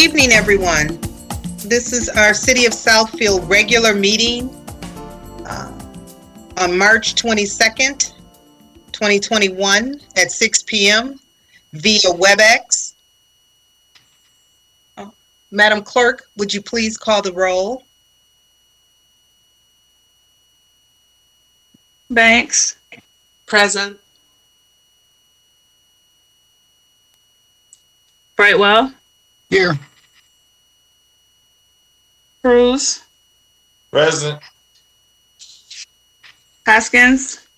evening, everyone. This is our City of Southfield regular meeting on March 22nd, 2021 at 6 p.m. via WebEx. Madam Clerk, would you please call the roll? Banks. Present. Brightwell. Here. Cruz. Present. Hoskins.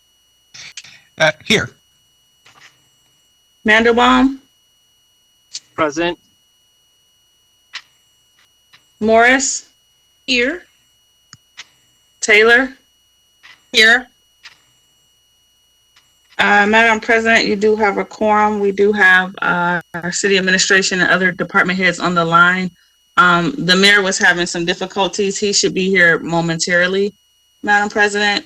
Here. Mandelbaum. Present. Morris. Here. Taylor. Here. Madam President, you do have a quorum. We do have our city administration and other department heads on the line. The mayor was having some difficulties. He should be here momentarily, Madam President.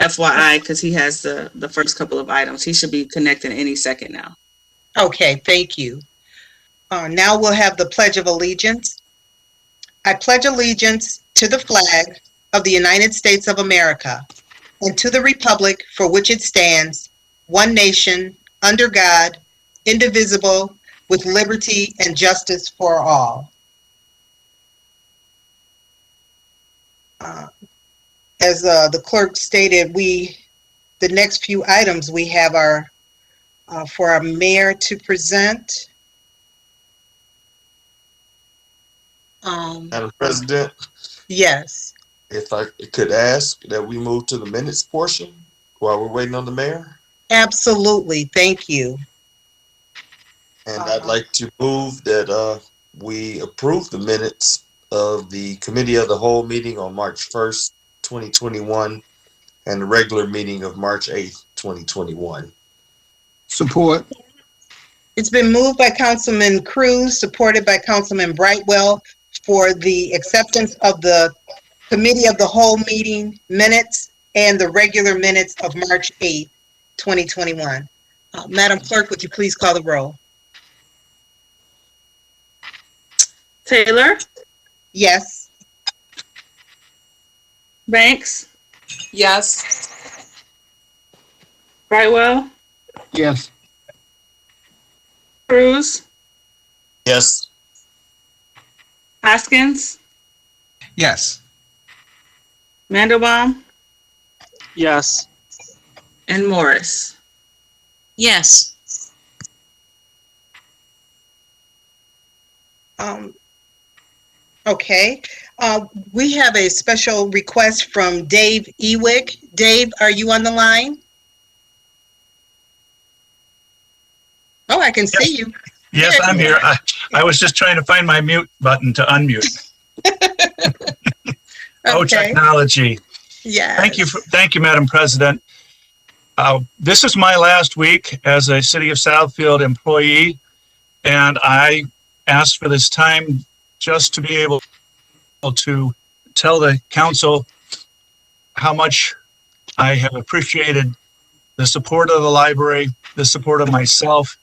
FYI, because he has the first couple of items. He should be connecting any second now. Okay, thank you. Now we'll have the Pledge of Allegiance. I pledge allegiance to the flag of the United States of America and to the republic for which it stands, one nation, under God, indivisible, with liberty and justice for all. As the clerk stated, the next few items we have are for our mayor to present. Madam President, Yes. if I could ask that we move to the minutes portion while we're waiting on the mayor. Absolutely. Thank you. And I'd like to move that we approve the minutes of the Committee of the Whole meeting on March 1st, 2021, and the regular meeting of March 8th, 2021. Support. It's been moved by Councilman Cruz, supported by Councilman Brightwell, for the acceptance of the Committee of the Whole meeting minutes and the regular minutes of March 8th, 2021. Madam Clerk, would you please call the roll? Taylor. Yes. Banks. Yes. Brightwell. Yes. Cruz. Yes. Hoskins. Yes. Mandelbaum. Yes. And Morris. Yes. Okay. We have a special request from Dave Hvac. Dave, are you on the line? Oh, I can see you. Yes, I'm here. I was just trying to find my mute button to unmute. Oh, Okay. technology. Yeah. Thank you, Madam President. This is my last week as a City of Southfield employee, and I asked for this time just to be able to tell the council how much I have appreciated the support of the library, the support of myself,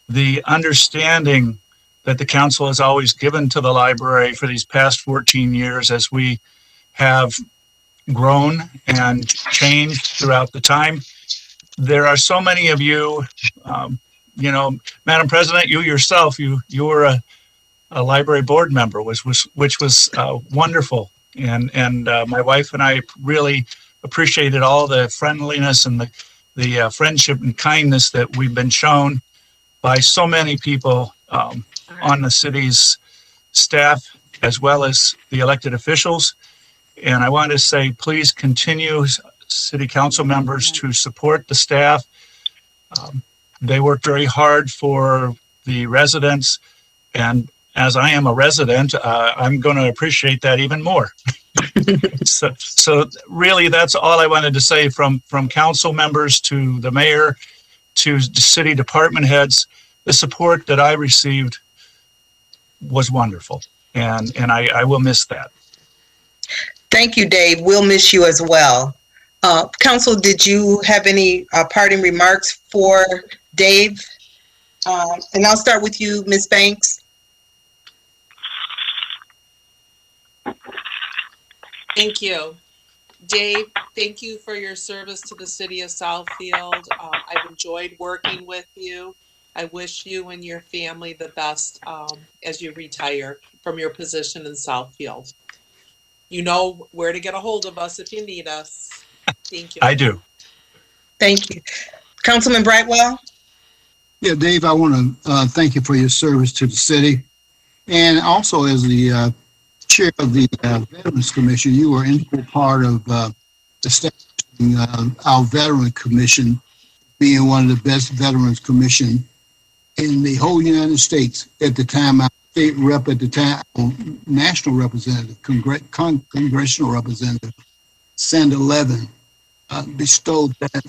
the understanding that the council has always given to the library for these past 14 years as we have grown and changed throughout the time. There are so many of you, Madam President, you yourself, you were a library board member, which was wonderful. And my wife and I really appreciated all the friendliness and the friendship and kindness that we've been shown by so many people on the city's staff, as well as the elected officials. And I want to say, please continue, city council members, to support the staff. They work very hard for the residents. And as I am a resident, I'm going to appreciate that even more. So really, that's all I wanted to say from council members to the mayor to the city department heads. The support that I received was wonderful, and I will miss that. Thank you, Dave. We'll miss you as well. Council, did you have any parting remarks for Dave? And I'll start with you, Ms. Banks. Thank you. Dave, thank you for your service to the city of Southfield. I've enjoyed working with you. I wish you and your family the best as you retire from your position in Southfield. You know where to get a hold of us if you need us. Thank you. I do. Thank you. Councilman Brightwell? Yeah, Dave, I want to thank you for your service to the city. And also as the chair of the Veterans Commission, you were an integral part of establishing our Veteran Commission, being one of the best Veterans Commission in the whole United States. At the time, our state rep at the time, national representative, congressional representative, Sandra Levin, bestowed that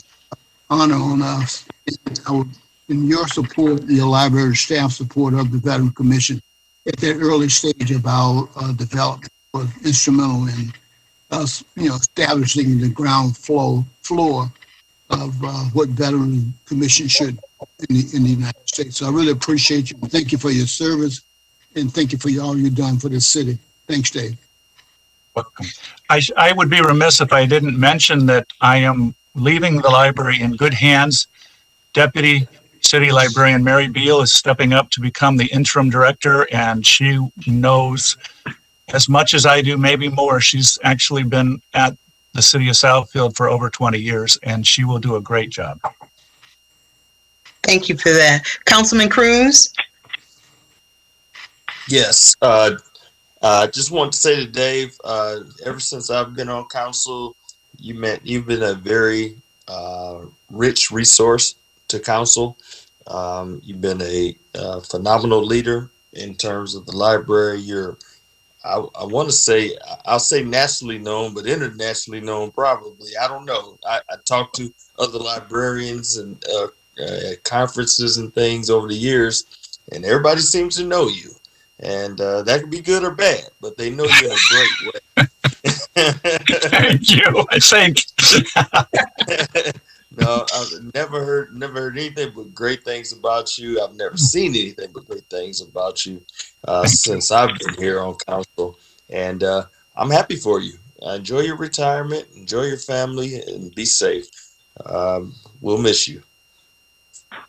honor on us. In your support, your library staff support of the Veteran Commission at that early stage of our development was instrumental in us, establishing the ground floor of what Veteran Commission should in the United States. So I really appreciate you. Thank you for your service, and thank you for all you've done for the city. Thanks, Dave. Welcome. I would be remiss if I didn't mention that I am leaving the library in good hands. Deputy City Librarian Mary Beal is stepping up to become the interim director, and she knows as much as I do, maybe more. She's actually been at the city of Southfield for over 20 years, and she will do a great job. Thank you for that. Councilman Cruz? Yes. Just want to say to Dave, ever since I've been on council, you've been a very rich resource to council. You've been a phenomenal leader in terms of the library. I want to say, I'll say nationally known, but internationally known probably. I don't know. I talked to other librarians and at conferences and things over the years, and everybody seems to know you. And that could be good or bad, but they know you in a great way. Thank you, I think. No, I've never heard anything but great things about you. I've never seen anything but great things about you since I've been here on council. And I'm happy for you. Enjoy your retirement, enjoy your family, and be safe. We'll miss you.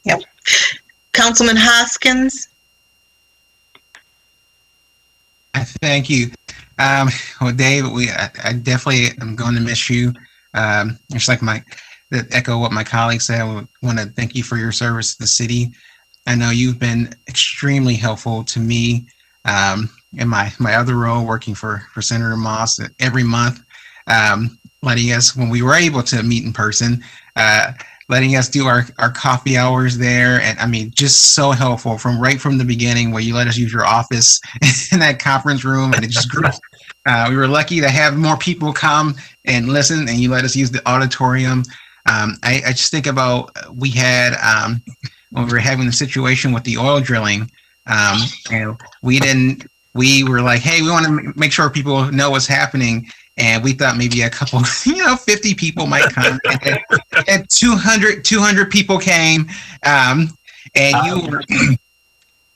Yep. Councilman Hoskins? Thank you. Well, Dave, I definitely am going to miss you. It's like echo what my colleagues said. I want to thank you for your service to the city. I know you've been extremely helpful to me in my other role, working for Senator Moss every month, letting us, when we were able to meet in person, letting us do our coffee hours there. And I mean, just so helpful right from the beginning, where you let us use your office in that conference room, and it just grew. We were lucky to have more people come and listen, and you let us use the auditorium. I just think about, we had, when we were having the situation with the oil drilling, and we were like, hey, we want to make sure people know what's happening. And we thought maybe a couple, 50 people might come, and 200 people came. And you were,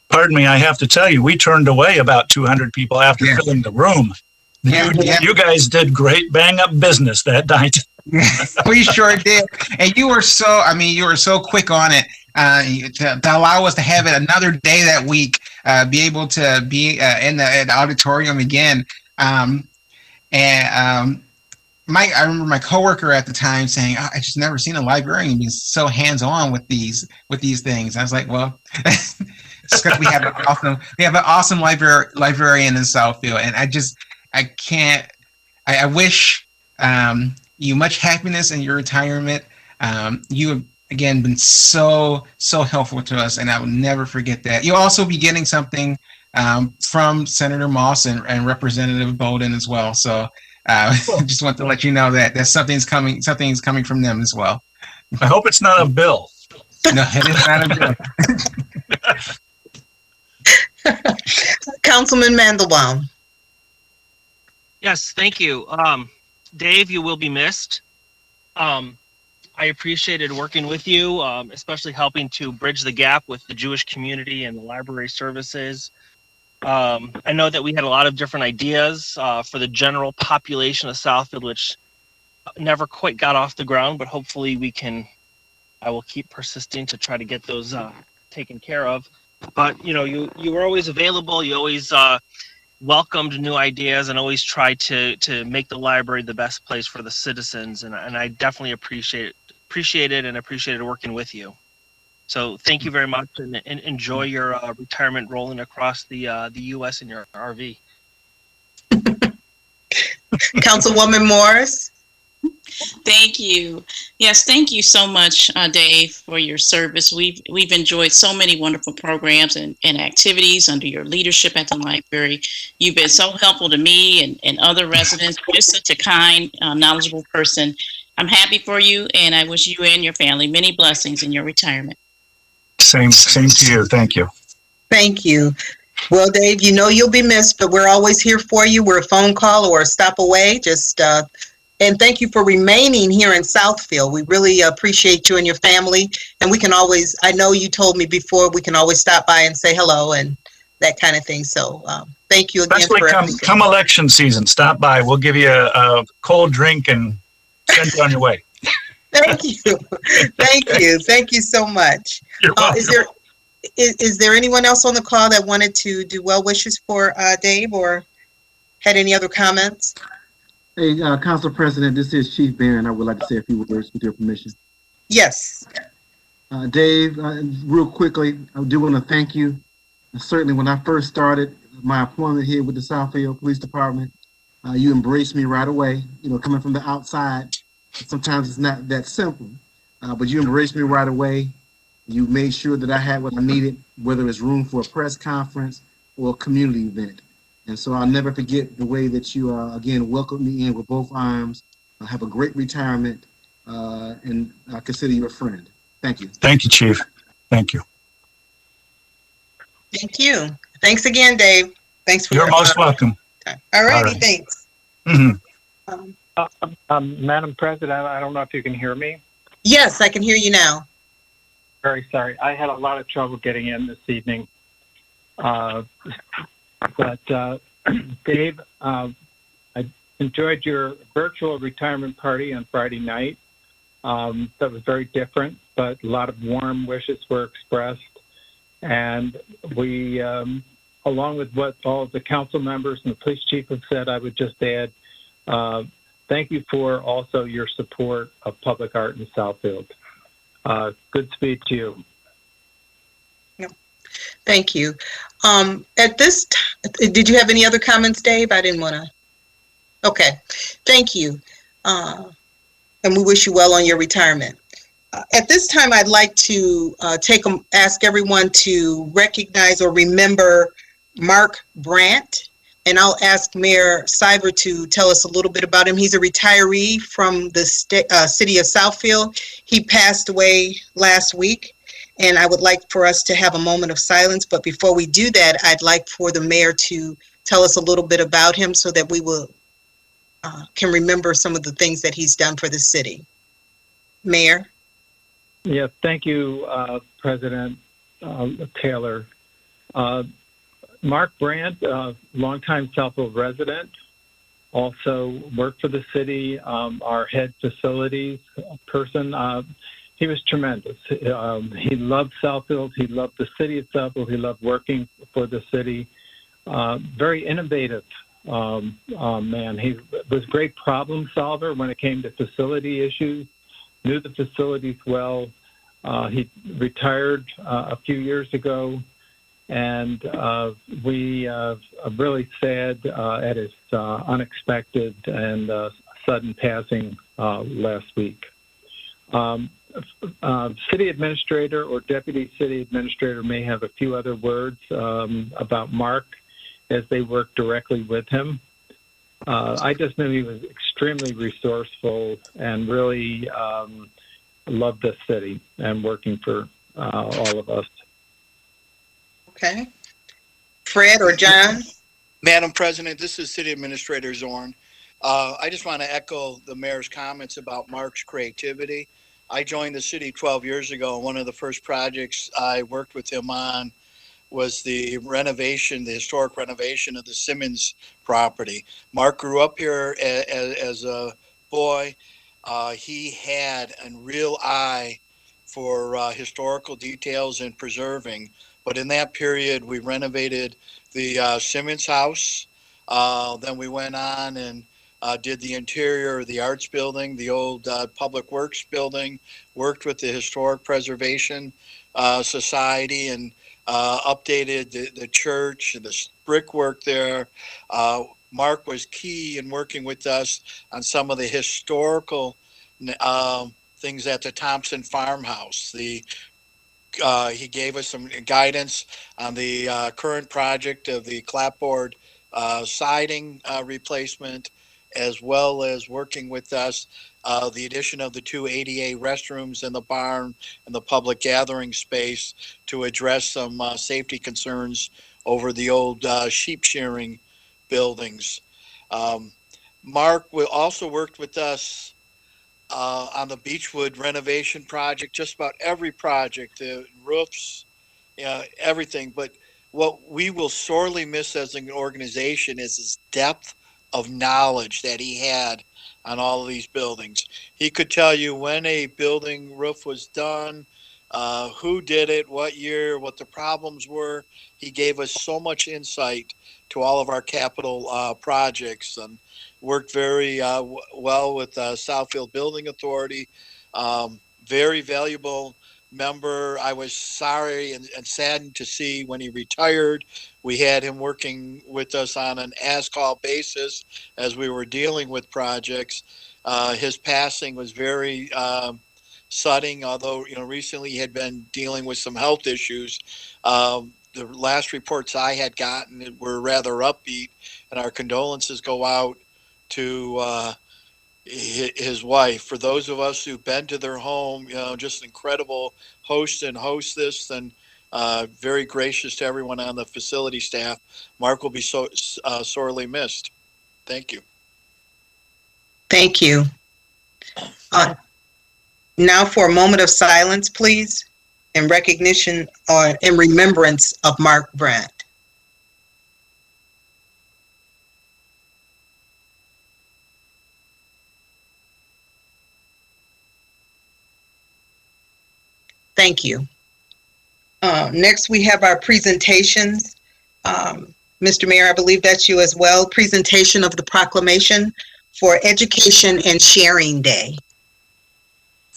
Pardon me, I have to tell you, we turned away about 200 people after filling the room. You guys did great bang up business that night. We sure did. And you were so quick on it to allow us to have it another day that week, be able to be in the auditorium again. Mike, I remember my coworker at the time saying, oh, I just never seen a librarian be so hands-on with these things. I was like, well, it's because we have an awesome librarian in Southfield, and I wish you much happiness in your retirement. You have, again, been so helpful to us, and I will never forget that. You'll also be getting something from Senator Moss and Representative Bolden as well. So just want to let you know that something's coming from them as well. I hope it's not a bill. No, it is not a bill. Councilman Mandelbaum? Yes, thank you. Dave, you will be missed. I appreciated working with you, especially helping to bridge the gap with the Jewish community and the library services. I know that we had a lot of different ideas for the general population of Southfield, which never quite got off the ground, but hopefully I will keep persisting to try to get those taken care of. But, you were always available. You always welcomed new ideas and always tried to make the library the best place for the citizens. And I definitely appreciated and appreciated working with you. So thank you very much, and enjoy your retirement rolling across the U.S. in your RV. Councilwoman Morris? Thank you. Yes, thank you so much, Dave, for your service. We've enjoyed so many wonderful programs and activities under your leadership at the library. You've been so helpful to me and other residents. You're such a kind, knowledgeable person. I'm happy for you, and I wish you and your family many blessings in your retirement. Same to you. Thank you. Thank you. Well, Dave, you'll be missed, but we're always here for you. We're a phone call or a stop away. And thank you for remaining here in Southfield. We really appreciate you and your family. And we can always, I know you told me before, we can always stop by and say hello and that kind of thing. So thank you again. Especially come election season, stop by. We'll give you a cold drink and send you on your way. Thank you. Thank you. Thank you so much. You're welcome. Is there anyone else on the call that wanted to do well wishes for Dave or had any other comments? Hey, Council President, this is Chief Barron. I would like to say a few words with your permission. Yes. Dave, real quickly, I do want to thank you. Certainly, when I first started my appointment here with the Southfield Police Department, you embraced me right away. Coming from the outside, sometimes it's not that simple, but you embraced me right away. You made sure that I had what I needed, whether it's room for a press conference or a community event. And so I'll never forget the way that you, again, welcomed me in with both arms. Have a great retirement, and I consider you a friend. Thank you. Thank you, Chief. Thank you. Thank you. Thanks again, Dave. Thanks for You're most welcome. All righty, All right. Thanks. Mm-hmm. Madam President, I don't know if you can hear me. Yes, I can hear you now. Very sorry. I had a lot of trouble getting in this evening. But Dave, I enjoyed your virtual retirement party on Friday night. That was very different, but a lot of warm wishes were expressed. And we, along with what all of the council members and the police chief have said, I would just add, thank you for also your support of public art in Southfield. Good speed to you. Thank you. At this did you have any other comments, Dave? I didn't want to. Okay. Thank you. And we wish you well on your retirement. At this time, I'd like to ask everyone to recognize or remember Mark Brandt. And I'll ask Mayor Seibert to tell us a little bit about him. He's a retiree from the city of Southfield. He passed away last week. And I would like for us to have a moment of silence. But before we do that, I'd like for the mayor to tell us a little bit about him so that we will can remember some of the things that he's done for the city. Mayor? Yeah, thank you, President Taylor. Mark Brandt, longtime Southfield resident, also worked for the city, our head facilities person. He was tremendous. He loved Southfield. He loved the city of Southfield. He loved working for the city. Very innovative man. He was a great problem solver when it came to facility issues, knew the facilities well. He retired a few years ago, and we are really sad at his unexpected and sudden passing last week. City administrator or deputy city administrator may have a few other words about Mark as they work directly with him. I just knew he was extremely resourceful and really loved the city and working for all of us. Okay. Fred or John? Madam President, this is City Administrator Zorn. I just want to echo the mayor's comments about Mark's creativity. I joined the city 12 years ago, and one of the first projects I worked with him on was the renovation, the historic renovation of the Simmons property. Mark grew up here as a boy. He had a real eye for historical details and preserving. But in that period, we renovated the Simmons house. Then we went on and did the interior of the arts building, the old public works building, worked with the Historic Preservation Society, and updated the church, the brickwork there. Mark was key in working with us on some of the historical things at the Thompson farmhouse. He gave us some guidance on the current project of the clapboard siding replacement, as well as working with us the addition of the two ADA restrooms in the barn and the public gathering space to address some safety concerns over the old sheep shearing buildings. Mark also worked with us on the Beechwood renovation project, just about every project, the roofs, everything. But what we will sorely miss as an organization is his depth of knowledge that he had on all of these buildings. He could tell you when a building roof was done, who did it, what year, what the problems were. He gave us so much insight to all of our capital projects, and worked very well with Southfield Building Authority. Very valuable member. I was sorry and saddened to see when he retired. We had him working with us on an as-call basis as we were dealing with projects. His passing was very sudden, although recently he had been dealing with some health issues. The last reports I had gotten were rather upbeat, and our condolences go out to his wife. For those of us who've been to their home, just incredible host and hostess, and very gracious to everyone on the facility staff. Mark will be so sorely missed. Thank you. Thank you. Now for a moment of silence, please, in recognition or in remembrance of Mark Brandt. Thank you. Next, we have our presentations. Mr. Mayor, I believe that's you as well. Presentation of the proclamation for Education and Sharing Day.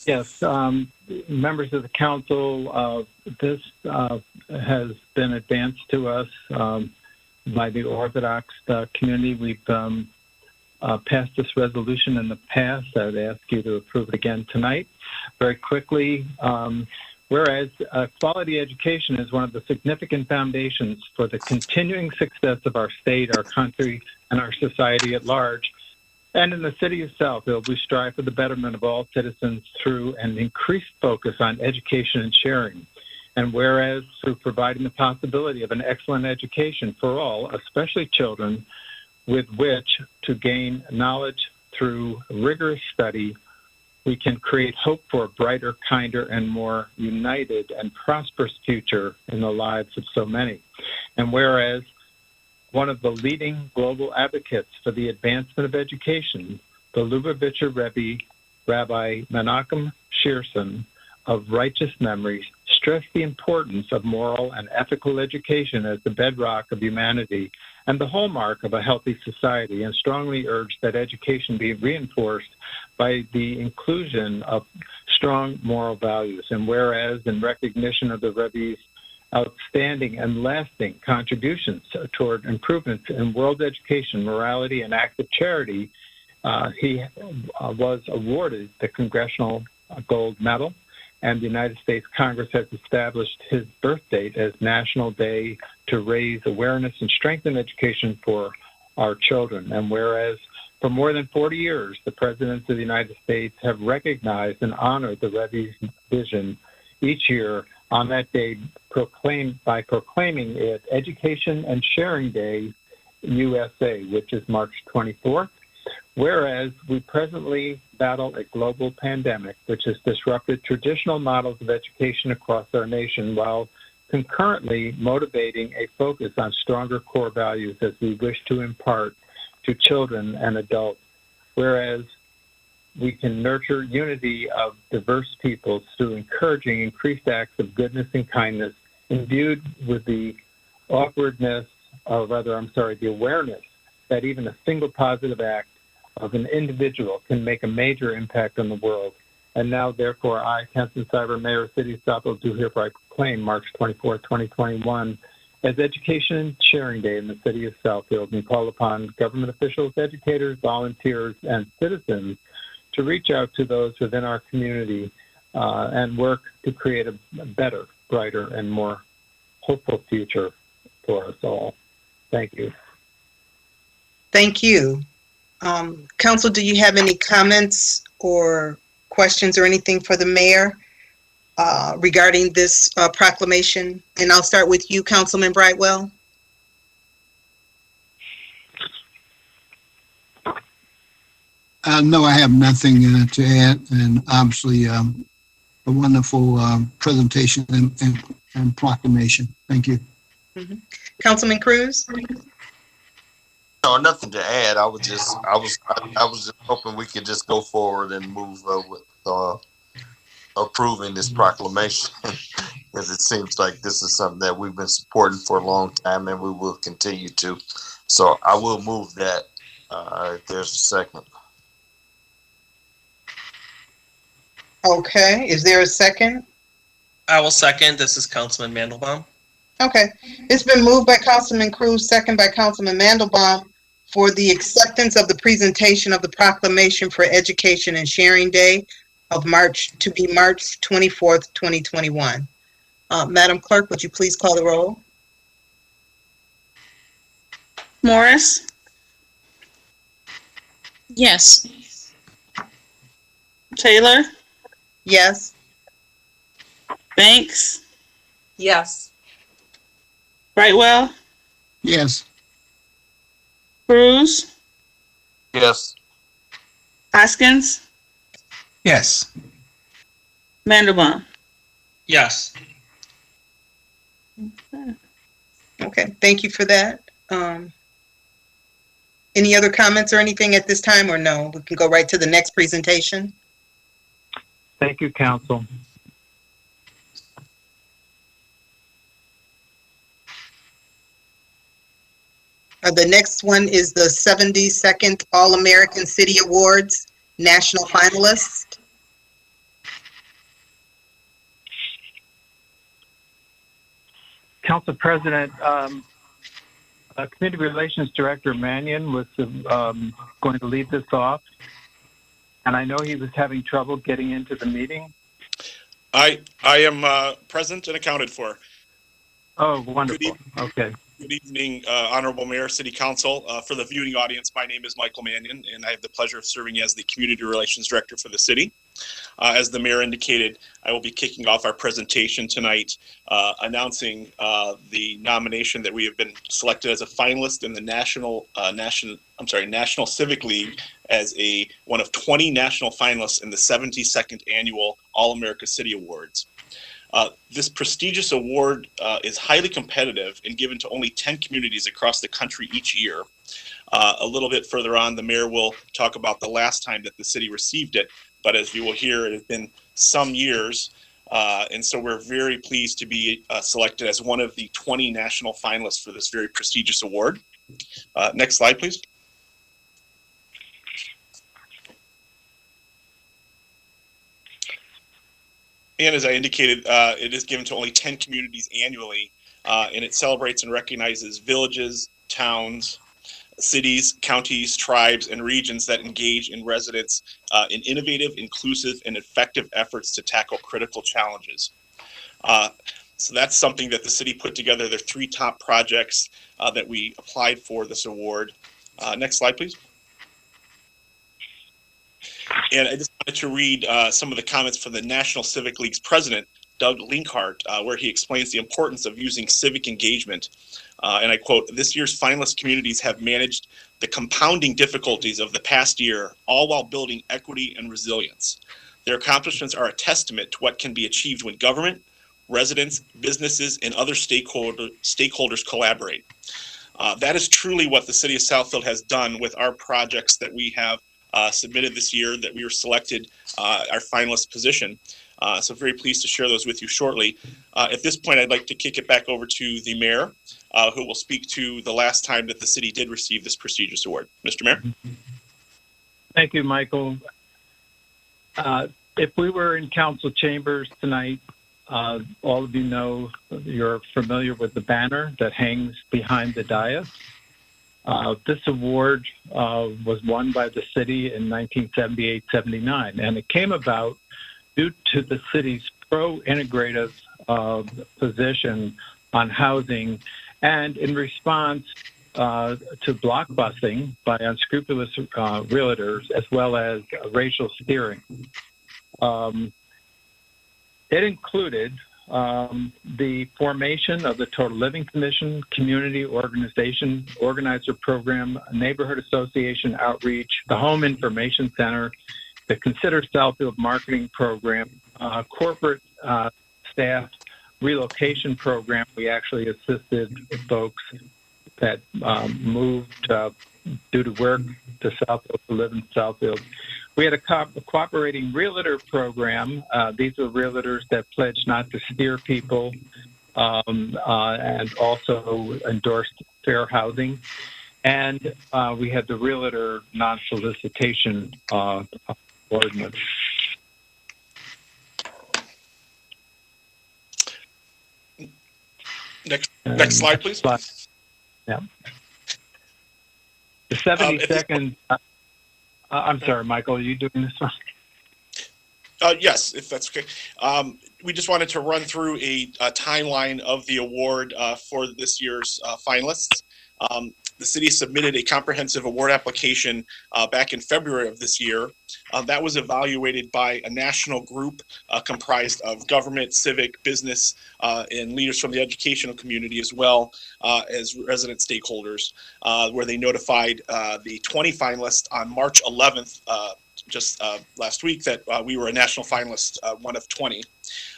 Yes, members of the council, this has been advanced to us by the Orthodox community. We've passed this resolution in the past. I would ask you to approve it again tonight. Very quickly, whereas quality education is one of the significant foundations for the continuing success of our state, our country, and our society at large. And in the city of Southfield, we strive for the betterment of all citizens through an increased focus on education and sharing. And whereas through providing the possibility of an excellent education for all, especially children, with which to gain knowledge through rigorous study, we can create hope for a brighter, kinder, and more united and prosperous future in the lives of so many. And whereas one of the leading global advocates for the advancement of education, the Lubavitcher Rebbe, Rabbi Menachem Shearson of righteous memory, stressed the importance of moral and ethical education as the bedrock of humanity and the hallmark of a healthy society, and strongly urged that education be reinforced by the inclusion of strong moral values. And whereas in recognition of the Rebbe's outstanding and lasting contributions toward improvements in world education, morality, and active charity, he was awarded the Congressional Gold Medal, and the United States Congress has established his birth date as National Day to raise awareness and strengthen education for our children. And whereas for more than 40 years, the presidents of the United States have recognized and honored the Rebbe's vision each year on that day, by proclaiming it Education and Sharing Day USA, which is March 24th. Whereas we presently battle a global pandemic, which has disrupted traditional models of education across our nation while concurrently motivating a focus on stronger core values as we wish to impart to children and adults. Whereas we can nurture unity of diverse peoples through encouraging increased acts of goodness and kindness imbued with the the awareness that even a single positive act of an individual can make a major impact on the world. And now, therefore, I, Kenton Cyber, Mayor of the City of Southfield, do hereby proclaim March 24, 2021 as Education and Sharing Day in the City of Southfield, and call upon government officials, educators, volunteers, and citizens to reach out to those within our community and work to create a better, brighter, and more hopeful future for us all. Thank you. Thank you. Council, do you have any comments or questions or anything for the mayor regarding this proclamation? And I'll start with you, Councilman Brightwell. No, I have nothing to add, and obviously a wonderful presentation and proclamation. Thank you. Councilman Cruz? No, nothing to add. I was just hoping we could just go forward and move with approving this proclamation, because it seems like this is something that we've been supporting for a long time, and we will continue to. So I will move that. If there's a second. Okay, is there a second? I will second. This is Councilman Mandelbaum. Okay, it's been moved by Councilman Cruz, second by Councilman Mandelbaum, for the acceptance of the presentation of the proclamation for Education and Sharing Day of March to be March 24th, 2021. Madam Clerk, would you please call the roll? Morris? Yes. Taylor? Yes. Banks? Yes. Brightwell? Yes. Cruz? Yes. Hoskins? Yes. Mandelbaum? Yes. Okay, thank you for that. Any other comments or anything at this time, or no? We can go right to the next presentation. Thank you, Council. The next one is the 72nd All-American City Awards National Finalists. Council President, Community Relations Director Mannion was going to lead this off, and I know he was having trouble getting into the meeting. I am present and accounted for. Oh, wonderful. Okay. Good evening, Honorable Mayor, City Council. For the viewing audience, my name is Michael Mannion, and I have the pleasure of serving as the Community Relations Director for the city. As the mayor indicated, I will be kicking off our presentation tonight, announcing the nomination that we have been selected as a finalist in the National Civic League as one of 20 national finalists in the 72nd Annual All-America City Awards. This prestigious award is highly competitive and given to only 10 communities across the country each year. A little bit further on, the mayor will talk about the last time that the city received it, but as you will hear, it has been some years, and so we're very pleased to be selected as one of the 20 national finalists for this very prestigious award. Next slide, please. And as I indicated, it is given to only 10 communities annually, and it celebrates and recognizes villages, towns, cities, counties, tribes, and regions that engage in residents in innovative, inclusive, and effective efforts to tackle critical challenges. So that's something that the city put together. Their 3 top projects that we applied for this award. Next slide, please. And I just wanted to read some of the comments from the National Civic League's president, Doug Linkhart, where he explains the importance of using civic engagement. And I quote, "This year's finalist communities have managed the compounding difficulties of the past year, all while building equity and resilience. Their accomplishments are a testament to what can be achieved when government, residents, businesses, and other stakeholders collaborate." That is truly what the city of Southfield has done with our projects that we have submitted this year, that we were selected our finalist position. So very pleased to share those with you shortly. At this point, I'd like to kick it back over to the mayor, who will speak to the last time that the city did receive this prestigious award. Mr. Mayor. Thank you, Michael. If we were in council chambers tonight, all of you know, you're familiar with the banner that hangs behind the dais. This award was won by the city in 1978-79, and it came about due to the city's pro-integrative position on housing and in response to block busing by unscrupulous realtors, as well as racial steering. It included the formation of the Total Living Commission, Community Organization, Organizer Program, Neighborhood Association Outreach, the Home Information Center, the Consider Southfield Marketing Program, corporate staff relocation program. We actually assisted folks that moved due to work to Southfield to live in Southfield. We had a cooperating realtor program. These are realtors that pledged not to steer people and also endorsed fair housing. And we had the realtor non-solicitation ordinance. Next slide, please. Yeah. The 72nd. I'm sorry, Michael, are you doing this one? Yes, if that's okay. We just wanted to run through a timeline of the award for this year's finalists. The city submitted a comprehensive award application back in February of this year. That was evaluated by a national group comprised of government, civic, business, and leaders from the educational community, as well as resident stakeholders, where they notified the 20 finalists on March 11th, just last week, that we were a national finalist, one of 20.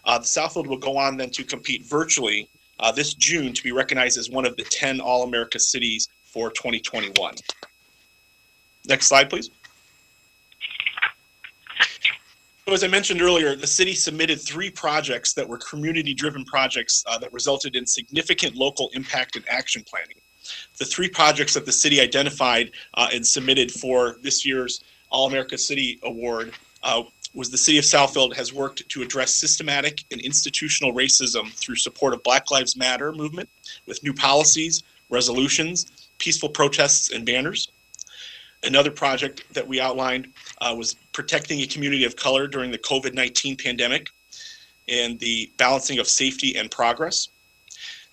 The Southfield will go on then to compete virtually this June to be recognized as one of the 10 All-America cities for 2021. Next slide, please. So as I mentioned earlier, the city submitted 3 projects that were community-driven projects that resulted in significant local impact and action planning. The 3 projects that the city identified and submitted for this year's All-America City Award was the city of Southfield has worked to address systematic and institutional racism through support of Black Lives Matter movement with new policies, resolutions, peaceful protests, and banners. Another project that we outlined was protecting a community of color during the COVID-19 pandemic and the balancing of safety and progress.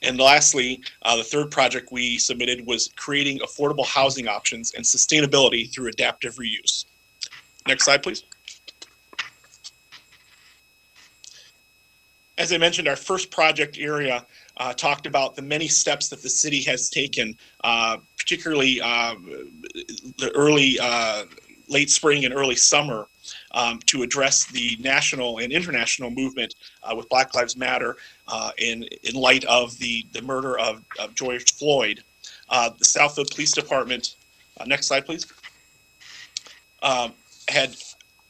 And lastly, the 3rd project we submitted was creating affordable housing options and sustainability through adaptive reuse. Next slide, please. As I mentioned, our first project area talked about the many steps that the city has taken, particularly the early, late spring and early summer, to address the national and international movement with Black Lives Matter in light of the murder of George Floyd. The Southfield Police Department, next slide, please, had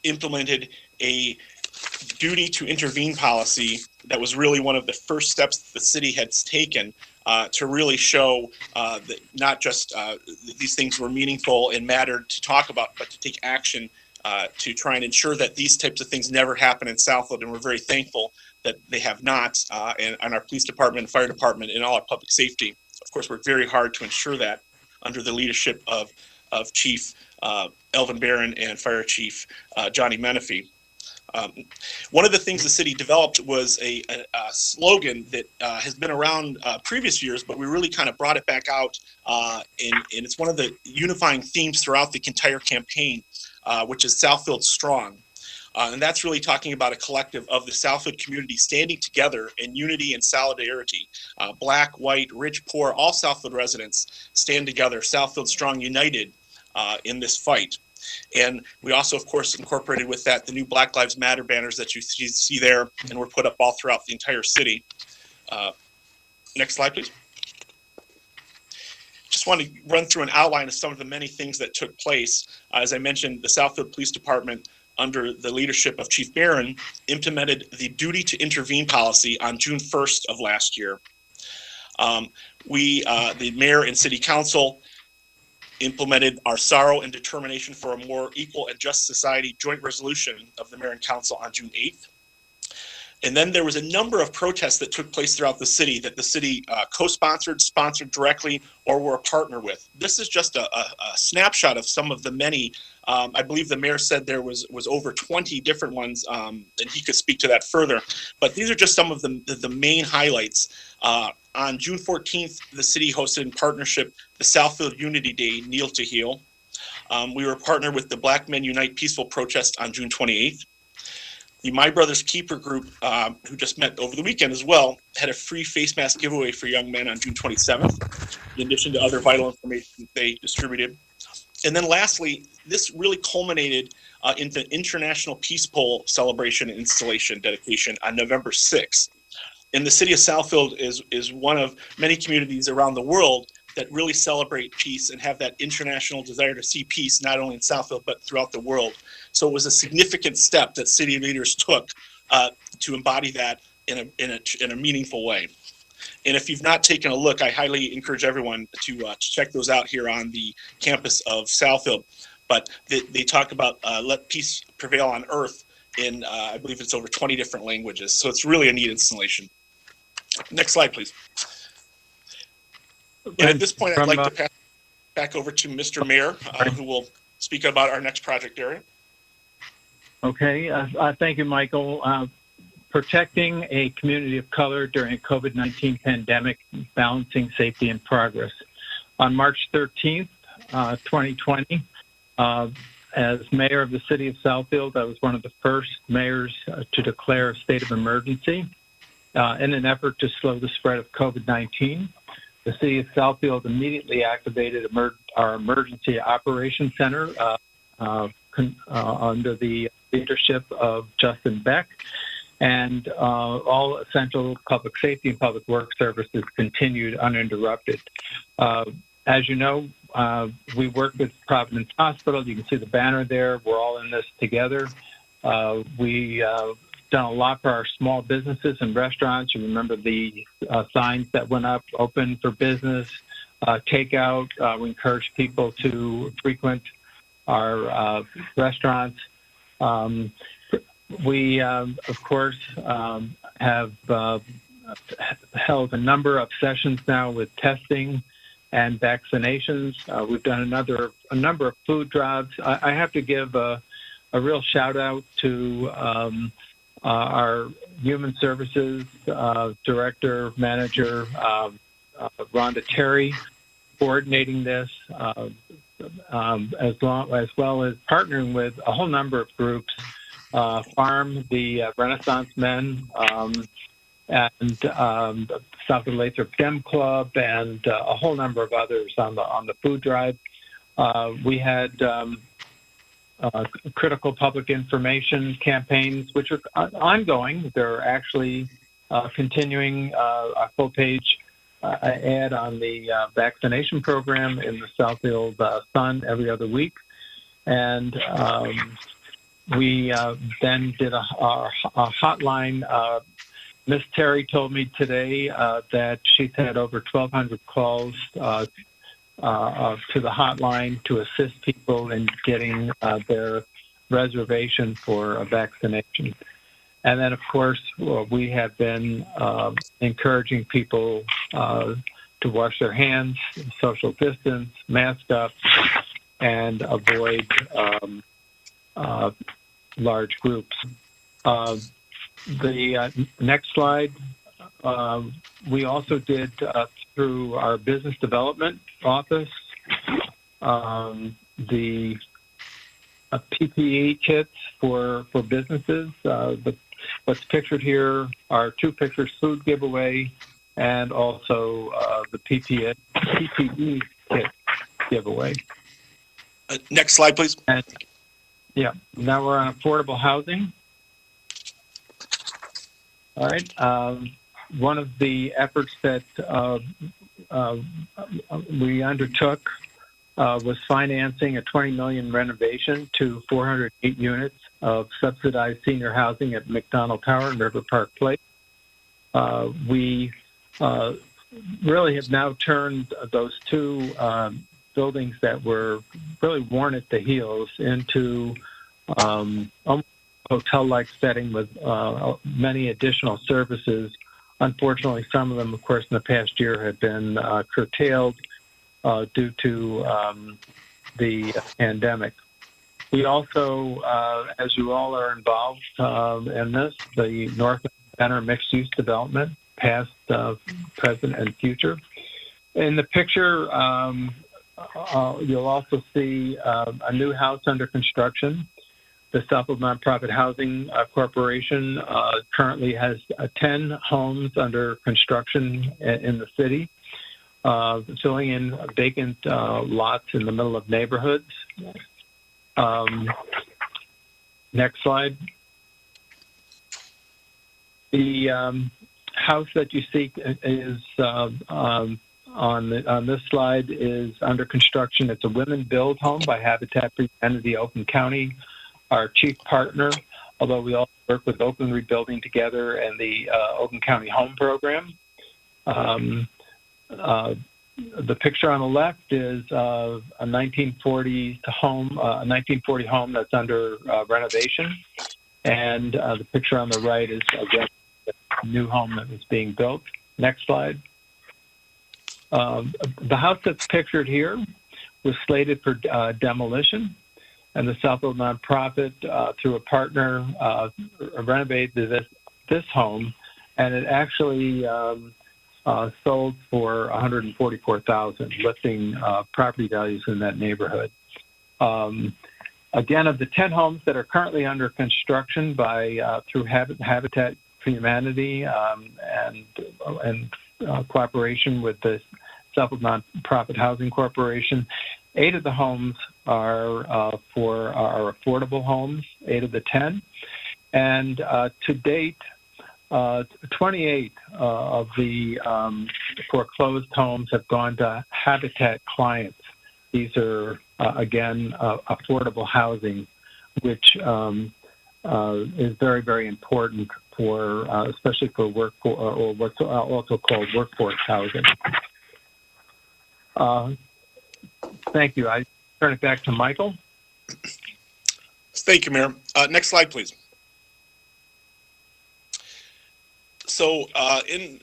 implemented a duty to intervene policy that was really one of the first steps that the city had taken to really show that not just these things were meaningful and mattered to talk about, but to take action to try and ensure that these types of things never happen in Southfield. And we're very thankful that they have not, and our police department, fire department, and all our public safety, of course, worked very hard to ensure that under the leadership of Chief Elvin Barron and Fire Chief Johnny Menifee. One of the things the city developed was a slogan that has been around previous years, but we really kind of brought it back out, and it's one of the unifying themes throughout the entire campaign, which is Southfield Strong. And that's really talking about a collective of the Southfield community standing together in unity and solidarity. Black, white, rich, poor, all Southfield residents stand together, Southfield strong, united in this fight. And we also, of course, incorporated with that the new Black Lives Matter banners that you see there, and were put up all throughout the entire city. Next slide, please. Just want to run through an outline of some of the many things that took place. As I mentioned, the Southfield Police Department, under the leadership of Chief Barron, implemented the duty to intervene policy on June 1st of last year. The mayor and city council, implemented our sorrow and determination for a more equal and just society joint resolution of the mayor and council on June 8th. And then there was a number of protests that took place throughout the city that the city co-sponsored, sponsored directly, or were a partner with. This is just a snapshot of some of the many. I believe the mayor said there was over 20 different ones, and he could speak to that further. But these are just some of the main highlights. On June 14th, the city hosted in partnership the Southfield Unity Day, Kneel to Heal. We were partnered with the Black Men Unite Peaceful Protest on June 28th. The My Brother's Keeper group, who just met over the weekend as well, had a free face mask giveaway for young men on June 27th, in addition to other vital information they distributed. And then lastly, this really culminated in the International Peace Pole celebration and installation dedication on November 6th. And the city of Southfield is one of many communities around the world that really celebrate peace and have that international desire to see peace, not only in Southfield, but throughout the world. So it was a significant step that city leaders took to embody that in a meaningful way. And if you've not taken a look, I highly encourage everyone to check those out here on the campus of Southfield. But they talk about let peace prevail on earth in, I believe it's over 20 different languages. So it's really a neat installation. Next slide, please. And at this point, I'd like to pass back over to Mr. Mayor, who will speak about our next project area. Okay, thank you, Michael. Protecting a community of color during a COVID-19 pandemic, balancing safety and progress. On March 13th, 2020, as mayor of the city of Southfield, I was one of the first mayors to declare a state of emergency in an effort to slow the spread of COVID-19. The city of Southfield immediately activated our emergency operations center under the leadership of Justin Beck, and all essential public safety and public works services continued uninterrupted. As you know, we work with Providence Hospital. You can see the banner there. We're all in this together. We done a lot for our small businesses and restaurants. You remember the signs that went up, open for business, takeout. We encourage people to frequent our restaurants. We, of course, have held a number of sessions now with testing and vaccinations. We've done a number of food drives. I have to give a real shout out to our Human Services Director, Manager, Rhonda Terry, coordinating this, as well as partnering with a whole number of groups, Farm, the Renaissance Men, and Southfield Lathrop Dem Club, and a whole number of others on the food drive. We had critical public information campaigns, which are ongoing. They're actually continuing a full-page ad on the vaccination program in the Southfield Sun every other week. And we then did a hotline. Miss Terry told me today that she's had over 1,200 calls to the hotline to assist people in getting their reservation for a vaccination. And then, of course, we have been encouraging people to wash their hands, social distance, mask up, and avoid large groups. The next slide, we also did through our business development office, the PPE kits for businesses. What's pictured here are two pictures: food giveaway, and also the PPE kit giveaway. Next slide, please. And yeah, now we're on affordable housing. All right. One of the efforts that we undertook was financing a $20 million renovation to 408 units of subsidized senior housing at McDonald Tower and River Park Place. We really have now turned those two buildings that were really worn at the heels into almost hotel-like setting with many additional services. Unfortunately, some of them, of course, in the past year have been curtailed due to the pandemic. We also, as you all are involved in this, the North Center mixed-use development, past, present, and future. In the picture, you'll also see a new house under construction. The Southfield Nonprofit Housing Corporation currently has 10 homes under construction in the city, filling in vacant lots in the middle of neighborhoods. Next slide. The house that you see is on this slide is under construction. It's a women build home by Habitat for Humanity Oakland County, our chief partner, although we also work with Oakland Rebuilding Together and the Oakland County Home Program. The picture on the left is a 1940 home that's under renovation, and the picture on the right is again a new home that is being built. Next slide. The house that's pictured here was slated for demolition, and the Southfield nonprofit, through a partner, renovated this home, and it actually sold for $144,000, lifting property values in that neighborhood. Again, of the 10 homes that are currently under construction by through Habitat for Humanity and cooperation with the Southfield Nonprofit Housing Corporation, 8 of the homes are affordable homes, 8 of the 10, and to date, 28 of the foreclosed homes have gone to Habitat clients. These are, again, affordable housing, which is very, very important for, especially for or what's also called workforce housing. Thank you. I turn it back to Michael. Thank you, Mayor. Next slide, please. So in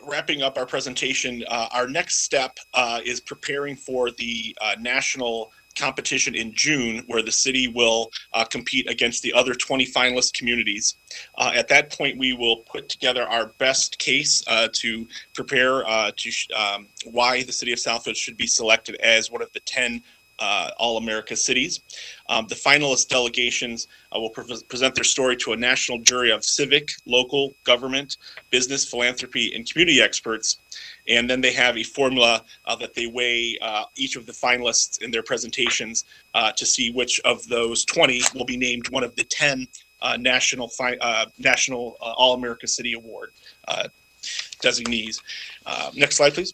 wrapping up our presentation, our next step is preparing for the national competition in June, where the city will compete against the other 20 finalist communities. At that point, we will put together our best case to prepare why the city of Southfield should be selected as one of the 10 All-America cities. The finalist delegations will present their story to a national jury of civic, local, government, business, philanthropy, and community experts. And then they have a formula that they weigh each of the finalists in their presentations to see which of those 20 will be named one of the 10 national All-America City Award designees. Next slide, please.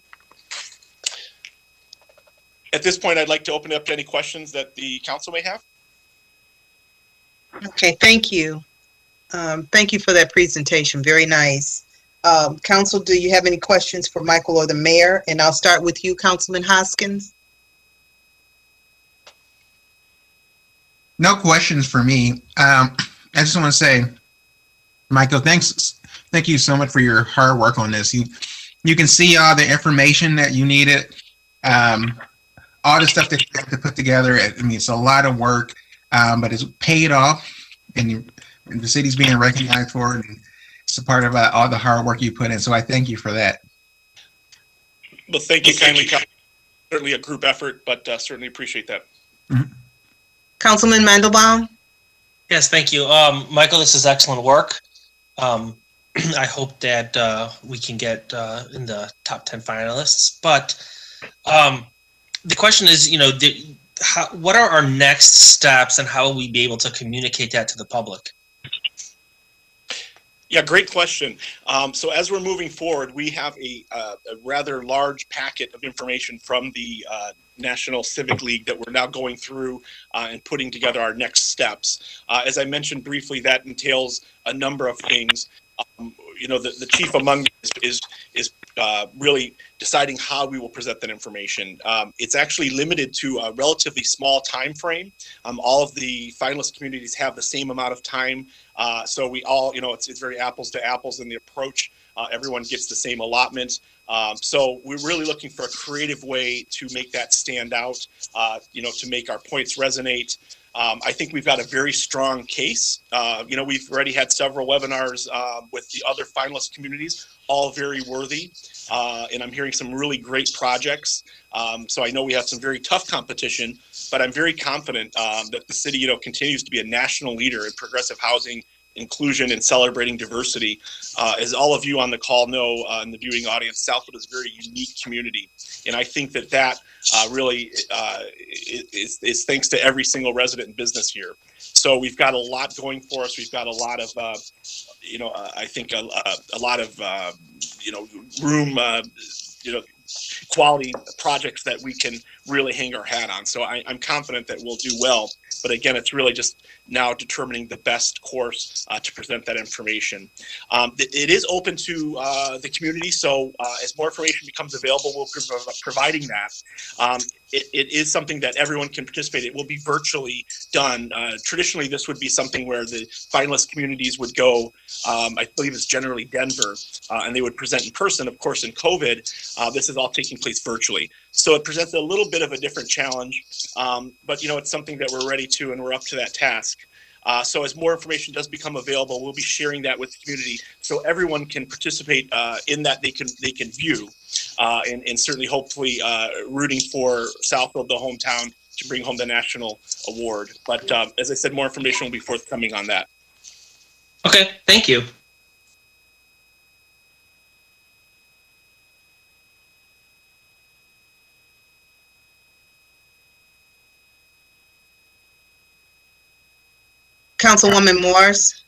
At this point, I'd like to open it up to any questions that the council may have. Okay, thank you. Thank you for that presentation. Very nice. Council, do you have any questions for Michael or the mayor? And I'll start with you, Councilman Hoskins. No questions for me. I just want to say, Michael, thank you so much for your hard work on this. You can see all the information that you needed. All the stuff that you have to put together. I mean, it's a lot of work, but it's paid off, and the city's being recognized for it. And it's a part of all the hard work you put in. So I thank you for that. Well, thank you kindly. Certainly a group effort, but certainly appreciate that. Mm-hmm. Councilman Mandelbaum? Yes, thank you. Michael, this is excellent work. I hope that we can get in the top 10 finalists. But the question is, what are our next steps and how will we be able to communicate that to the public? Yeah, great question. So as we're moving forward, we have a rather large packet of information from the National Civic League that we're now going through and putting together our next steps. As I mentioned briefly, that entails a number of things. The chief among is really deciding how we will present that information. It's actually limited to a relatively small time frame. All of the finalist communities have the same amount of time, so we all, it's very apples to apples in the approach. Everyone gets the same allotment. So we're really looking for a creative way to make that stand out, to make our points resonate. I think we've got a very strong case. We've already had several webinars with the other finalist communities, all very worthy. And I'm hearing some really great projects. So I know we have some very tough competition, but I'm very confident that the city, continues to be a national leader in progressive housing, inclusion, and celebrating diversity. As all of you on the call know, in the viewing audience, Southfield is a very unique community. And I think that really is thanks to every single resident and business here. So we've got a lot going for us. We've got a lot of, I think a lot of, room, quality projects that we can really hang our hat on. So I'm confident that we'll do well. But again, it's really just now determining the best course to present that information. It is open to the community. So as more information becomes available, we'll be providing that. It is something that everyone can participate. It will be virtually done. Traditionally, this would be something where the finalist communities would go, I believe it's generally Denver, and they would present in person. Of course, in COVID, this is all taking place virtually. So it presents a little bit of a different challenge, but it's something that we're ready to, and we're up to that task. So as more information does become available, we'll be sharing that with the community so everyone can participate in that. They can view and certainly hopefully rooting for Southfield, the hometown, to bring home the national award. But as I said, more information will be forthcoming on that. Okay, thank you. Councilwoman Morris?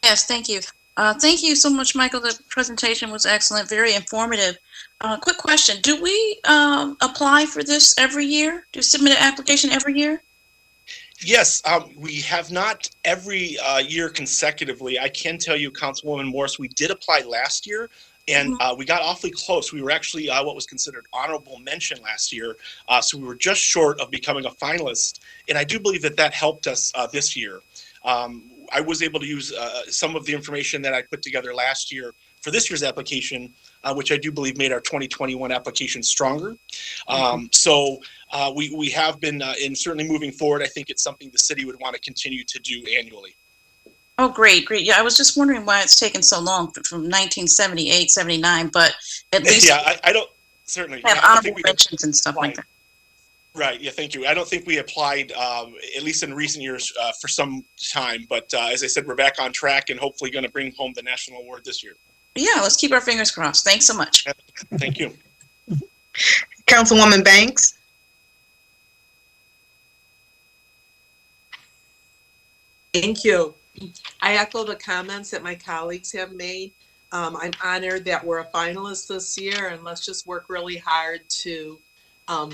Yes, thank you. Thank you so much, Michael. The presentation was excellent, very informative. Quick question. Do we apply for this every year? Do we submit an application every year? Yes, we have not every year consecutively. I can tell you, Councilwoman Morris, we did apply last year, and we got awfully close. We were actually what was considered honorable mention last year, so we were just short of becoming a finalist. And I do believe that helped us this year. I was able to use some of the information that I put together last year for this year's application, which I do believe made our 2021 application stronger. So we have been, and certainly moving forward, I think it's something the city would want to continue to do annually. Oh, great. Yeah, I was just wondering why it's taken so long from 1978, 79, but at least yeah, I don't certainly have honorable mentions and stuff like that. Right. Yeah. Thank you. I don't think we applied, at least in recent years, for some time. But as I said, we're back on track and hopefully going to bring home the national award this year. Yeah. Let's keep our fingers crossed. Thanks so much. Thank you. Councilwoman Banks? Thank you. I echo the comments that my colleagues have made. I'm honored that we're a finalist this year, and let's just work really hard to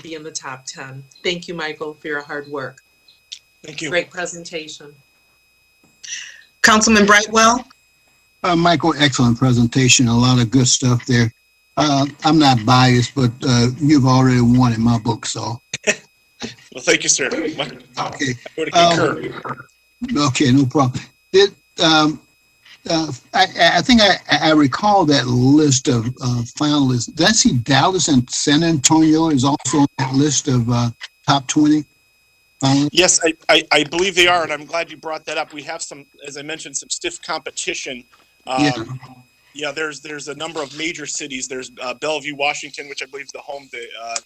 be in the top 10. Thank you, Michael, for your hard work. Thank you. Great presentation. Councilman Brightwell? Michael, excellent presentation. A lot of good stuff there. I'm not biased, but you've already won in my book, so. Well, thank you, sir. Okay. I would concur. Okay, no problem. I think I recall that list of finalists. Did I see Dallas and San Antonio is also on that list of top 20 finalists? Yes, I believe they are, and I'm glad you brought that up. We have some, as I mentioned, some stiff competition. Yeah. Yeah, there's a number of major cities. There's Bellevue, Washington, which I believe is the home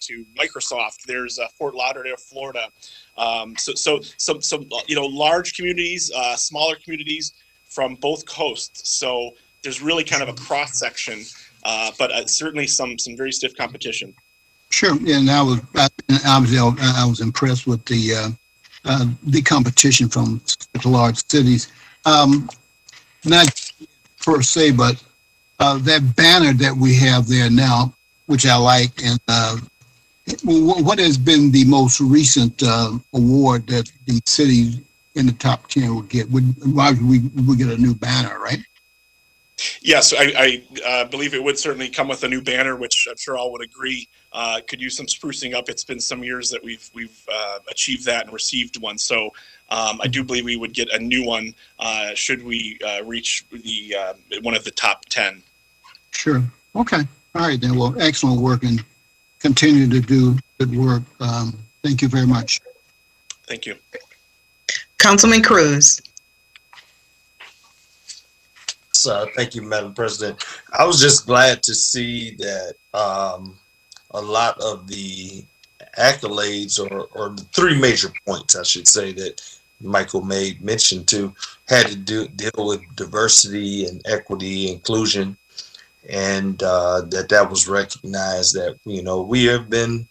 to Microsoft. There's Fort Lauderdale, Florida. So large communities, smaller communities from both coasts. So there's really kind of a cross section, but certainly some very stiff competition. Sure, and I was impressed with the competition from the large cities. Not per se, but that banner that we have there now, which I like, and what has been the most recent award that the city in the top 10 will get? Why would we get a new banner, right? Yes, I believe it would certainly come with a new banner, which I'm sure all would agree could use some sprucing up. It's been some years that we've achieved that and received one. So I do believe we would get a new one should we reach the one of the top 10. Sure. Okay. All right then. Well, excellent work, and continue to do good work. Thank you very much. Thank you. Councilman Cruz. Thank you, Madam President. I was just glad to see that a lot of the accolades or the three major points, I should say, that Michael made mention to had to deal with diversity and equity, inclusion, and that was recognized that, we have been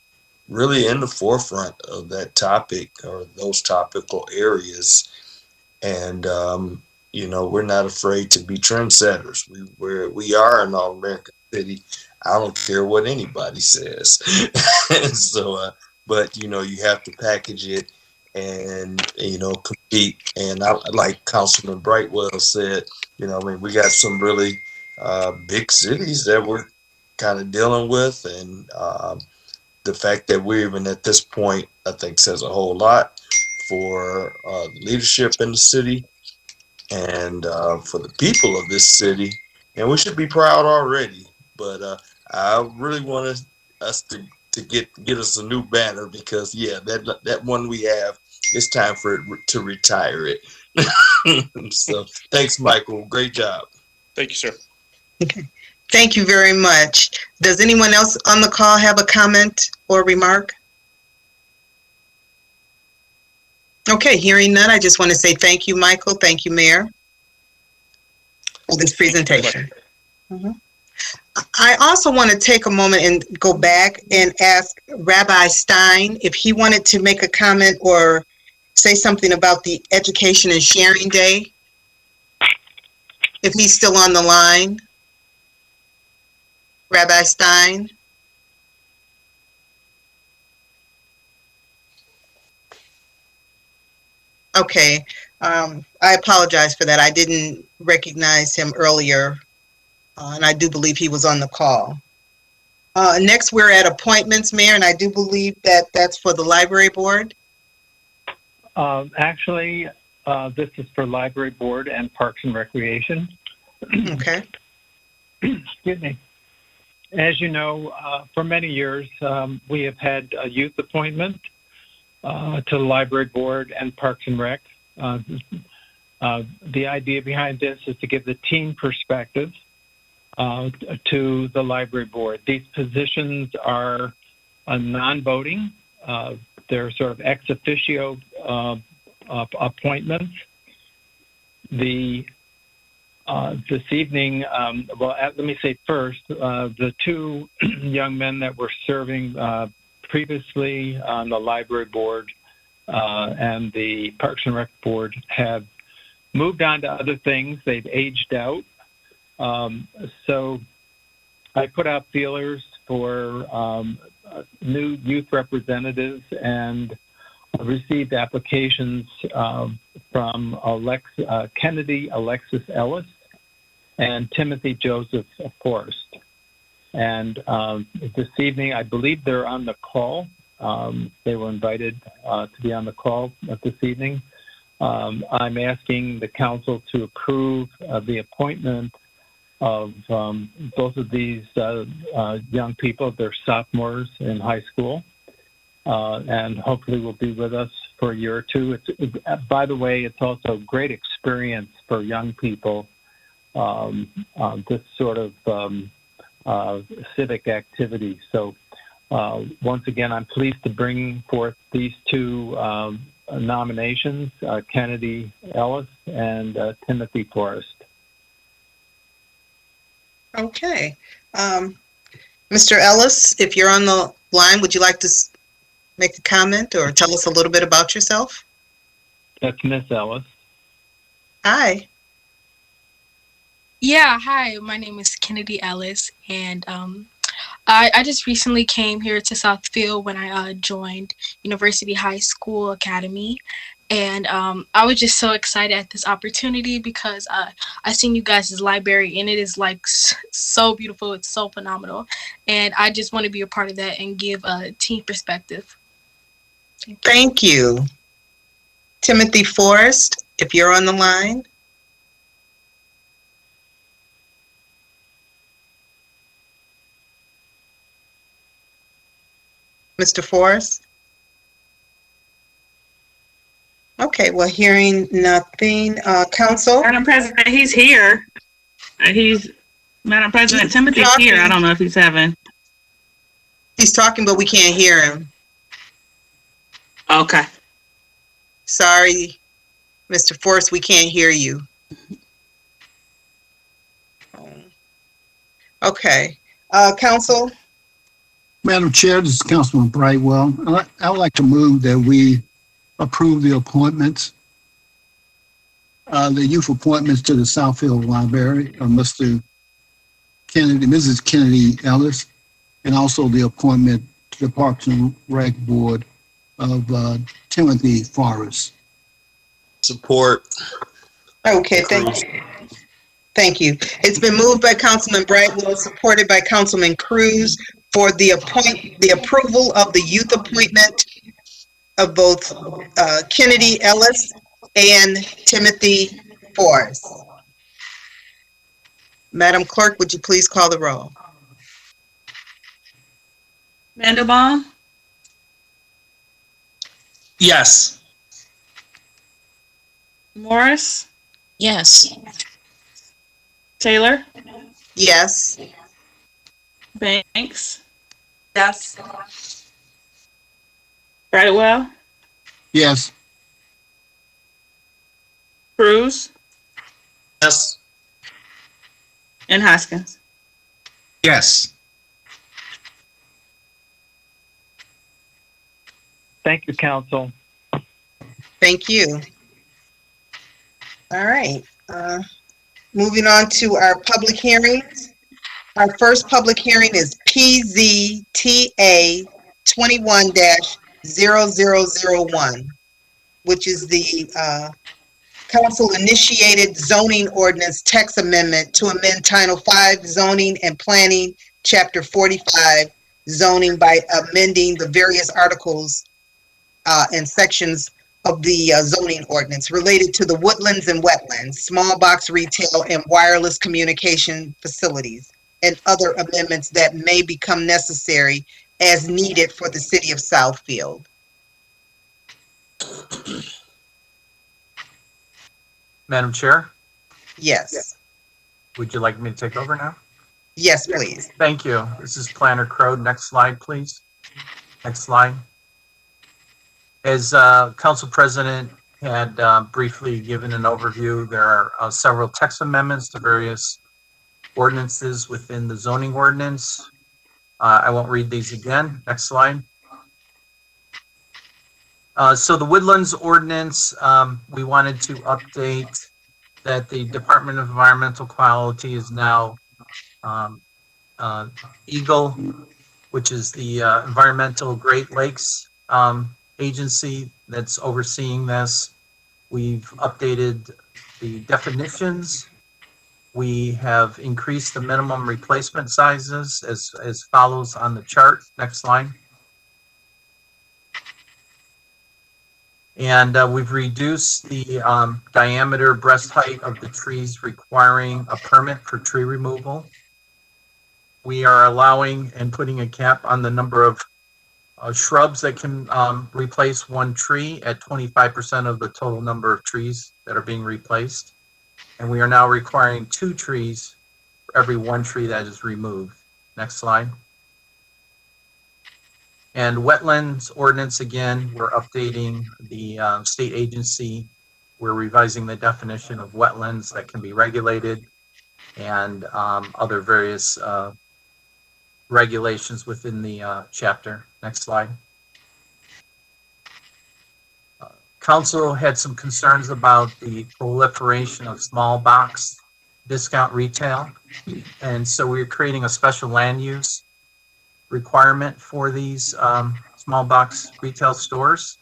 really in the forefront of that topic or those topical areas. And, we're not afraid to be trendsetters. We are an all-American city. I don't care what anybody says. So, but, you have to package it and, compete. And like Councilman Brightwell said, we got some really big cities that we're kind of dealing with. And the fact that we're even at this point, I think says a whole lot for leadership in the city and for the people of this city. And we should be proud already. But I really want us to get us a new banner because, yeah, that one we have, it's time for it to retire it. So thanks, Michael. Great job. Thank you, sir. Okay. Thank you very much. Does anyone else on the call have a comment or remark? Okay, hearing none, I just want to say thank you, Michael. Thank you, Mayor, for this presentation. I also want to take a moment and go back and ask Rabbi Stein if he wanted to make a comment or say something about the Education and Sharing Day, if he's still on the line. Rabbi Stein? Okay, I apologize for that. I didn't recognize him earlier, and I do believe he was on the call. Next, we're at appointments, Mayor, and I do believe that that's for the library board. Actually, this is for library board and Parks and Recreation. Okay. Excuse me. As you know, for many years, we have had a youth appointment to the library board and Parks and Rec. The idea behind this is to give the teen perspective to the library board. These positions are non-voting. They're sort of ex officio appointments. This evening, let me say first, the two young men that were serving previously on the library board and the Parks and Rec board have moved on to other things. They've aged out. So I put out feelers for new youth representatives and received applications from Kennedy Alexis Ellis and Timothy Joseph Forrest. And this evening, I believe they're on the call. They were invited to be on the call this evening. I'm asking the council to approve the appointment of both of these young people. They're sophomores in high school, and hopefully will be with us for a year or two. By the way, it's also a great experience for young people this sort of civic activity. So once again, I'm pleased to bring forth these two nominations, Kennedy Ellis and Timothy Forrest. Okay. Mr. Ellis, if you're on the line, would you like to make a comment or tell us a little bit about yourself? That's Miss Ellis. Hi. Yeah, hi, my name is Kennedy Ellis, and I just recently came here to Southfield when I joined University High School Academy, and I was just so excited at this opportunity because I seen you guys' library, and it is like so beautiful, it's so phenomenal, and I just want to be a part of that and give a team perspective. Thank you. Timothy Forrest, if you're on the line. Mr. Forrest? Okay, well, hearing nothing. Council? Madam President, he's here. Madam President, Timothy's here. I don't know if he's having. He's talking, but we can't hear him. Okay. Sorry, Mr. Forrest, we can't hear you. Okay. Council? Madam Chair, this is Councilman Brightwell. I would like to move that we approve the appointments, the youth appointments to the Southfield Library of Mr. Kennedy, Mrs. Kennedy Ellis, and also the appointment to the Parks and Rec Board of Timothy Forrest. Support. Okay, thank you. Thank you. It's been moved by Councilman Brightwell, supported by Councilman Cruz for the approval of the youth appointment of both Kennedy Ellis and Timothy Forrest. Madam Clerk, would you please call the roll? Mandelbaum? Yes. Morris? Yes. Taylor? Yes. Banks? Yes. Brightwell? Yes. Cruz? Yes. And Hoskins? Yes. Thank you, Council. Thank you. All right. Moving on to our public hearings. Our first public hearing is PZTA 21-0001, which is the council-initiated zoning ordinance text amendment to amend Title 5 zoning and planning, Chapter 45 zoning by amending the various articles and sections of the zoning ordinance related to the woodlands and wetlands, small box retail and wireless communication facilities, and other amendments that may become necessary as needed for the city of Southfield. Madam Chair, Yes. would you like me to take over now? Yes, please. Thank you. This is Planner Crow. Next slide, please. Next slide. As Council President had briefly given an overview, there are several text amendments to various ordinances within the zoning ordinance. I won't read these again. Next slide. So the Woodlands Ordinance, we wanted to update that the Department of Environmental Quality is now EGLE, which is the Environmental Great Lakes agency that's overseeing this. We've updated the definitions. We have increased the minimum replacement sizes as follows on the chart. Next slide. And we've reduced the diameter breast height of the trees requiring a permit for tree removal. We are allowing and putting a cap on the number of shrubs that can replace one tree at 25% of the total number of trees that are being replaced. And we are now requiring 2 trees for every 1 tree that is removed. Next slide. And Wetlands Ordinance, again, we're updating the state agency. We're revising the definition of wetlands that can be regulated and other various regulations within the chapter. Next slide. Council had some concerns about the proliferation of small box discount retail. And so we're creating a special land use requirement for these small box retail stores.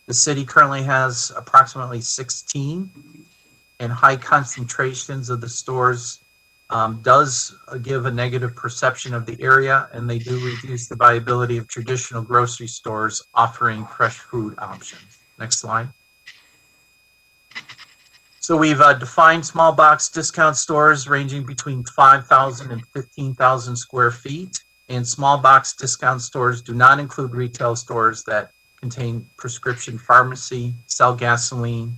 The city currently has approximately 16, and high concentrations of the stores does give a negative perception of the area, and they do reduce the viability of traditional grocery stores offering fresh food options. Next slide. So we've defined small box discount stores ranging between 5,000 and 15,000 square feet. And small box discount stores do not include retail stores that contain prescription pharmacy, sell gasoline,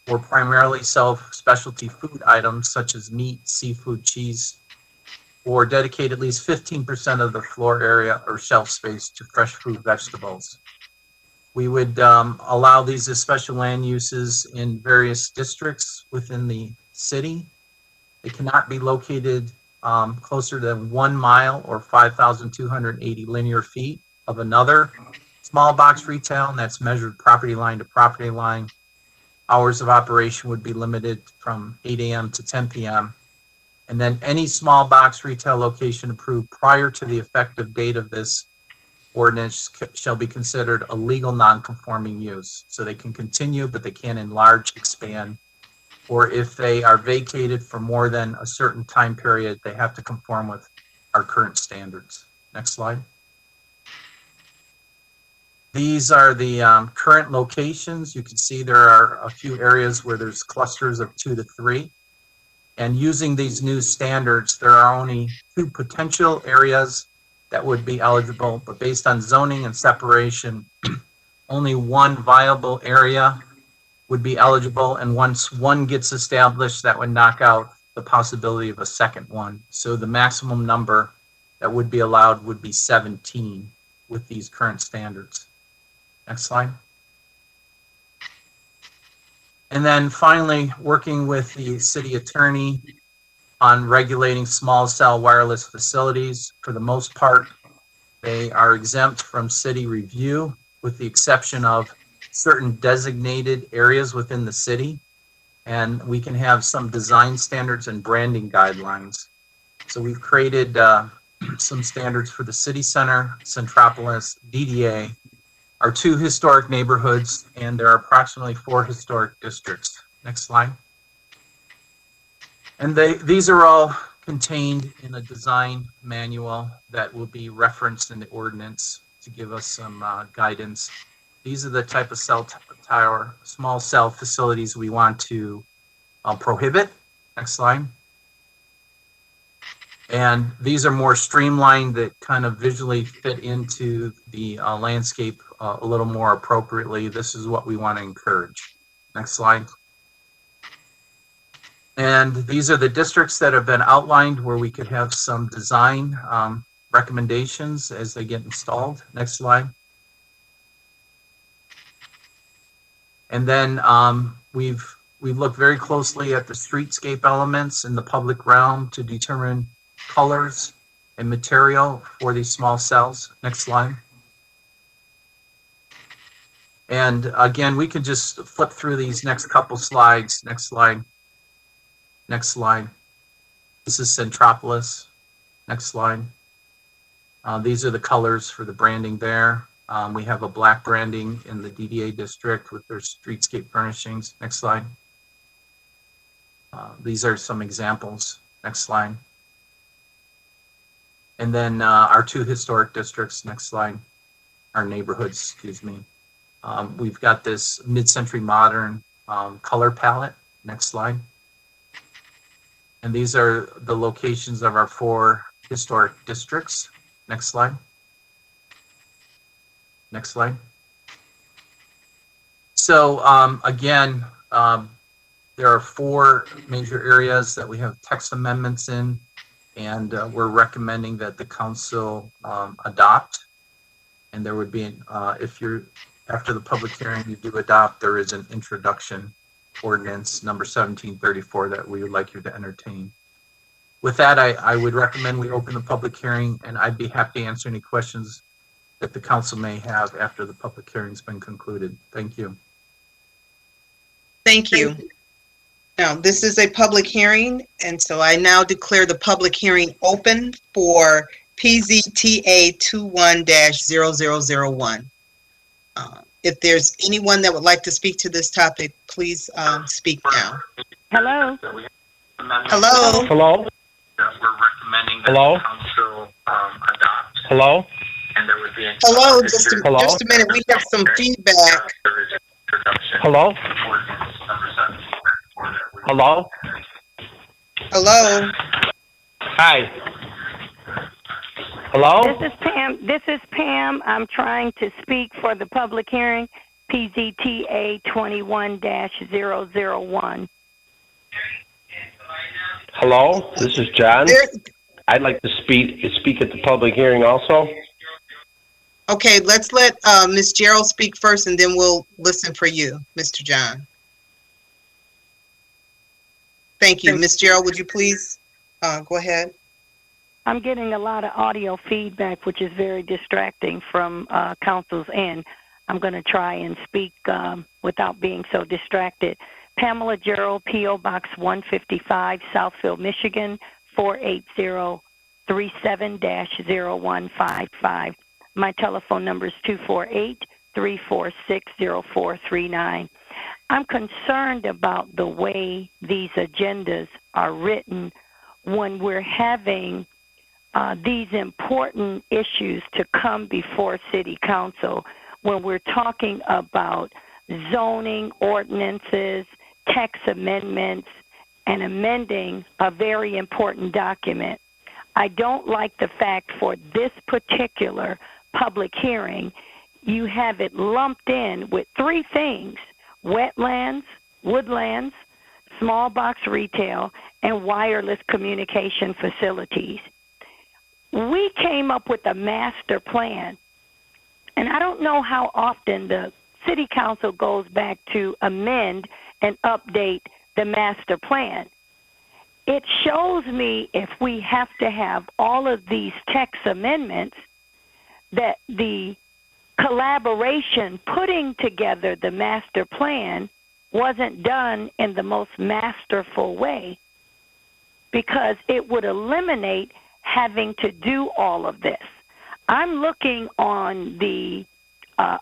or primarily sell specialty food items such as meat, seafood, cheese, or dedicate at least 15% of the floor area or shelf space to fresh fruit, vegetables. We would allow these as special land uses in various districts within the city. They cannot be located closer than 1 mile or 5,280 linear feet of another small box retail, and that's measured property line to property line. Hours of operation would be limited from 8 a.m. to 10 p.m. And then any small box retail location approved prior to the effective date of this ordinance shall be considered a legal non-conforming use. So they can continue, but they can't enlarge, expand, or if they are vacated for more than a certain time period, they have to conform with our current standards. Next slide. These are the current locations. You can see there are a few areas where there's clusters of 2 to 3. And using these new standards, there are only 2 potential areas that would be eligible, but based on zoning and separation, only 1 viable area would be eligible. And once 1 gets established, that would knock out the possibility of a second one. So the maximum number that would be allowed would be 17 with these current standards. Next slide. And then finally, working with the city attorney on regulating small cell wireless facilities. For the most part, they are exempt from city review, with the exception of certain designated areas within the city. And we can have some design standards and branding guidelines. So we've created some standards for the city center, Centropolis, DDA, our 2 historic neighborhoods, and there are approximately 4 historic districts. Next slide. And these are all contained in a design manual that will be referenced in the ordinance to give us some guidance. These are the type of small cell facilities we want to prohibit. Next slide. And these are more streamlined that kind of visually fit into the landscape a little more appropriately. This is what we want to encourage. Next slide. And these are the districts that have been outlined where we could have some design recommendations as they get installed. Next slide. And then we've looked very closely at the streetscape elements in the public realm to determine colors and material for these small cells. Next slide. And again, we can just flip through these next couple slides. Next slide. Next slide. This is Centropolis. Next slide. These are the colors for the branding there. We have a black branding in the DDA district with their streetscape furnishings. Next slide. These are some examples. Next slide. And then our 2 historic districts. Next slide. Our neighborhoods, excuse me. We've got this mid-century modern color palette. Next slide. And these are the locations of our 4 historic districts. Next slide. Next slide. So again, There are 4 major areas that we have text amendments in, and we're recommending that the council adopt. And there would be, if you're, after the public hearing, you do adopt, there is an introduction ordinance number 1734 that we would like you to entertain. With that, I would recommend we open the public hearing, and I'd be happy to answer any questions that the council may have after the public hearing's been concluded. Thank you. Thank you. Now, this is a public hearing, and so I now declare the public hearing open for PZTA 21-0001. If there's anyone that would like to speak to this topic, please speak now. Hello. Hello. Hello. Hello. Hello. Hello. Just a minute. We have some feedback. Hello. Hello. Hello. Hi. Hello. This is Pam. I'm trying to speak for the public hearing, PZTA 21-001. Hello. This is John. I'd like to speak at the public hearing also. Okay, let's let Ms. Gerald speak first, and then we'll listen for you, Mr. John. Thank you. Ms. Gerald, would you please go ahead? I'm getting a lot of audio feedback, which is very distracting from council's end. I'm going to try and speak without being so distracted. Pamela Gerald, P.O. Box 155, Southfield, Michigan, 48037-0155. My telephone number is 248-346-0439. I'm concerned about the way these agendas are written when we're having these important issues to come before City Council, when we're talking about zoning ordinances, text amendments, and amending a very important document. I don't like the fact for this particular public hearing, you have it lumped in with 3 things: wetlands, woodlands, small box retail, and wireless communication facilities. We came up with a master plan, and I don't know how often the City Council goes back to amend and update the master plan. It shows me if we have to have all of these text amendments that the collaboration putting together the master plan wasn't done in the most masterful way, because it would eliminate having to do all of this. I'm looking on the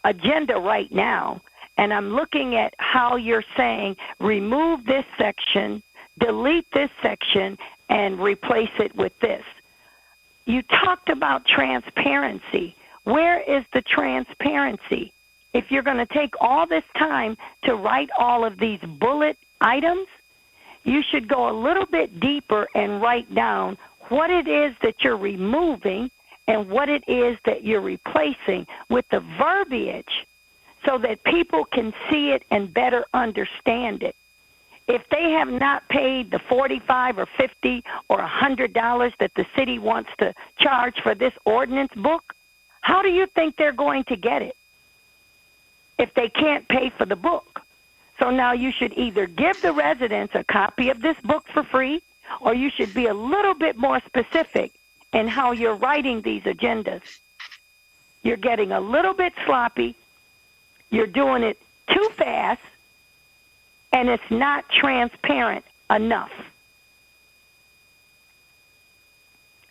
agenda right now, and I'm looking at how you're saying remove this section, delete this section, and replace it with this. You talked about transparency. Where is the transparency? If you're going to take all this time to write all of these bullet items, you should go a little bit deeper and write down what it is that you're removing and what it is that you're replacing with the verbiage so that people can see it and better understand it. If they have not paid the $45 or $50 or $100 that the city wants to charge for this ordinance book, how do you think they're going to get it if they can't pay for the book? So now you should either give the residents a copy of this book for free, or you should be a little bit more specific in how you're writing these agendas. You're getting a little bit sloppy, you're doing it too fast, and it's not transparent enough.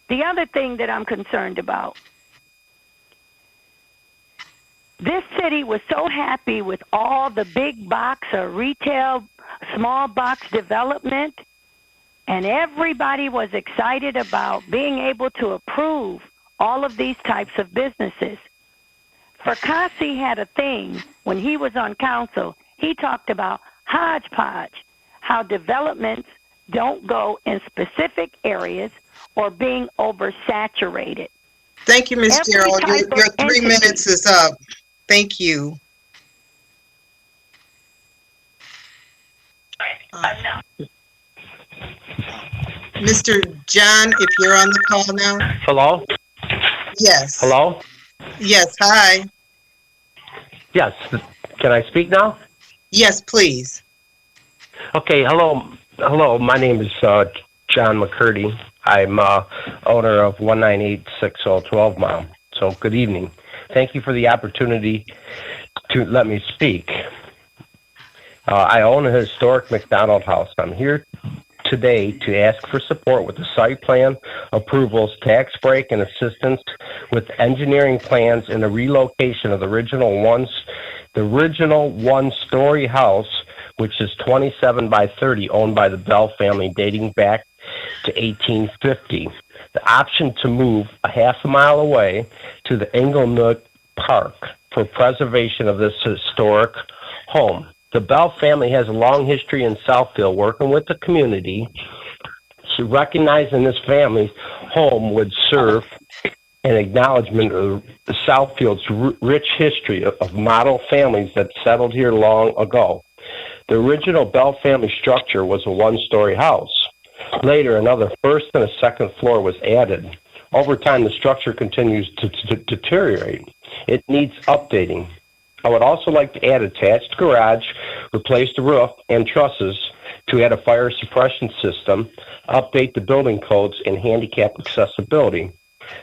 The other thing that I'm concerned about, this city was so happy with all the big box or retail, small box development, and everybody was excited about being able to approve all of these types of businesses. Farkasi had a thing when he was on council. He talked about hodgepodge, how developments don't go in specific areas or being oversaturated. Thank you, Ms. Gerald. Your 3 minutes is up. Thank you. Mr. John, if you're on the call now. Hello? Yes. Hello? Yes, hi. Yes. Can I speak now? Yes, please. Okay, hello. Hello, my name is John McCurdy. I'm owner of 19860 12 Mile. So, good evening. Thank you for the opportunity to let me speak. I own a historic McDonald house. I'm here today to ask for support with the site plan approvals, tax break, and assistance with engineering plans and the relocation of the original one-story house, which is 27 by 30, owned by the Bell family, dating back to 1850. The option to move a half a mile away to the Inglenook Park for preservation of this historic home. The Bell family has a long history in Southfield working with the community. So recognizing this family's home would serve an acknowledgement of Southfield's rich history of model families that settled here long ago. The original Bell family structure was a one-story house. Later, another first and a second floor was added. Over time, the structure continues to deteriorate. It needs updating. I would also like to add attached garage, replace the roof and trusses to add a fire suppression system, update the building codes, and handicap accessibility.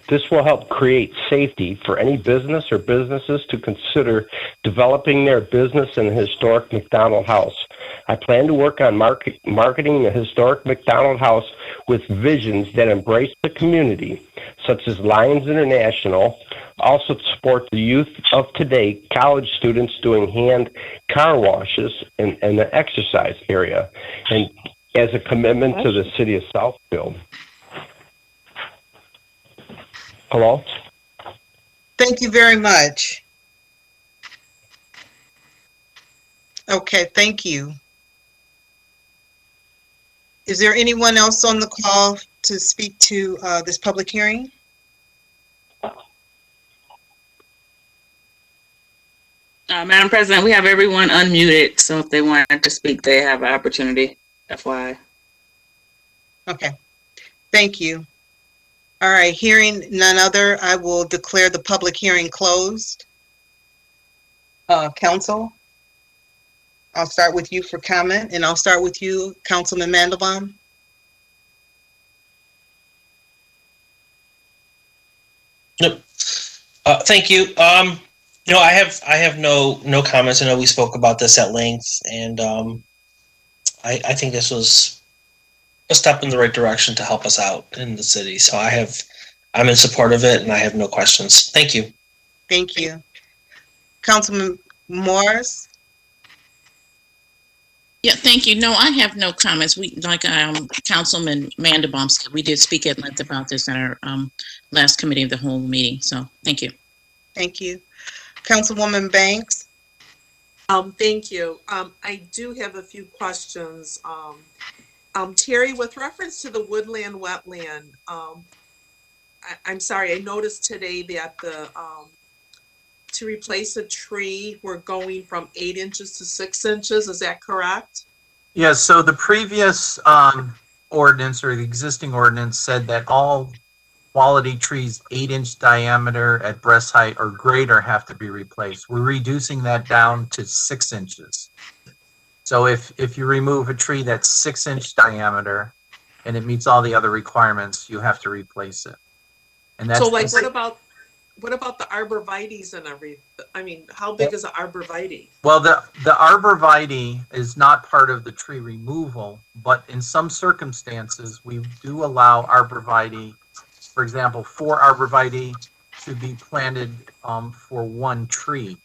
This will help create safety for any business or businesses to consider developing their business in a historic McDonald house. I plan to work on marketing the historic McDonald house with visions that embrace the community, such as Lions International, also to support the youth of today, college students doing hand car washes in the exercise area, and as a commitment to the city of Southfield. Hello? Thank you very much. Okay, thank you. Is there anyone else on the call to speak to this public hearing? Madam President, we have everyone unmuted, so if they wanted to speak, they have an opportunity. FYI. Okay, thank you. All right, hearing none other, I will declare the public hearing closed. Council, I'll start with you for comment, and I'll start with you, Councilman Mandelbaum. Nope. Thank you. No, I have no comments. I know we spoke about this at length, and I think this was a step in the right direction to help us out in the city. So I'm in support of it, and I have no questions. Thank you. Thank you. Councilman Morris? Yeah, thank you. No, I have no comments. We, like Councilman Mandelbaum said, we did speak at length about this at our last committee of the whole meeting. So thank you. Thank you. Councilwoman Banks? Thank you. I do have a few questions. Terry, with reference to the woodland wetland, I'm sorry, I noticed today that to replace a tree, we're going from 8 inches to 6 inches. Is that correct? Yes, so the previous ordinance or the existing ordinance said that all quality trees 8-inch diameter at breast height or greater have to be replaced. We're reducing that down to 6 inches. So if you remove a tree that's 6-inch diameter and it meets all the other requirements, you have to replace it. And that's so, like, what about the arborvitaes and everything? I mean, how big is an arborvitae? Well, the arborvitae is not part of the tree removal, but in some circumstances, we do allow arborvitae. For example, 4 arborvitae should be planted for 1 tree.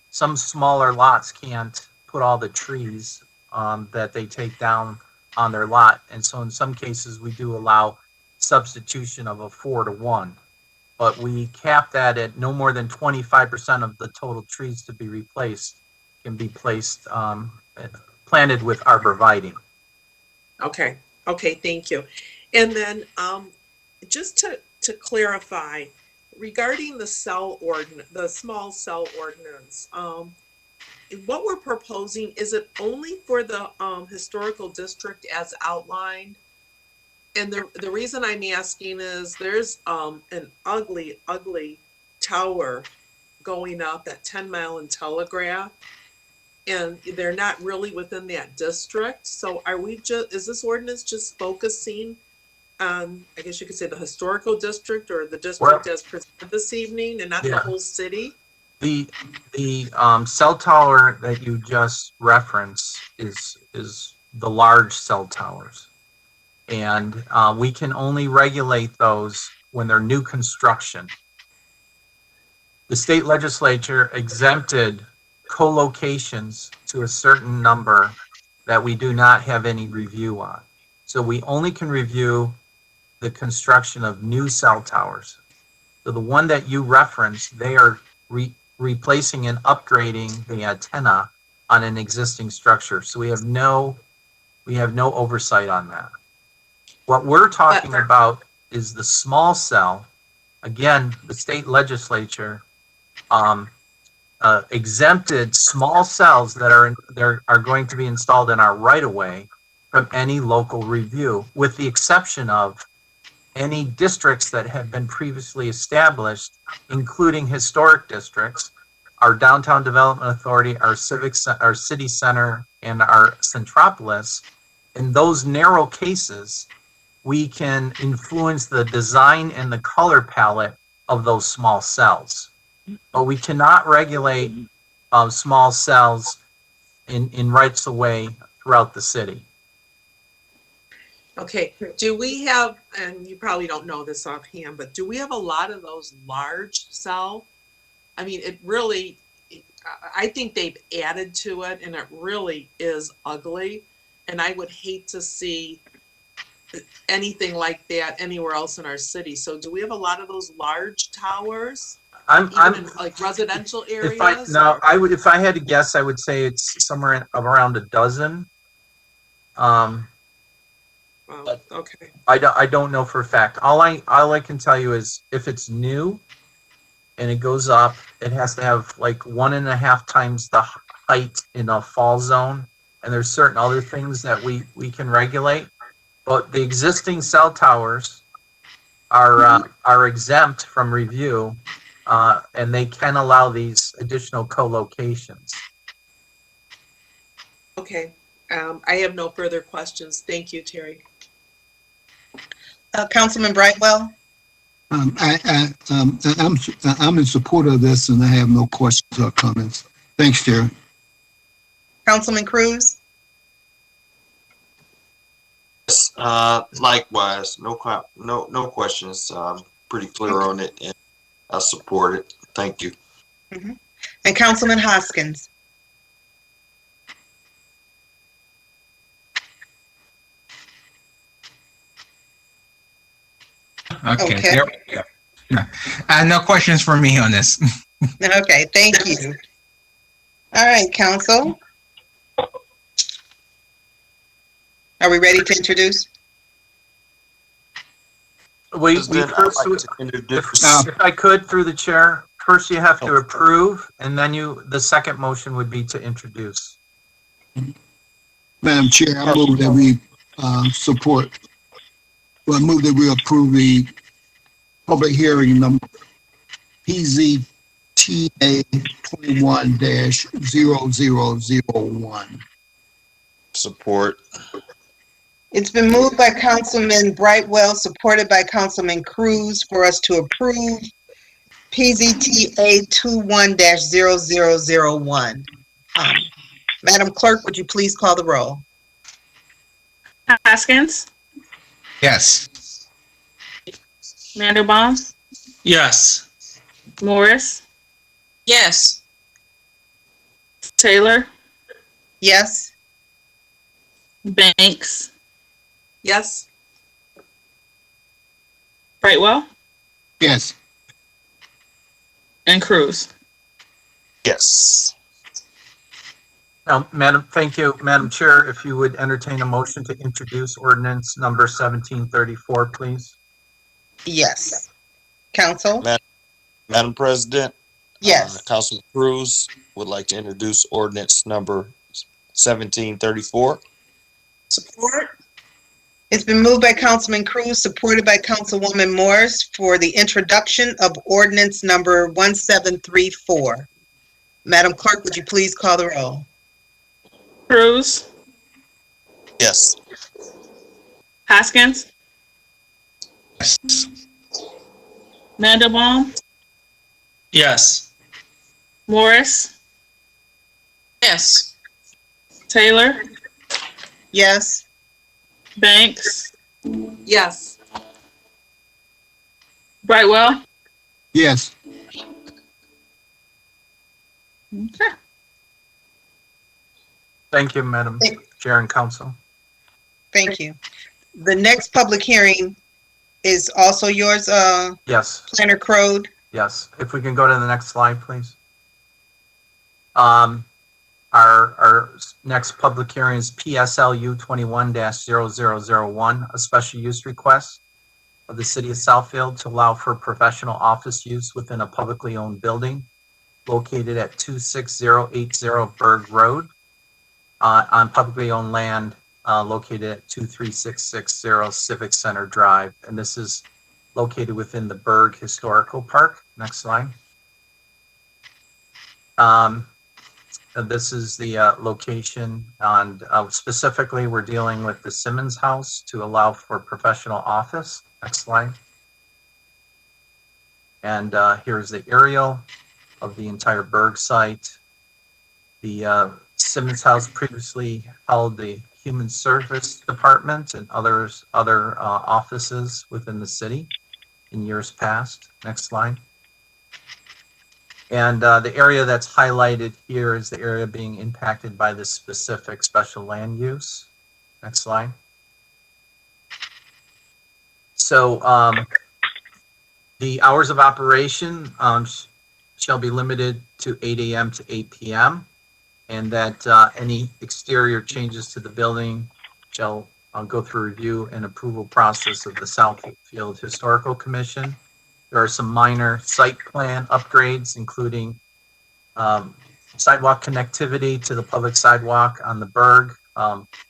Some smaller lots can't put all the trees that they take down on their lot. And so in some cases, we do allow substitution of a 4-to-1. But we cap that at no more than 25% of the total trees to be replaced can be placed, planted with arborvitae. Okay, thank you. And then just to clarify, regarding the small cell ordinance, what we're proposing, is it only for the historical district as outlined? And the reason I'm asking is there's an ugly, ugly tower going up at 10 Mile and Telegraph, and they're not really within that district. So is this ordinance just focusing on, I guess you could say, the historical district or the district as presented this evening, and not the whole city? The cell tower that you just referenced is the large cell towers, and we can only regulate those when they're new construction. The state legislature exempted co-locations to a certain number that we do not have any review on. So we only can review the construction of new cell towers. So the one that you referenced, they are replacing and upgrading the antenna on an existing structure. So we have no oversight on that. What we're talking about is the small cell. Again, the state legislature exempted small cells that are going to be installed in our right of way from any local review, with the exception of any districts that have been previously established, including historic districts, our downtown development authority, our city center, and our centropolis. In those narrow cases, we can influence the design and the color palette of those small cells. But we cannot regulate small cells in rights of way throughout the city. Okay, do we have, and you probably don't know this offhand, but do we have a lot of those large cell? I mean, it really, I think they've added to it, and it really is ugly. And I would hate to see anything like that anywhere else in our city. So do we have a lot of those large towers? I'm like residential areas? If I had to guess, I would say it's somewhere around a dozen. Well, okay. I don't know for a fact. All I can tell you is if it's new and it goes up, it has to have like 1.5 times the height in a fall zone. And there's certain other things that we can regulate. But the existing cell towers are exempt from review, and they can allow these additional co-locations. Okay, I have no further questions. Thank you, Terry. Councilman Brightwell? I'm in support of this, and I have no questions or comments. Thanks, Terry. Councilman Cruz? Yes, likewise, no questions. Pretty clear on it, and I support it. Thank you. Mm-hmm. And Councilman Hoskins? Okay. There we go. No questions for me on this. Okay, thank you. All right, council. Are we ready to introduce? If I could, through the chair, first you have to approve, and then the second motion would be to introduce. Madam Chair, I move that we I move that we approve the public hearing number PZTA 21-0001. Support. It's been moved by Councilman Brightwell, supported by Councilman Cruz, for us to approve PZTA 21-0001. Madam Clerk, would you please call the roll? Hoskins? Yes. Mandelbaum? Yes. Morris? Yes. Taylor? Yes. Banks? Yes. Brightwell? Yes. And Cruz? Yes. Thank you, Madam Chair. If you would entertain a motion to introduce ordinance number 1734, please. Yes. Council? Madam President, Yes. Councilman Cruz would like to introduce ordinance number 1734. Support. It's been moved by Councilman Cruz, supported by Councilwoman Morris for the introduction of ordinance number 1734. Madam Clerk, would you please call the roll? Cruz. Yes. Hoskins. Mandelbaum. Yes. Morris. Yes. Taylor. Yes. Banks. Yes. Brightwell. Yes. Okay. Thank you, Madam Chair and Council. Thank you. The next public hearing is also yours, Yes, Planner Crode. yes. If we can go to the next slide, please. Our next public hearing is PSLU 21-0001, a special use request of the City of Southfield to allow for professional office use within a publicly owned building located at 26080 Berg Road on publicly owned land located at 23660 Civic Center Drive. And this is located within the Berg Historical Park. Next slide. This is the location, and specifically we're dealing with the Simmons House to allow for professional office. Next slide. And here's the aerial of the entire Berg site. The Simmons House previously held the Human Service Department and other offices within the city in years past. Next slide. And the area that's highlighted here is the area being impacted by this specific special land use. Next slide. So the hours of operation shall be limited to 8 a.m. to 8 p.m. and that any exterior changes to the building shall go through review and approval process of the Southfield Historical Commission. There are some minor site plan upgrades, including sidewalk connectivity to the public sidewalk on the Berg,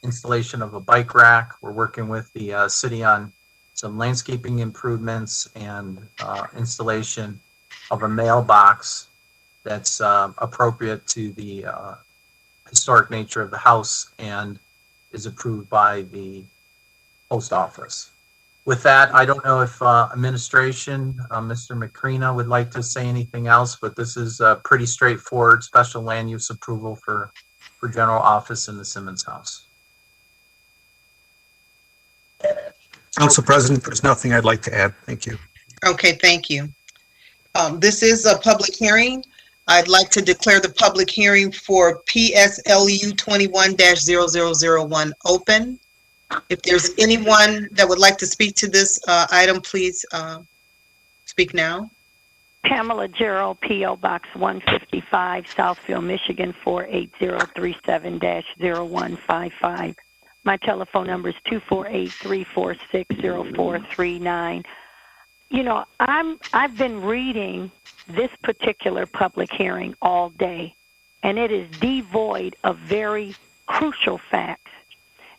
installation of a bike rack. We're working with the city on some landscaping improvements and installation of a mailbox that's appropriate to the historic nature of the house and is approved by the post office. With that, I don't know if administration, Mr. Macrina would like to say anything else, but this is a pretty straightforward special land use approval for general office in the Simmons House. Council President, there's nothing I'd like to add. Thank you. Okay, thank you. This is a public hearing. I'd like to declare the public hearing for PSLU 21-0001 open. If there's anyone that would like to speak to this item, please speak now. Pamela Gerald, P.O. Box 155, Southfield, Michigan 48037-0155. My telephone number is 248-346-0439. You know, I've been reading this particular public hearing all day, and it is devoid of very crucial facts.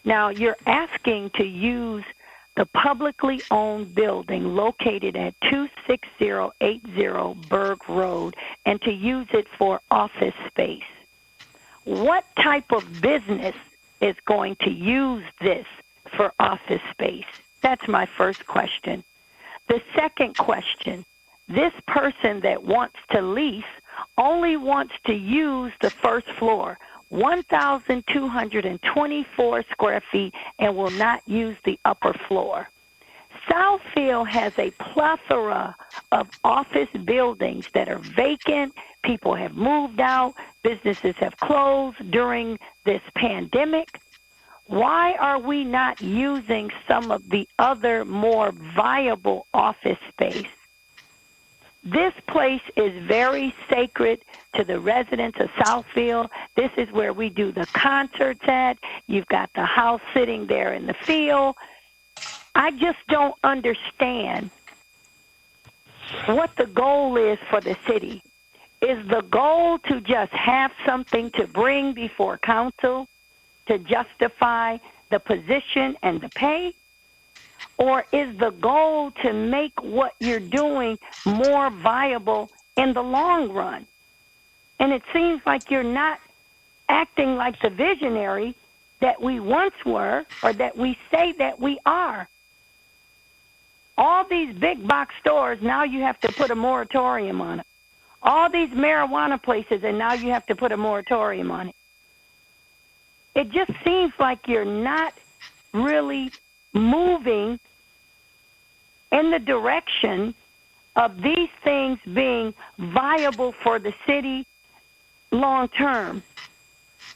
Now, you're asking to use the publicly owned building located at 26080 Berg Road and to use it for office space. What type of business is going to use this for office space? That's my first question. The second question, this person that wants to lease only wants to use the first floor, 1,224 square feet, and will not use the upper floor. Southfield has a plethora of office buildings that are vacant. People have moved out. Businesses have closed during this pandemic. Why are we not using some of the other more viable office space? This place is very sacred to the residents of Southfield. This is where we do the concerts at. You've got the house sitting there in the field. I just don't understand what the goal is for the city. Is the goal to just have something to bring before council to justify the position and the pay? Or is the goal to make what you're doing more viable in the long run? And it seems like you're not acting like the visionary that we once were or that we say that we are. All these big box stores, now you have to put a moratorium on it. All these marijuana places, and now you have to put a moratorium on it. It just seems like you're not really moving in the direction of these things being viable for the city long term.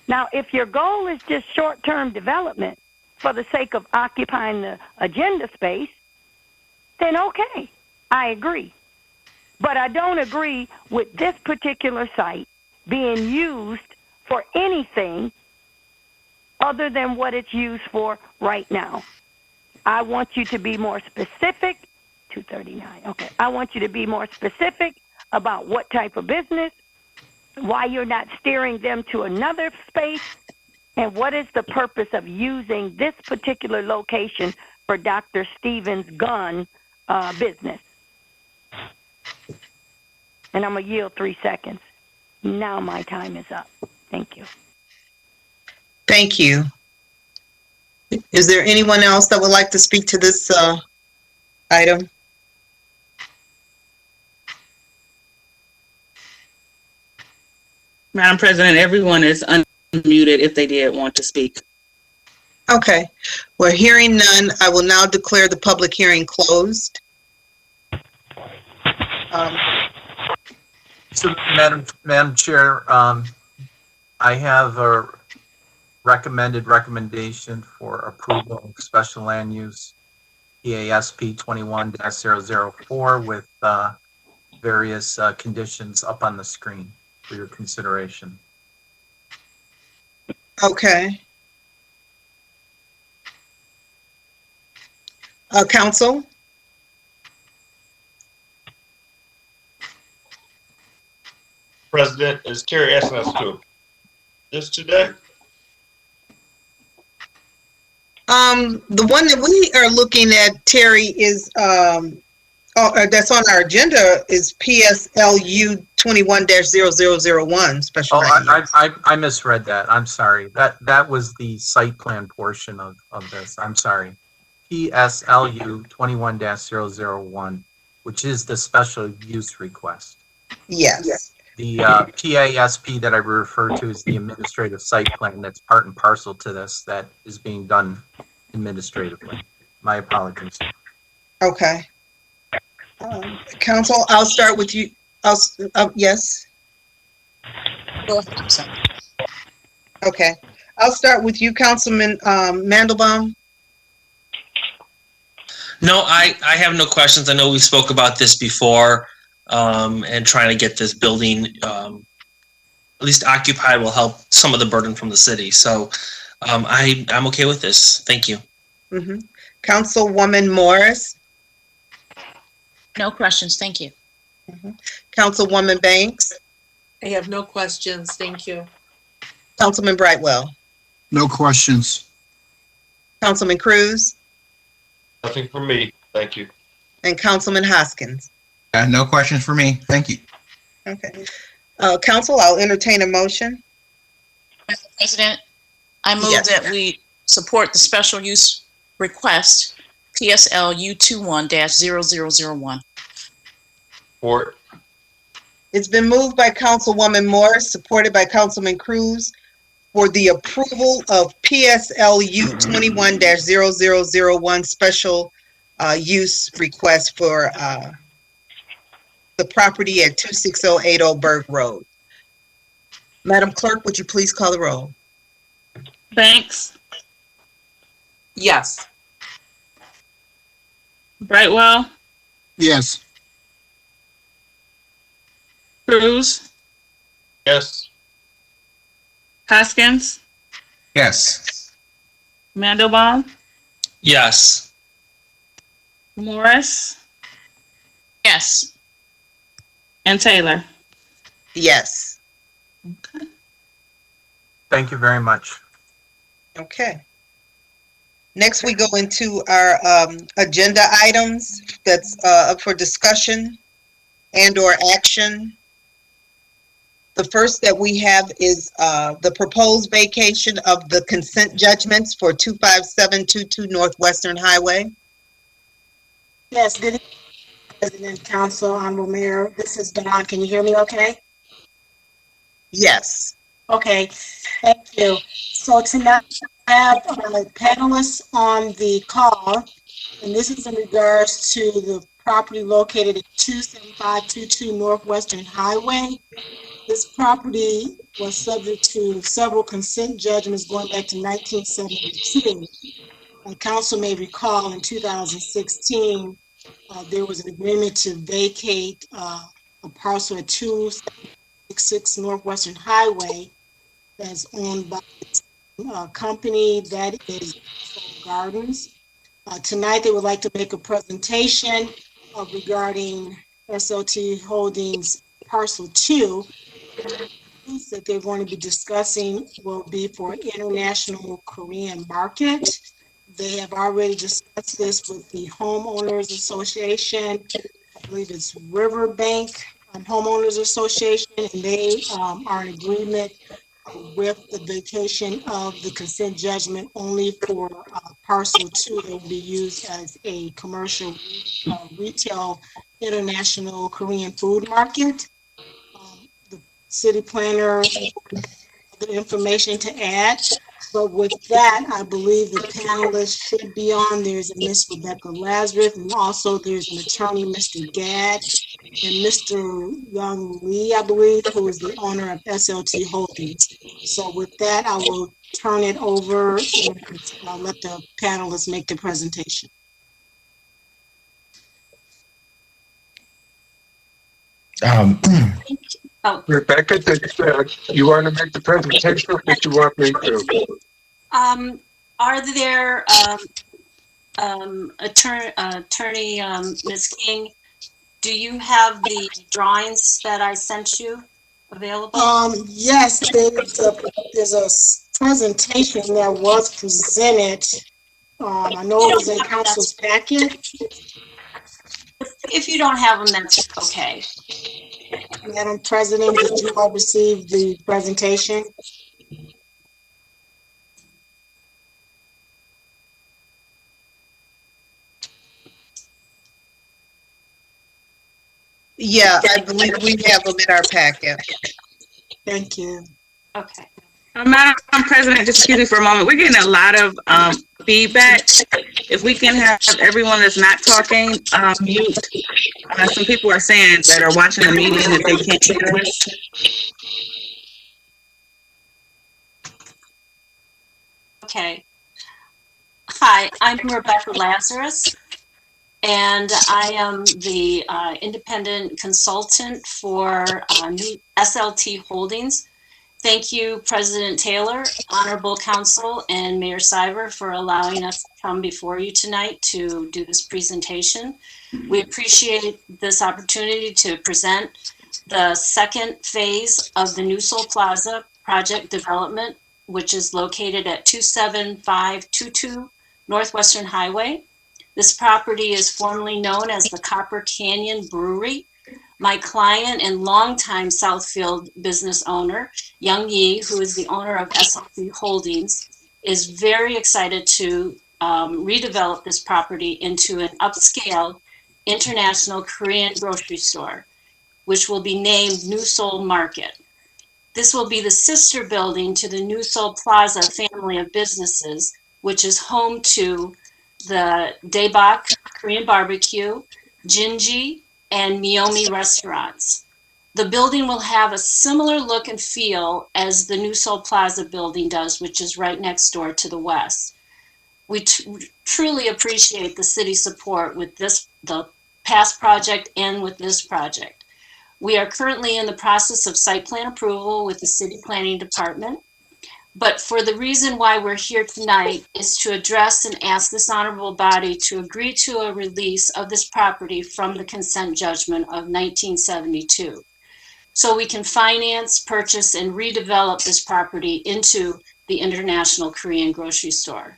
Now, if your goal is just short-term development for the sake of occupying the agenda space, then okay, I agree. But I don't agree with this particular site being used for anything other than what it's used for right now. I want you to be more specific. 239, okay. I want you to be more specific about what type of business, why you're not steering them to another space, and what is the purpose of using this particular location for Dr. Stevens' gun business. And I'm going to yield 3 seconds. Now my time is up. Thank you. Thank you. Is there anyone else that would like to speak to this item? Madam President, everyone is unmuted if they did want to speak. Okay. Well, hearing none, I will now declare the public hearing closed. So, Madam Chair, I have a recommendation for approval of special land use PASP 21-004 with various conditions up on the screen for your consideration. Okay. Council? President, is Terry asking us to this today? The one that we are looking at, Terry, is that's on our agenda is PSLU 21-0001 special. I misread that. I'm sorry. That was the site plan portion of this. I'm sorry. PSLU 21-001, which is the special use request. Yes. The PASP that I refer to is the administrative site plan that's part and parcel to this that is being done administratively. My apologies. Okay. Council, I'll start with you. Yes. Go ahead. I'm sorry. Okay. I'll start with you, Councilman Mandelbaum. No, I have no questions. I know we spoke about this before, and trying to get this building at least occupied will help some of the burden from the city. So I'm okay with this. Thank you. Mm-hmm. Councilwoman Morris. No questions. Thank you. Mm-hmm. Councilwoman Banks. I have no questions. Thank you. Councilman Brightwell. No questions. Councilman Cruz. Nothing for me. Thank you. And Councilman Hoskins. No questions for me. Thank you. Okay. Council, I'll entertain a motion. Madam President, I move Yes. that we support the special use request PSLU 21-0001. Support. It's been moved by Councilwoman Morris, supported by Councilman Cruz, for the approval of PSLU 21-0001 special use request for the property at 26080 Berg Road. Madam Clerk, would you please call the roll? Banks, Yes. Brightwell, Yes. Cruz, Yes. Hoskins, Yes. Mandelbaum, Yes. Morris, Yes. and Taylor. Yes. Thank you very much. Okay. Next, we go into our agenda items that's up for discussion and or action. The first that we have is the proposed vacation of the consent judgments for 25722 Northwestern Highway. Yes, good evening, President, Council, Honorable Mayor. This is Dawn. Can you hear me okay? Yes. Okay, thank you. So tonight I have panelists on the call, and this is in regards to the property located at 27522 Northwestern Highway. This property was subject to several consent judgments going back to 1972. Council may recall in 2016, there was an agreement to vacate a parcel at 266 Northwestern Highway that's owned by a company that is Gardens. Tonight, they would like to make a presentation regarding SLT Holdings Parcel 2. That they're going to be discussing will be for international Korean market. They have already discussed this with the Homeowners Association. I believe it's Riverbank Homeowners Association, and they are in agreement with the vacation of the consent judgment only for parcel 2 that will be used as a commercial retail international Korean food market. The city planner the information to add. But with that, I believe the panelists should be on. There's a Miss Rebecca Lazarus, and also there's an attorney, Mr. Gadd, and Mr. Young Lee, I believe, who is the owner of SLT Holdings. So with that, I will turn it over and I'll let the panelists make the presentation. Rebecca, you want to make the presentation or did you want me to? Are there attorney Ms. King, do you have the drawings that I sent you available? Yes, there's a presentation that was presented. I know it was in council's packet. If you don't have them, that's okay. Madam President, did you all receive the presentation? Yeah, I believe we have them in our packet. Thank you. Okay. Madam President, just excuse me for a moment. We're getting a lot of feedback. If we can have everyone that's not talking mute. Some people are saying that are watching the meeting that they can't hear us. Okay. Hi, I'm Rebecca Lazarus, and I am the independent consultant for new SLT Holdings. Thank you, President Taylor, Honorable Council, and Mayor Seibert for allowing us to come before you tonight to do this presentation. We appreciate this opportunity to present the second phase of the New Seoul Plaza project development, which is located at 27522 Northwestern Highway. This property is formerly known as the Copper Canyon Brewery. My client and longtime Southfield business owner, Young Yi, who is the owner of SLT Holdings, is very excited to redevelop this property into an upscale international Korean grocery store, which will be named New Seoul Market. This will be the sister building to the New Seoul Plaza family of businesses, which is home to the Daebak Korean Barbecue, Jinji, and Miyomi restaurants. The building will have a similar look and feel as the New Seoul Plaza building does, which is right next door to the west. We truly appreciate the city's support with the past project and with this project. We are currently in the process of site plan approval with the city planning department. But for the reason why we're here tonight is to address and ask this honorable body to agree to a release of this property from the consent judgment of 1972. so we can finance, purchase, and redevelop this property into the International Korean Grocery Store.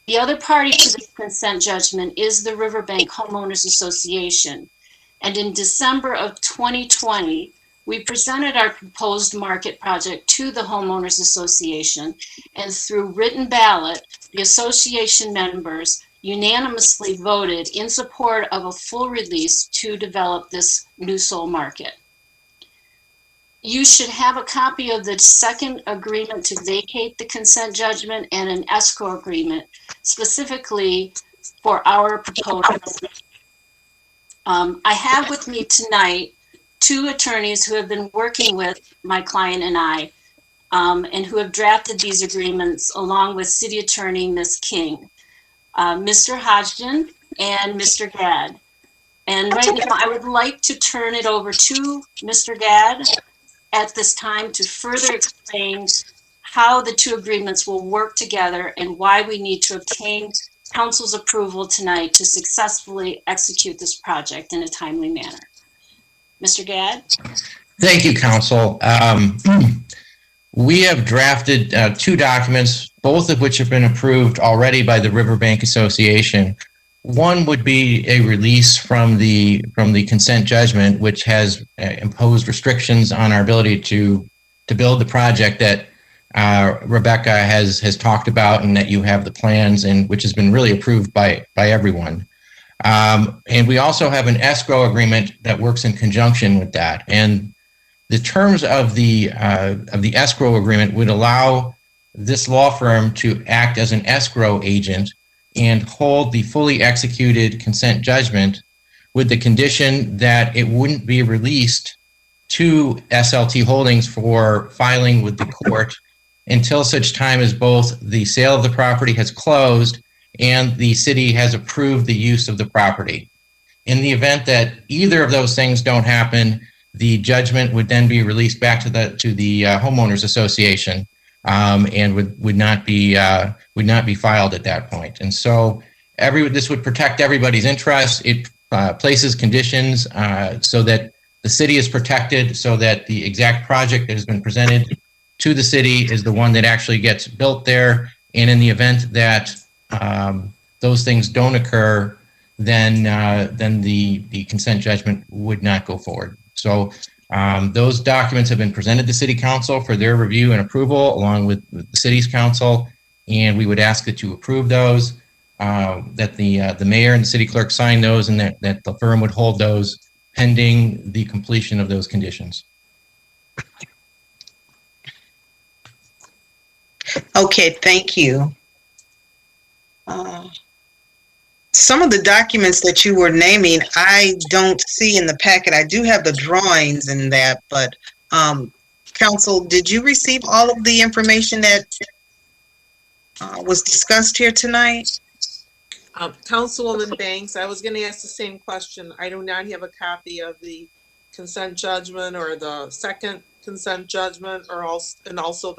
The other party to this consent judgment is the Riverbank Homeowners Association. And in December of 2020, we presented our proposed market project to the Homeowners Association, and through written ballot, the association members unanimously voted in support of a full release to develop this new soul market. You should have a copy of the second agreement to vacate the consent judgment and an escrow agreement specifically for our proposal. I have with me tonight 2 attorneys who have been working with my client and I, and who have drafted these agreements along with City Attorney Ms. King, Mr. Hodgson and Mr. Gadd. And right now I would like to turn it over to Mr. Gadd at this time to further explain how the 2 agreements will work together and why we need to obtain council's approval tonight to successfully execute this project in a timely manner. Mr. Gadd? Thank you, Council. We have drafted 2 documents, both of which have been approved already by the Riverbank Association. One would be a release from the consent judgment, which has imposed restrictions on our ability to build the project that Rebecca has talked about, and that you have the plans, and which has been really approved by everyone. And we also have an escrow agreement that works in conjunction with that. And the terms of the escrow agreement would allow this law firm to act as an escrow agent and hold the fully executed consent judgment with the condition that it wouldn't be released to SLT Holdings for filing with the court until such time as both the sale of the property has closed and the city has approved the use of the property. In the event that either of those things don't happen, the judgment would then be released back to the Homeowners Association, and would not be filed at that point. And so this would protect everybody's interest. It places conditions so that the city is protected, so that the exact project that has been presented to the city is the one that actually gets built there. And in the event that those things don't occur, then the consent judgment would not go forward. So those documents have been presented to City Council for their review and approval, along with the City's Council, and we would ask that you approve those, that the mayor and the city clerk sign those, and that the firm would hold those pending the completion of those conditions. Okay, thank you. Some of the documents that you were naming, I don't see in the packet. I do have the drawings in that, but Council, did you receive all of the information that was discussed here tonight? Councilwoman Banks, I was going to ask the same question. I do not have a copy of the consent judgment or the second consent judgment, and also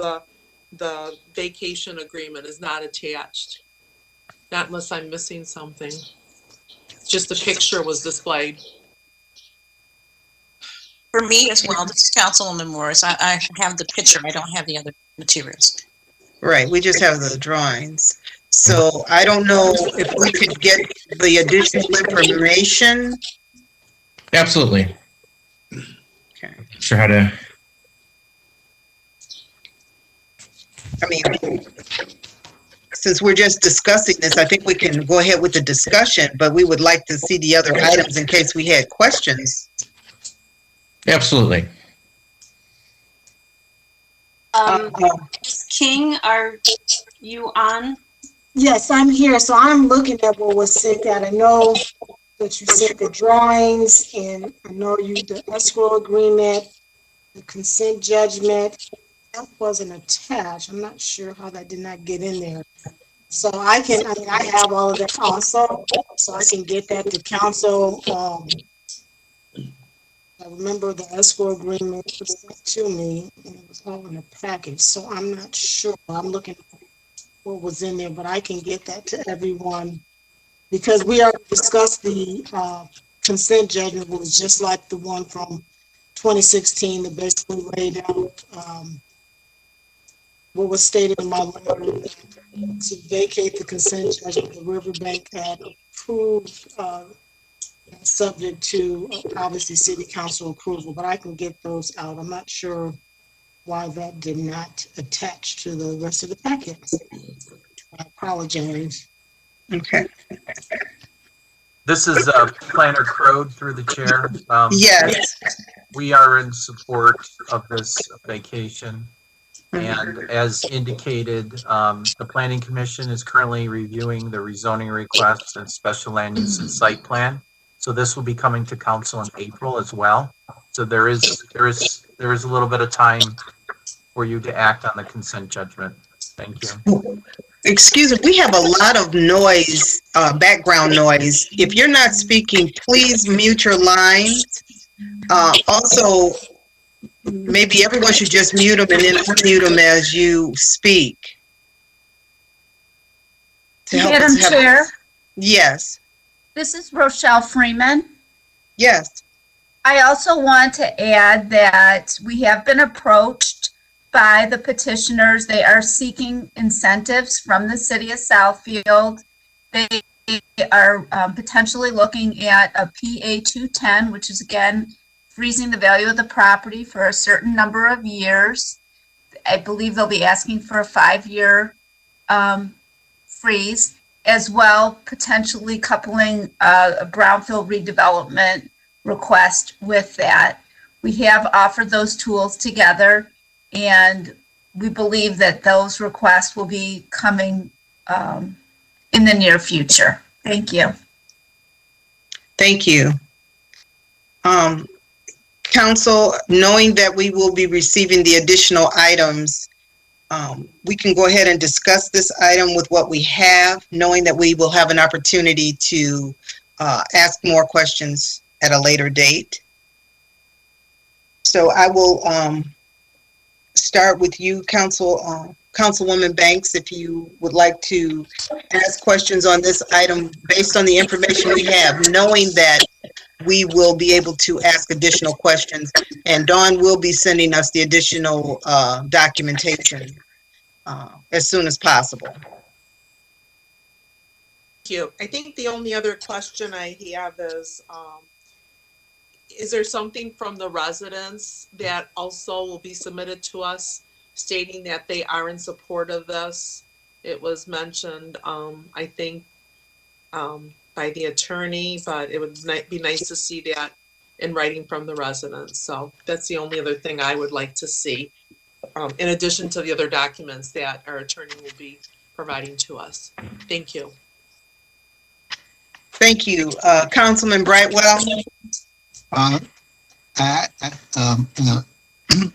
the vacation agreement is not attached. Not unless I'm missing something. Just the picture was displayed. For me as well, this is Councilwoman Morris. I have the picture. I don't have the other materials. Right, we just have the drawings. So I don't know if we could get the additional information. Absolutely. Okay. Sure how to. I mean, since we're just discussing this, I think we can go ahead with the discussion, but we would like to see the other items in case we had questions. Absolutely. Ms. King, are you on? Yes, I'm here. So I'm looking at what was sent out. I know that you sent the drawings, and I know the escrow agreement, the consent judgment. That wasn't attached. I'm not sure how that did not get in there. So I have all of that also, so I can get that to council. I remember the escrow agreement was sent to me, and it was all in the package. So I'm not sure. I'm looking at what was in there, but I can get that to everyone, because we already discussed the consent judgment was just like the one from 2016 that basically laid out what was stated in my letter to vacate the consent judgment. The Riverbank had approved, subject to obviously city council approval, but I can get those out. I'm not sure why that did not attach to the rest of the packet. I apologize. Okay. This is Planner Crode through the chair. Yes. We are in support of this vacation. And as indicated, the Planning Commission is currently reviewing the rezoning requests and special land use and site plan. So this will be coming to council in April as well. So there is a little bit of time for you to act on the consent judgment. Thank you. Excuse me, we have a lot of noise, background noise. If you're not speaking, please mute your line. Also, maybe everyone should just mute them and then unmute them as you speak. Madam Chair, Yes. this is Rochelle Freeman. Yes. I also want to add that we have been approached by the petitioners. They are seeking incentives from the city of Southfield. They are potentially looking at a PA 210, which is again freezing the value of the property for a certain number of years. I believe they'll be asking for a 5-year freeze, as well potentially coupling a brownfield redevelopment request with that. We have offered those tools together, and we believe that those requests will be coming in the near future. Thank you. Thank you. Council, knowing that we will be receiving the additional items, we can go ahead and discuss this item with what we have, knowing that we will have an opportunity to ask more questions at a later date. So I will start with you, Councilwoman Banks, if you would like to ask questions on this item based on the information we have, knowing that we will be able to ask additional questions, and Dawn will be sending us the additional documentation as soon as possible. Thank you. I think the only other question I have is there something from the residents that also will be submitted to us stating that they are in support of this? It was mentioned, I think, by the attorney, but it would be nice to see that in writing from the residents. So that's the only other thing I would like to see, in addition to the other documents that our attorney will be providing to us. Thank you. Thank you. Councilman Brightwell?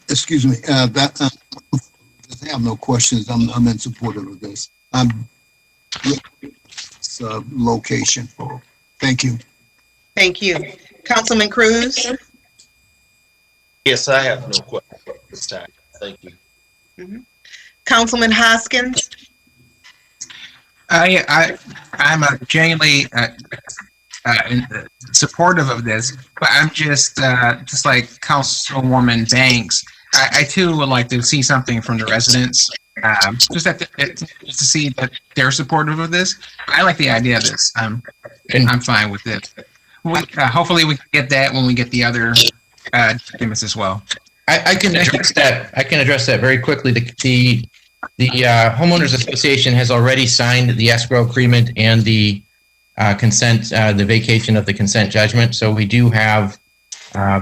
Excuse me. I have no questions. I'm in support of this. Location. Thank you. Thank you. Councilman Cruz? Yes, I have no questions this time. Thank you. Councilman Hoskins? I'm genuinely supportive of this, but I'm just like Councilwoman Banks. I too would like to see something from the residents, just to see that they're supportive of this. I like the idea of this. I'm fine with it. Hopefully we can get that when we get the other documents as well. I can address that. I can address that very quickly. The Homeowners Association has already signed the escrow agreement and the consent, the vacation of the consent judgment. So we do have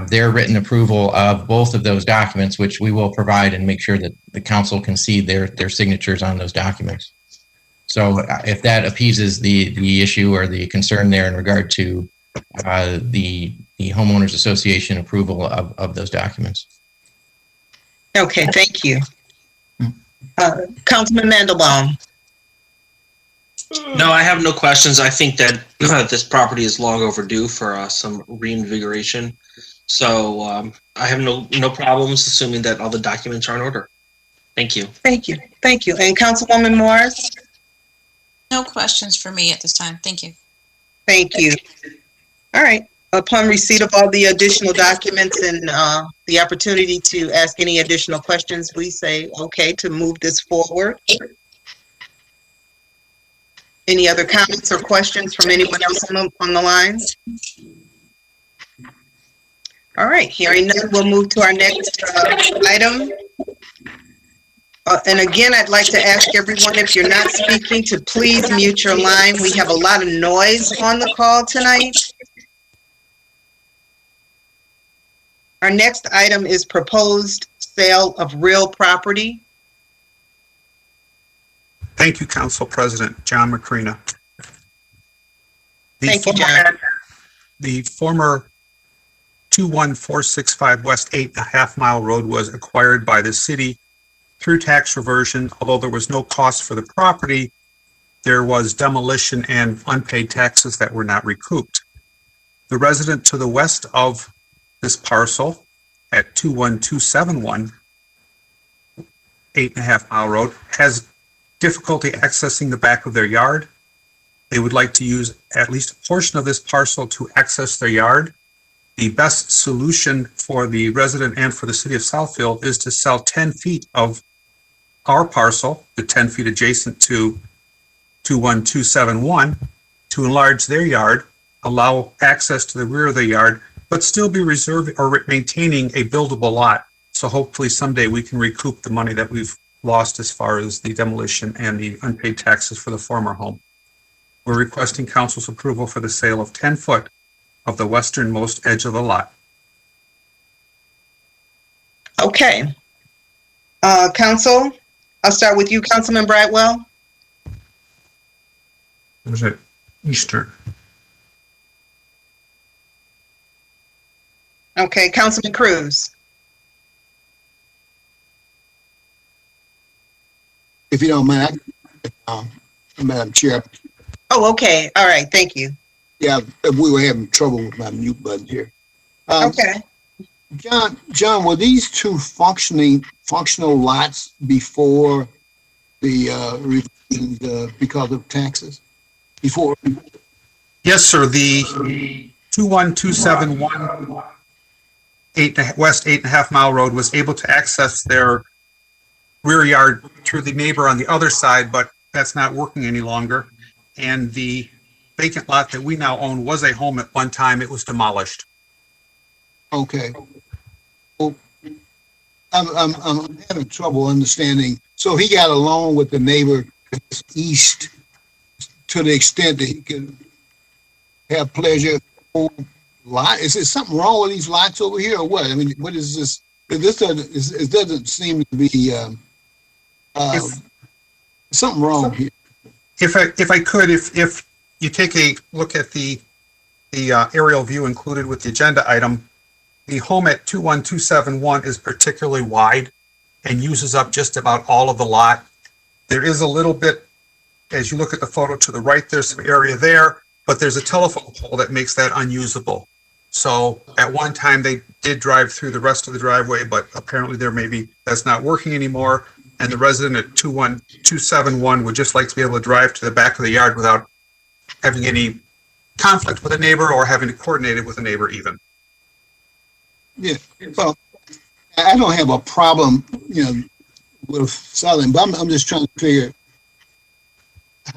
their written approval of both of those documents, which we will provide and make sure that the council can see their signatures on those documents. So if that appeases the issue or the concern there in regard to the Homeowners Association approval of those documents. Okay, thank you. Councilman Mandelbaum? No, I have no questions. I think that this property is long overdue for some reinvigoration. So I have no problems, assuming that all the documents are in order. Thank you. Thank you. Thank you. And Councilwoman Morris? No questions for me at this time. Thank you. Thank you. All right. Upon receipt of all the additional documents and the opportunity to ask any additional questions, we say, okay, to move this forward. Any other comments or questions from anyone else on the line? All right, hearing none, we'll move to our next item. And again, I'd like to ask everyone, if you're not speaking, to please mute your line. We have a lot of noise on the call tonight. Our next item is proposed sale of real property. Thank you, Council President John Macrina. Thank you, John. The former 21465 West 8.5 Mile Road was acquired by the city through tax reversion. Although there was no cost for the property, there was demolition and unpaid taxes that were not recouped. The resident to the west of this parcel at 21271 8.5 Mile Road has difficulty accessing the back of their yard. They would like to use at least a portion of this parcel to access their yard. The best solution for the resident and for the city of Southfield is to sell 10 feet of our parcel, the 10 feet adjacent to 21271, to enlarge their yard, allow access to the rear of the yard, but still be reserved or maintaining a buildable lot. So hopefully someday we can recoup the money that we've lost as far as the demolition and the unpaid taxes for the former home. We're requesting council's approval for the sale of 10 foot of the westernmost edge of the lot. Okay. Council, I'll start with you, Councilman Brightwell. Was it Easter? Okay, Councilman Cruz. If you don't mind, Madam Chair. Oh, okay. All right. Thank you. Yeah, we were having trouble with my mute button here. Okay. John, were these two functional lots before the because of taxes? Before? Yes, sir. The 21271 West 8.5 Mile Road was able to access their rear yard through the neighbor on the other side, but that's not working any longer. And the vacant lot that we now own was a home at one time. It was demolished. Okay. Well, I'm having trouble understanding. So he got along with the neighbor east to the extent that he could have pleasure. Lot? Is there something wrong with these lots over here, or what? I mean, what is this? It doesn't seem to be something wrong here. If I could, if you take a look at the aerial view included with the agenda item, the home at 21271 is particularly wide and uses up just about all of the lot. There is a little bit, as you look at the photo to the right, there's some area there, but there's a telephone pole that makes that unusable. So at one time they did drive through the rest of the driveway, but apparently that's not working anymore. And the resident at 21271 would just like to be able to drive to the back of the yard without having any conflict with a neighbor or having to coordinate it with a neighbor even. Yeah, well, I don't have a problem, with selling, but I'm just trying to figure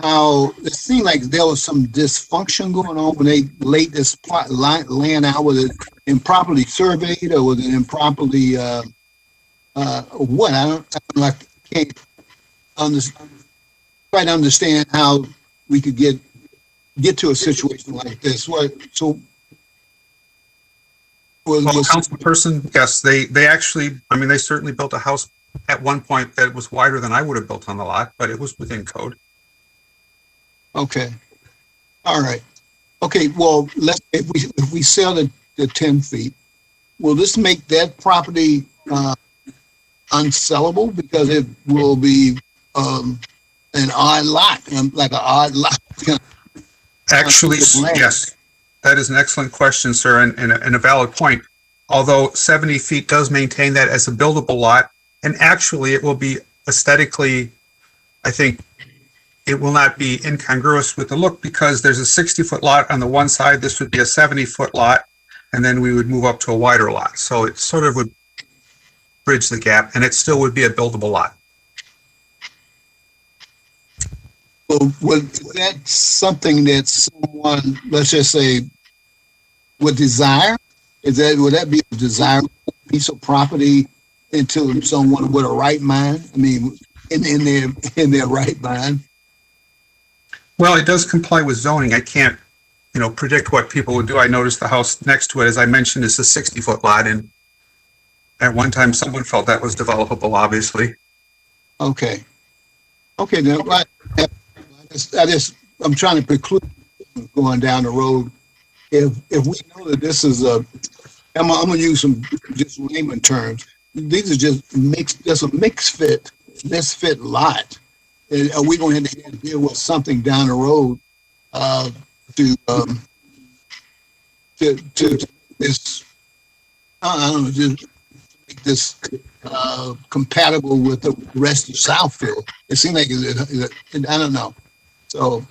how it seemed like there was some dysfunction going on when they laid this land out. Was it improperly surveyed, or was it improperly what? I can't quite understand how we could get to a situation like this. Councilperson, yes, they actually, they certainly built a house at one point that was wider than I would have built on the lot, but it was within code. Okay. All right. Okay. Well, if we sell the 10 feet, will this make that property unsellable because it will be an odd lot, like an odd lot? Actually, yes. That is an excellent question, sir, and a valid point. Although 70 feet does maintain that as a buildable lot, and actually it will be aesthetically, I think, it will not be incongruous with the look because there's a 60-foot lot on the one side. This would be a 70-foot lot, and then we would move up to a wider lot. So it sort of would bridge the gap, and it still would be a buildable lot. Well, is that something that someone, let's just say, would desire? Would that be a desirable piece of property into someone with a right mind? I mean, in their right mind? Well, it does comply with zoning. I can't, predict what people would do. I noticed the house next to it, as I mentioned, is a 60-foot lot, and at one time someone felt that was developable, obviously. Okay. Okay, then I'm trying to preclude going down the road. If we know that this is I'm gonna use some just layman terms. These are just a misfit lot. Are we going to have to deal with something down the road to this? I don't know, just make this compatible with the rest of Southfield. It seems like I don't know. So.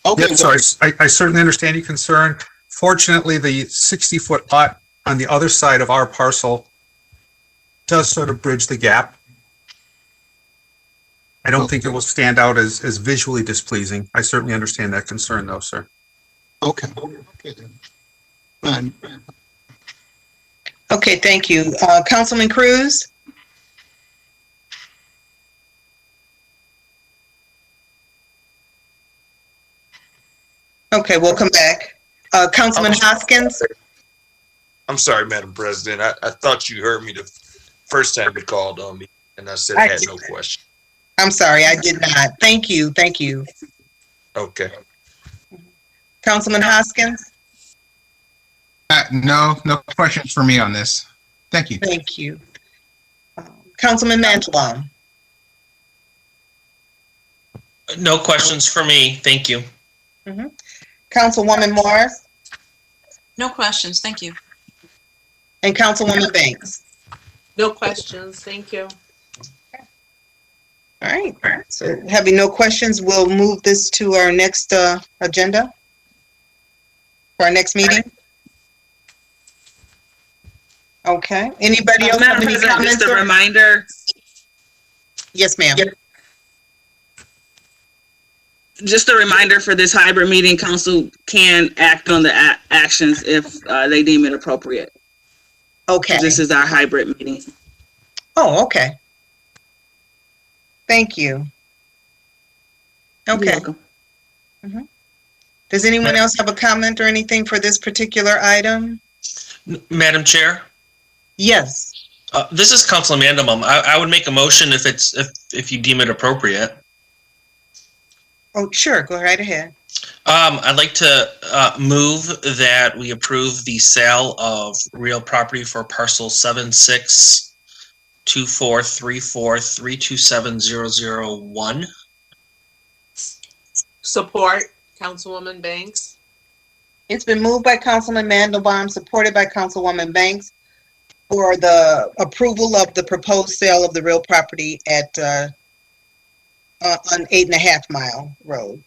Okay. Yeah, so I certainly understand your concern. Fortunately, the 60-foot lot on the other side of our parcel does sort of bridge the gap. I don't think it will stand out as visually displeasing. I certainly understand that concern, though, sir. Okay. Okay, then. Fine. Okay, thank you. Councilman Cruz? Okay, we'll come back. Councilman Hoskins? I'm sorry, Madam President. I thought you heard me the first time you called on me, and I said I had no question. I'm sorry, I did not. Thank you. Thank you. Okay. Councilman Hoskins? No questions for me on this. Thank you. Thank you. Councilman Mantelbaum? No questions for me. Thank you. Councilwoman Morris? No questions. Thank you. And Councilwoman Banks? No questions. Thank you. All right. So having no questions, we'll move this to our next agenda for our next meeting. Okay. Anybody else have any comments? Just a reminder. Yes, ma'am. Just a reminder for this hybrid meeting, council can act on the actions if they deem it appropriate. Okay. This is our hybrid meeting. Oh, okay. Thank you. Okay. Does anyone else have a comment or anything for this particular item? Madam Chair? Yes. This is Councilman Mandelbaum. I would make a motion if you deem it appropriate. Oh, sure. Go right ahead. I'd like to move that we approve the sale of real property for parcel 762434327001. Support, Councilwoman Banks. It's been moved by Councilman Mandelbaum, supported by Councilwoman Banks, for the approval of the proposed sale of the real property at on 8.5 Mile Road.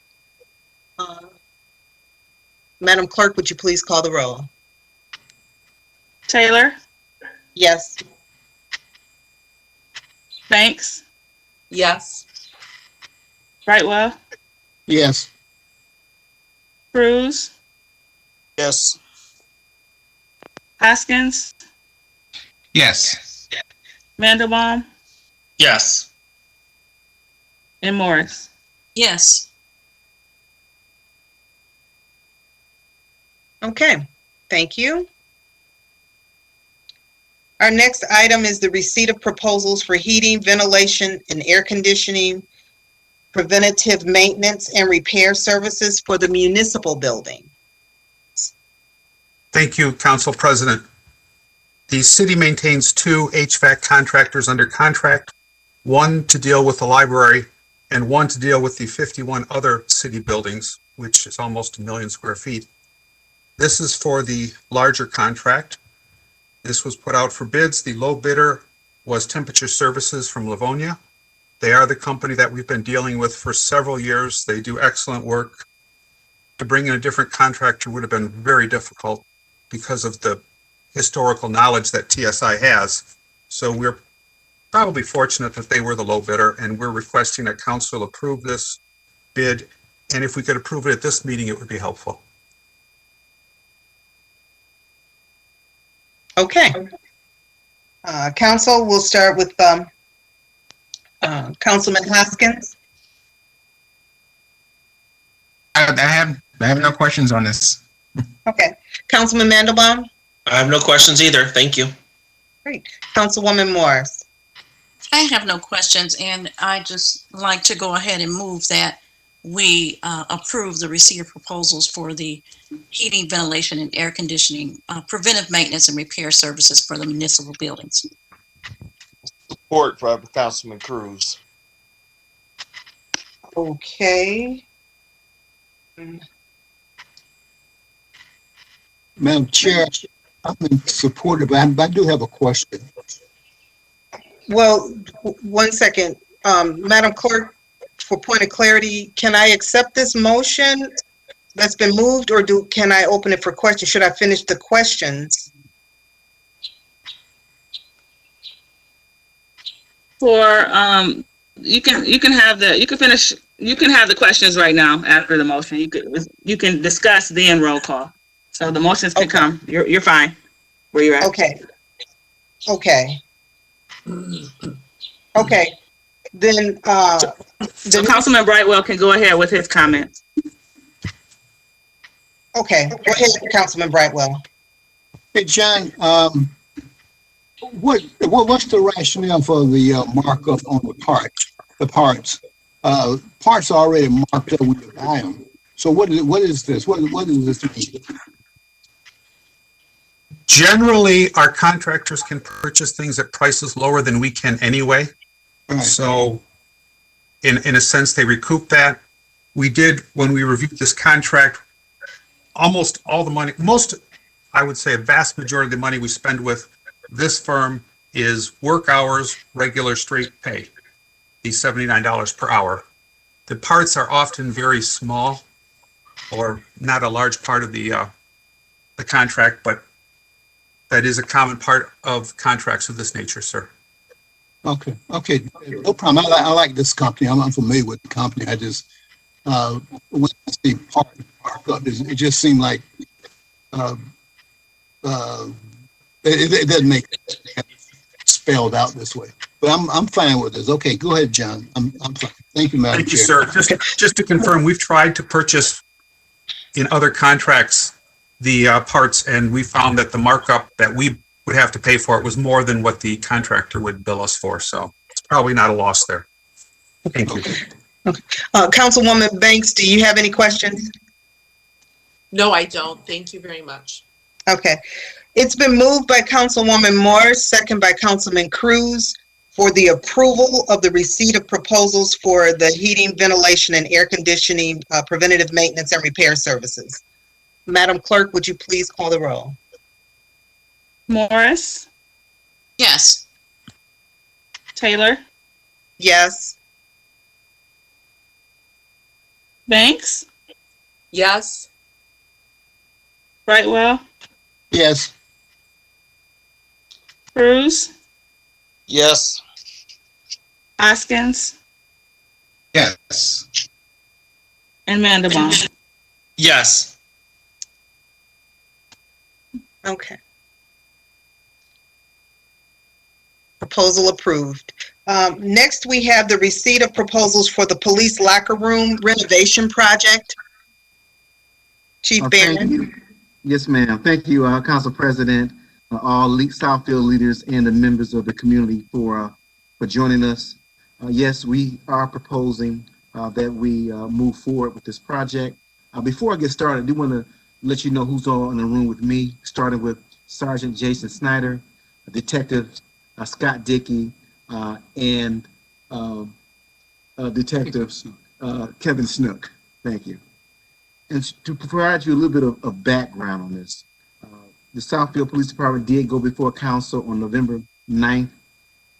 Madam Clerk, would you please call the roll? Taylor? Yes. Banks? Yes. Brightwell? Yes. Cruz? Yes. Hoskins? Yes. Mandelbaum? Yes. And Morris? Yes. Okay, thank you. Our next item is the receipt of proposals for heating, ventilation, and air conditioning, preventative maintenance and repair services for the municipal building. Thank you, Council President. The city maintains 2 HVAC contractors under contract, one to deal with the library and one to deal with the 51 other city buildings, which is almost 1 million square feet. This is for the larger contract. This was put out for bids. The low bidder was Temperature Services from Livonia. They are the company that we've been dealing with for several years. They do excellent work. To bring in a different contractor would have been very difficult because of the historical knowledge that TSI has. So we're probably fortunate that they were the low bidder, and we're requesting that council approve this bid. And if we could approve it at this meeting, it would be helpful. Okay. Council, we'll start with Councilman Hoskins. I have no questions on this. Okay. Councilman Mandelbaum? I have no questions either. Thank you. Great. Councilwoman Morris? I have no questions, and I just like to go ahead and move that we approve the receipt of proposals for the heating, ventilation, and air conditioning, preventive maintenance and repair services for the municipal buildings. Support for Councilman Cruz. Okay. Madam Chair, I'm in support of that, but I do have a question. Well, one second. Madam Clerk, for point of clarity, can I accept this motion that's been moved, or can I open it for questions? Should I finish the questions? For you can have the questions right now after the motion. You can discuss then roll call. So the motions can come. You're fine where you're at. Okay. Okay. Then so Councilman Brightwell can go ahead with his comments. Okay, go ahead, Councilman Brightwell. Hey, John, what's the rationale for the markup on the parts? The parts. Parts are already marked up when you buy them. So what is this? What does this mean? Generally, our contractors can purchase things at prices lower than we can anyway. Right. So in a sense, they recoup that. We did, when we reviewed this contract, almost all the money, I would say a vast majority of the money we spend with this firm is work hours, regular straight pay, these $79 per hour. The parts are often very small or not a large part of the contract, but that is a common part of contracts of this nature, sir. Okay, no problem. I like this company. I'm familiar with the company. I just, when I see markup, it just seemed like it doesn't make it spelled out this way. But I'm fine with this. Okay, go ahead, John. I'm fine. Thank you, Madam Thank you, Chair. sir. Just to confirm, we've tried to purchase in other contracts the parts, and we found that the markup that we would have to pay for it was more than what the contractor would bill us for. So it's probably not a loss there. Thank you. Okay. Councilwoman Banks, do you have any questions? No, I don't. Thank you very much. Okay. It's been moved by Councilwoman Morris, second by Councilman Cruz, for the approval of the receipt of proposals for the heating, ventilation, and air conditioning preventative maintenance and repair services. Madam Clerk, would you please call the roll? Morris? Yes. Taylor? Yes. Banks? Yes. Brightwell? Yes. Cruz? Yes. Hoskins? Yes. And Mandelbaum? Yes. Okay. Proposal approved. Next, we have the receipt of proposals for the police locker room renovation project. Chief Barron. Yes, ma'am. Thank you, Council President, all Southfield leaders and the members of the community for joining us. Yes, we are proposing that we move forward with this project. Before I get started, I do want to let you know who's all in the room with me, starting with Sergeant Jason Snyder, Detective Scott Dickey, and Detectives Kevin Snook. Thank you. And to provide you a little bit of background on this, the Southfield Police Department did go before council on November 9th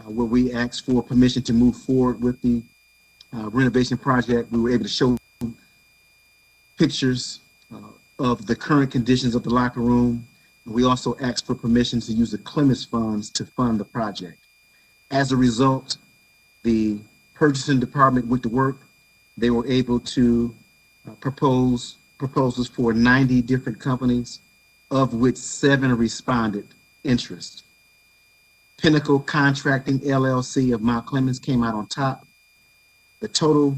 where we asked for permission to move forward with the renovation project. We were able to show pictures of the current conditions of the locker room. We also asked for permission to use the Clemens funds to fund the project. As a result, the purchasing department went to work. They were able to propose proposals for 90 different companies, of which 7 responded interest. Pinnacle Contracting LLC of Mount Clemens came out on top. The total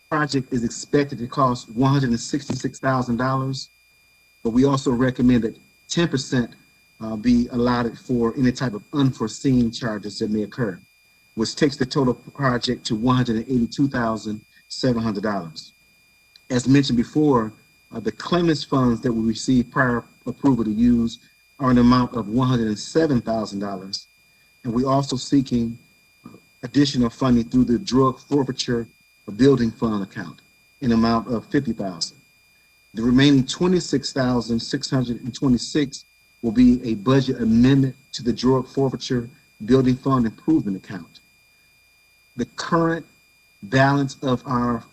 project is expected to cost $166,000, but we also recommend that 10% be allotted for any type of unforeseen charges that may occur, which takes the total project to $182,700. As mentioned before, the Clemens funds that we received prior approval to use are an amount of $107,000, and we're also seeking additional funding through the drug forfeiture building fund account in amount of $50,000. The remaining $26,626 will be a budget amendment to the drug forfeiture building fund improvement account. The current balance of our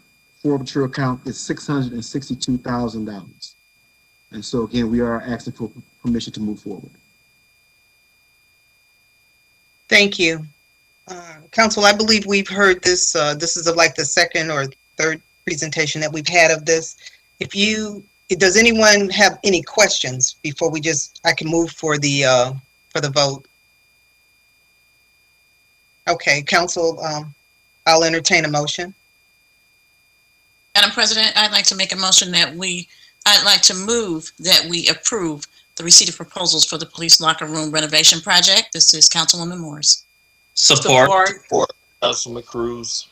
forfeiture account is $662,000. And so again, we are asking for permission to move forward. Thank you. Council, I believe we've heard this. This is like the second or third presentation that we've had of this. Does anyone have any questions before I can move for the vote? Okay, Council, I'll entertain a motion. Madam President, I'd like to make a motion I'd like to move that we approve the receipt of proposals for the police locker room renovation project. This is Councilwoman Morris. Support. Councilman Cruz.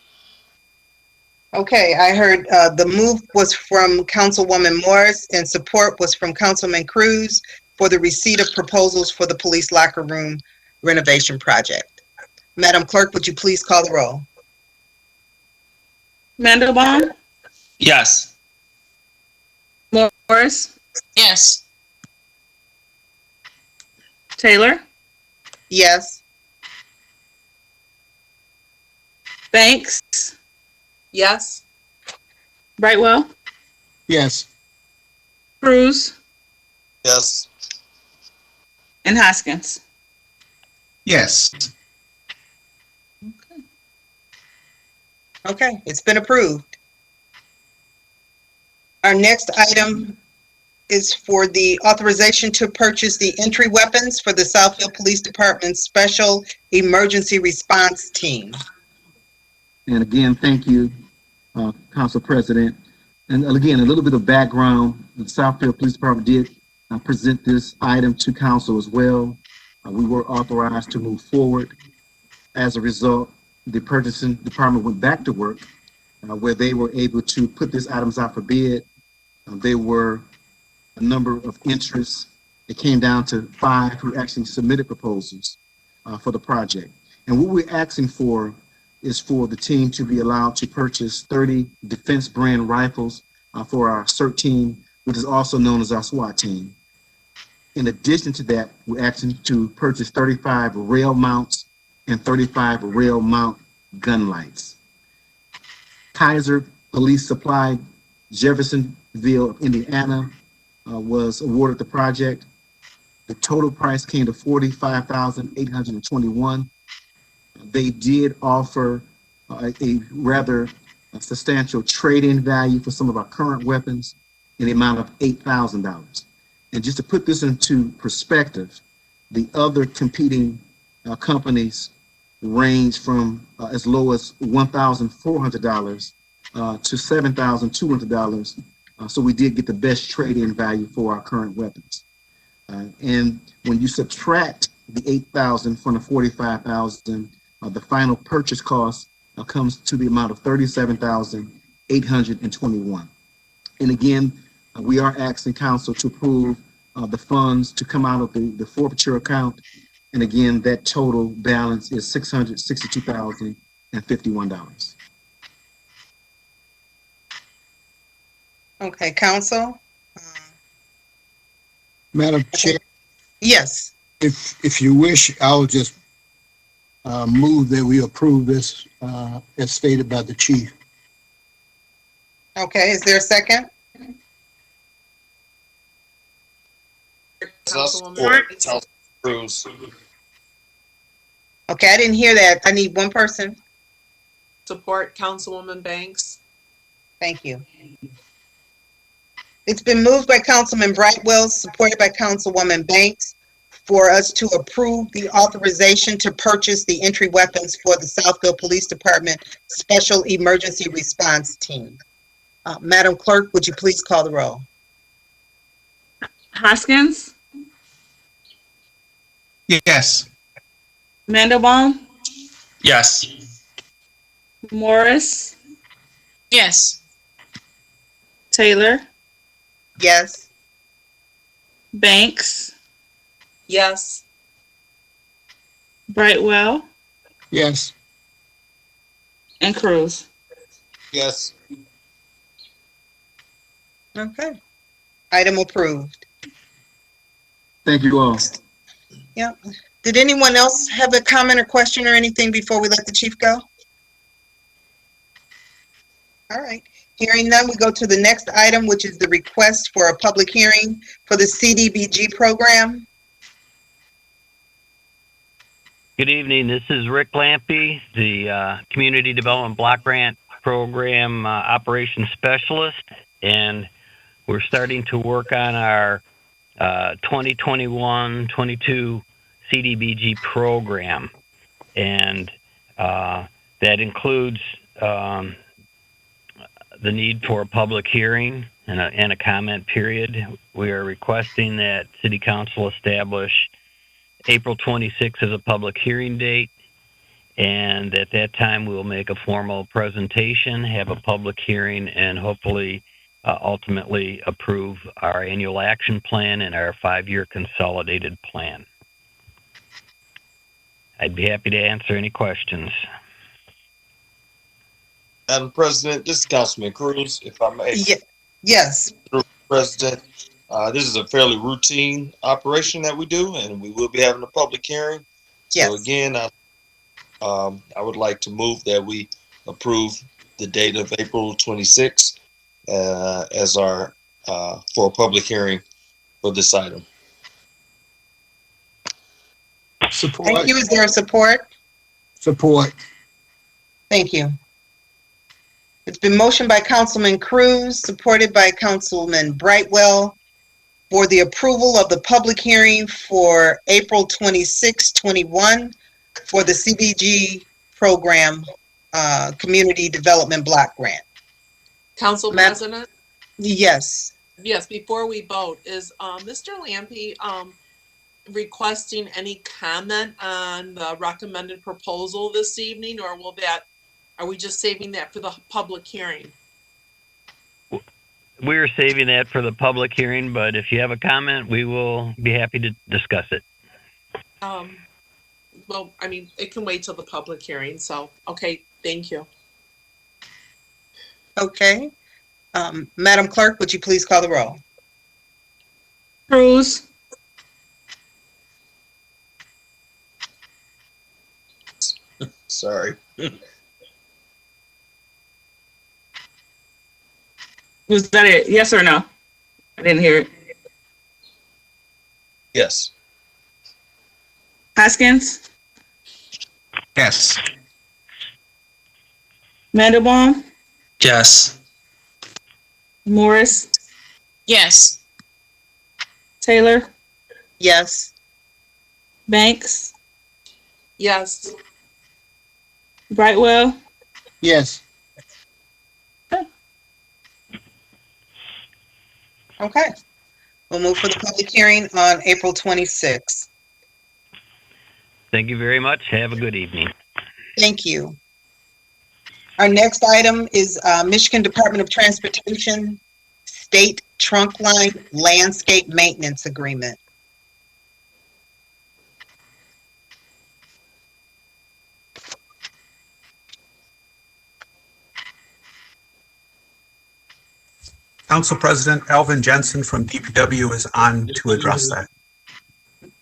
Okay, I heard the move was from Councilwoman Morris and support was from Councilman Cruz for the receipt of proposals for the police locker room renovation project. Madam Clerk, would you please call the roll? Mandelbaum? Yes. Morris? Yes. Taylor? Yes. Banks? Yes. Brightwell? Yes. Cruz? Yes. And Hoskins? Yes. Okay, it's been approved. Our next item is for the authorization to purchase the entry weapons for the Southfield Police Department's Special Emergency Response Team. And again, thank you, Council President. And again, a little bit of background. The Southfield Police Department did present this item to Council as well. We were authorized to move forward. As a result, the purchasing department went back to work where they were able to put these items out for bid. There were a number of interests. It came down to 5 who actually submitted proposals for the project. And what we're asking for is for the team to be allowed to purchase 30 defense brand rifles for our CERT team, which is also known as our SWAT team. In addition to that, we're asking to purchase 35 rail mounts and 35 rail mount gun lights. Kaiser Police Supply, Jeffersonville, Indiana, was awarded the project. The total price came to $45,821. They did offer a rather substantial trade-in value for some of our current weapons in the amount of $8,000. And just to put this into perspective, the other competing companies range from as low as $1,400 to $7,200. So we did get the best trade-in value for our current weapons. And when you subtract the $8,000 from the $45,000, the final purchase cost comes to the amount of $37,821. And again, we are asking council to approve the funds to come out of the forfeiture account. And again, that total balance is $662,051. Okay, Council? Madam Chair, Yes. if you wish, I'll just move that we approve this as stated by the chief. Okay, is there a second? Councilwoman. Cruz. Okay, I didn't hear that. I need one person. Support Councilwoman Banks. Thank you. It's been moved by Councilman Brightwell, supported by Councilwoman Banks, for us to approve the authorization to purchase the entry weapons for the Southfield Police Department Special Emergency Response Team. Madam Clerk, would you please call the roll? Hoskins, Yes. Mandelbaum, Yes. Morris, Yes. Taylor, Yes. Banks, Yes. Brightwell, Yes. and Cruz. Yes. Okay. Item approved. Thank you all. Yeah. Did anyone else have a comment or question or anything before we let the chief go? All right. Hearing none, we go to the next item, which is the request for a public hearing for the Cdbg program. Good evening. This is Rick Lampy, the Community Development Block Grant Program Operations Specialist, and we're starting to work on our 2021-22 Cdbg program, and that includes the need for a public hearing and a comment period. We are requesting that City Council establish April 26th as a public hearing date, and at that time we will make a formal presentation, have a public hearing, and hopefully ultimately approve our annual action plan and our 5-year consolidated plan. I'd be happy to answer any questions. Madam President, this is Councilman Cruz, if I may. Yes. President, this is a fairly routine operation that we do, and we will be having a public hearing. Yes. So again, I would like to move that we approve the date of April 26th as our for a public hearing for this item. Support. Thank you. Is there a support? Support. Thank you. It's been motioned by Councilman Cruz, supported by Councilman Brightwell, for the approval of the public hearing for April 26, 21 for the CDBG program, Community Development Block Grant. Council President? Yes. Yes, before we vote, is Mr. Lampy requesting any comment on the recommended proposal this evening, or are we just saving that for the public hearing? We're saving that for the public hearing, but if you have a comment, we will be happy to discuss it. Well, I mean, it can wait till the public hearing, so, okay, thank you. Okay. Madam Clerk, would you please call the roll? Cruz, Sorry. was that it? Yes or no? I didn't hear it. Yes. Hoskins, Yes. Mandelbaum, Yes. Morris, Yes. Taylor, Yes. Banks, Yes. Brightwell, Yes. Okay. We'll move for the public hearing on April 26th. Thank you very much. Have a good evening. Thank you. Our next item is Michigan Department of Transportation State Trunk Line Landscape Maintenance Agreement. Council President Alvin Jensen from DPW is on to address that.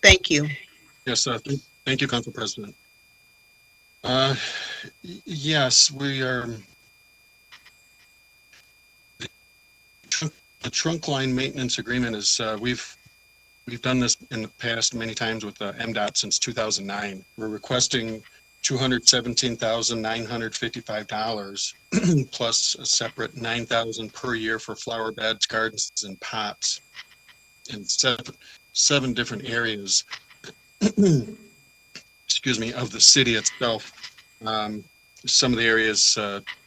Thank you. Yes, thank you, Council President. Yes, we are. The trunk line maintenance agreement is, we've done this in the past many times with MDOT since 2009. We're requesting $217,955 plus a separate $9,000 per year for flower beds, gardens, and pots in seven different areas. Excuse me, of the city itself. Some of the areas,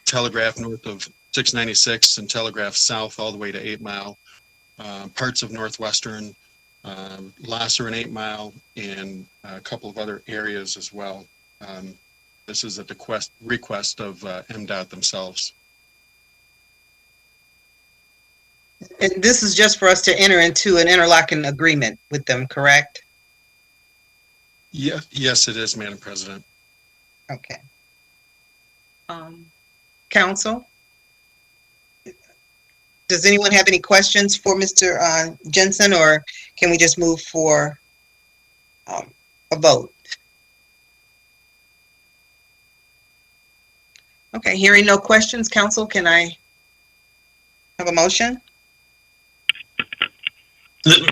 Telegraph north of 696 and Telegraph south all the way to 8 Mile, parts of Northwestern, Lasser and 8 Mile, and a couple of other areas as well. This is at the request of MDOT themselves. And this is just for us to enter into an interlocking agreement with them, correct? Yeah, yes, it is, Madam President. Okay. Council? Does anyone have any questions for Mr. Jensen, or can we just move for a vote? Okay, hearing no questions, Council, can I have a motion?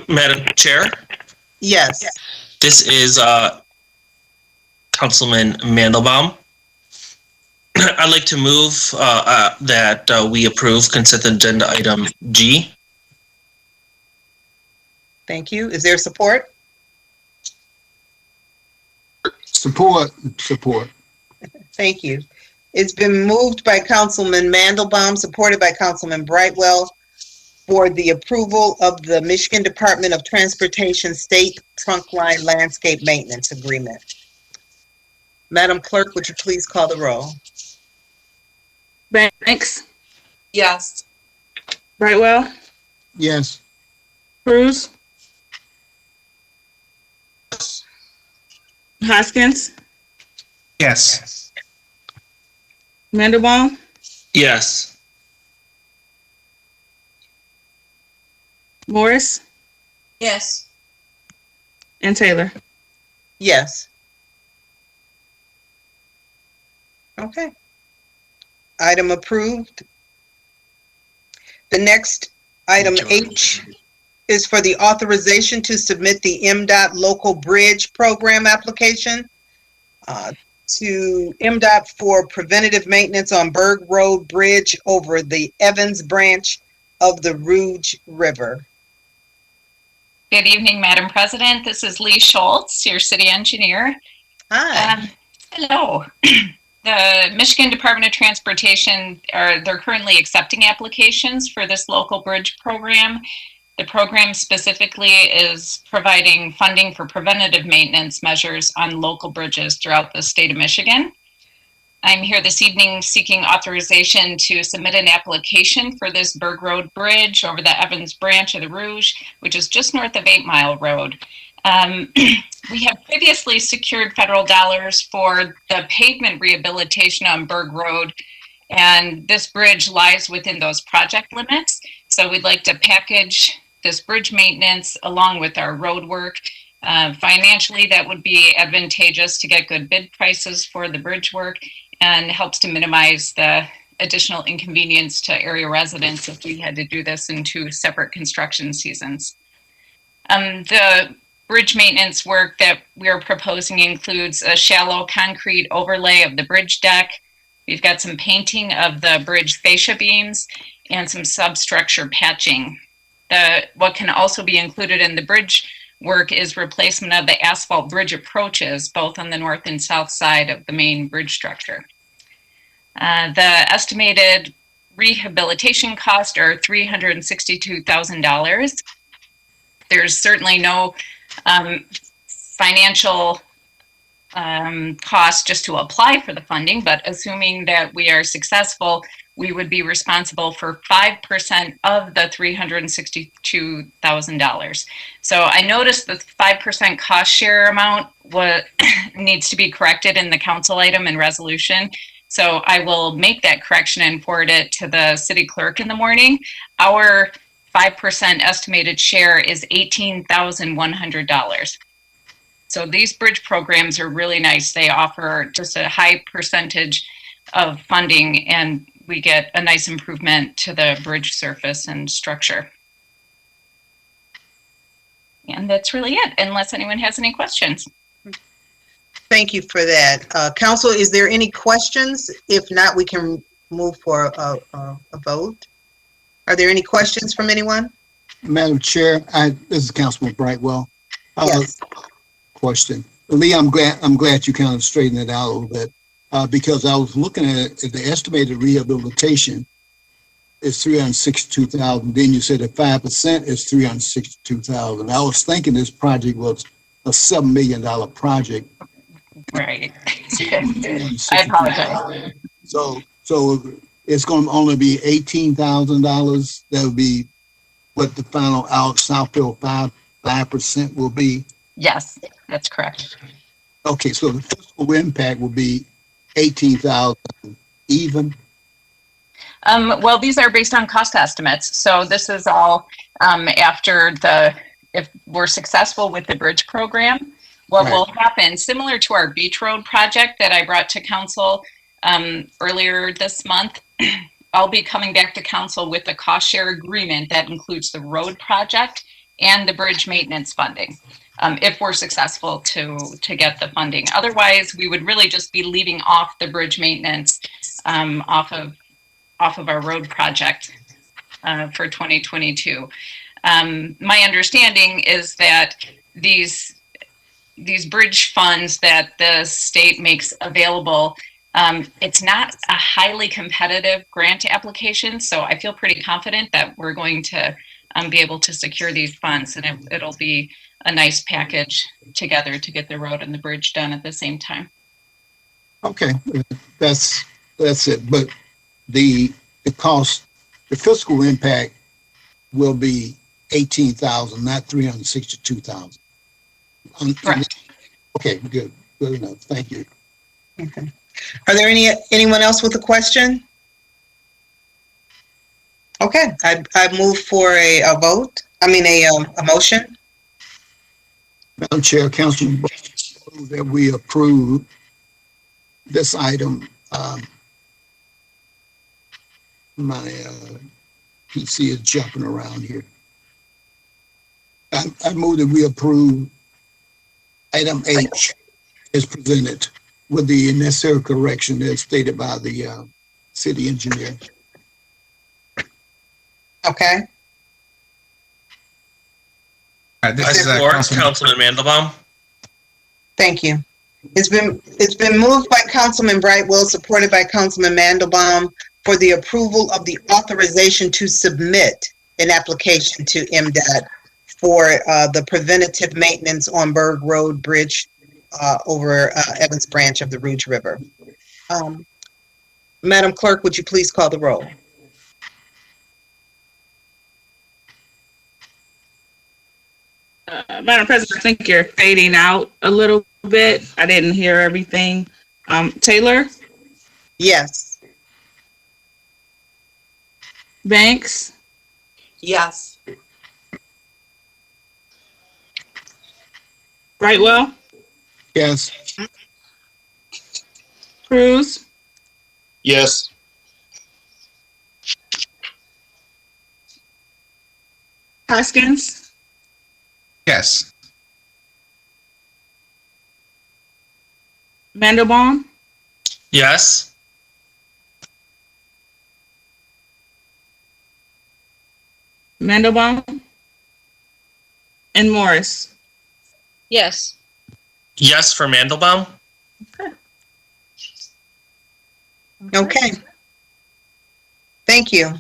Madam Chair, Yes. this is Councilman Mandelbaum. I'd like to move that we approve consent agenda item G. Thank you. Is there support? Support. Thank you. It's been moved by Councilman Mandelbaum, supported by Councilman Brightwell, for the approval of the Michigan Department of Transportation State Trunk Line Landscape Maintenance Agreement. Madam Clerk, would you please call the roll? Banks, Yes. Brightwell, Yes. Cruz, Hoskins, Yes. Mandelbaum, Yes. Morris, Yes. and Taylor. Yes. Okay. Item approved. The next item H is for the authorization to submit the MDOT Local Bridge Program application to MDOT for preventative maintenance on Berg Road Bridge over the Evans branch of the Rouge River. Good evening, Madam President. This is Lee Schultz, your city engineer. Hi. Hello. The Michigan Department of Transportation, they're currently accepting applications for this local bridge program. The program specifically is providing funding for preventative maintenance measures on local bridges throughout the state of Michigan. I'm here this evening seeking authorization to submit an application for this Berg Road Bridge over the Evans branch of the Rouge, which is just north of 8 Mile Road. We have previously secured federal dollars for the pavement rehabilitation on Berg Road, and this bridge lies within those project limits. So we'd like to package this bridge maintenance along with our road work. Financially, that would be advantageous to get good bid prices for the bridge work and helps to minimize the additional inconvenience to area residents if we had to do this in 2 separate construction seasons. The bridge maintenance work that we're proposing includes a shallow concrete overlay of the bridge deck. We've got some painting of the bridge fascia beams and some substructure patching. What can also be included in the bridge work is replacement of the asphalt bridge approaches, both on the north and south side of the main bridge structure. The estimated rehabilitation cost are $362,000. There's certainly no financial cost just to apply for the funding, but assuming that we are successful, we would be responsible for 5% of the $362,000. So I noticed the 5% cost share amount needs to be corrected in the council item and resolution. So I will make that correction and forward it to the city clerk in the morning. Our 5% estimated share is $18,100. So these bridge programs are really nice. They offer just a high percentage of funding, and we get a nice improvement to the bridge surface and structure. And that's really it, unless anyone has any questions. Thank you for that. Council, is there any questions? If not, we can move for a vote. Are there any questions from anyone? Madam Chair, this is Councilman Brightwell. Yes. Question. Lee, I'm glad you kind of straightened it out a little bit, because I was looking at the estimated rehabilitation is 362,000. Then you said that 5% is 362,000. I was thinking this project was a $7 million project. Right. I apologize. So it's going to only be $18,000. That would be what the final out Southfield 5% will be. Yes, that's correct. Okay, so the fiscal impact will be 18,000 even. Well, these are based on cost estimates. So this is all after if we're successful with the bridge program, what will happen, similar to our Beach Road project that I brought to council earlier this month, I'll be coming back to council with a cost share agreement that includes the road project and the bridge maintenance funding, if we're successful to get the funding. Otherwise, we would really just be leaving off the bridge maintenance off of our road project for 2022. My understanding is that these bridge funds that the state makes available, it's not a highly competitive grant application, so I feel pretty confident that we're going to be able to secure these funds, and it'll be a nice package together to get the road and the bridge done at the same time. Okay, that's it. But the cost, the fiscal impact will be 18,000, not 362,000. Correct. Okay, good enough. Thank you. Okay. Are there anyone else with a question? Okay, I move for a vote. I mean a motion. Madam Chair, Councilman, that we approve this item. My PC is jumping around here. I move that we approve item H as presented with the necessary correction as stated by the city engineer. Okay. I support Councilman Mandelbaum. Thank you. It's been moved by Councilman Brightwell, supported by Councilman Mandelbaum, for the approval of the authorization to submit an application to MDOT for the preventative maintenance on Berg Road Bridge over Evans Branch of the Rouge River. Madam Clerk, would you please call the roll? Madam President, I think you're fading out a little bit. I didn't hear everything. Taylor? Yes. Banks? Yes. Brightwell? Yes. Cruz? Yes. Hoskins? Yes. Mandelbaum? Yes. Mandelbaum? And Morris? Yes. Yes for Mandelbaum. Okay. Thank you.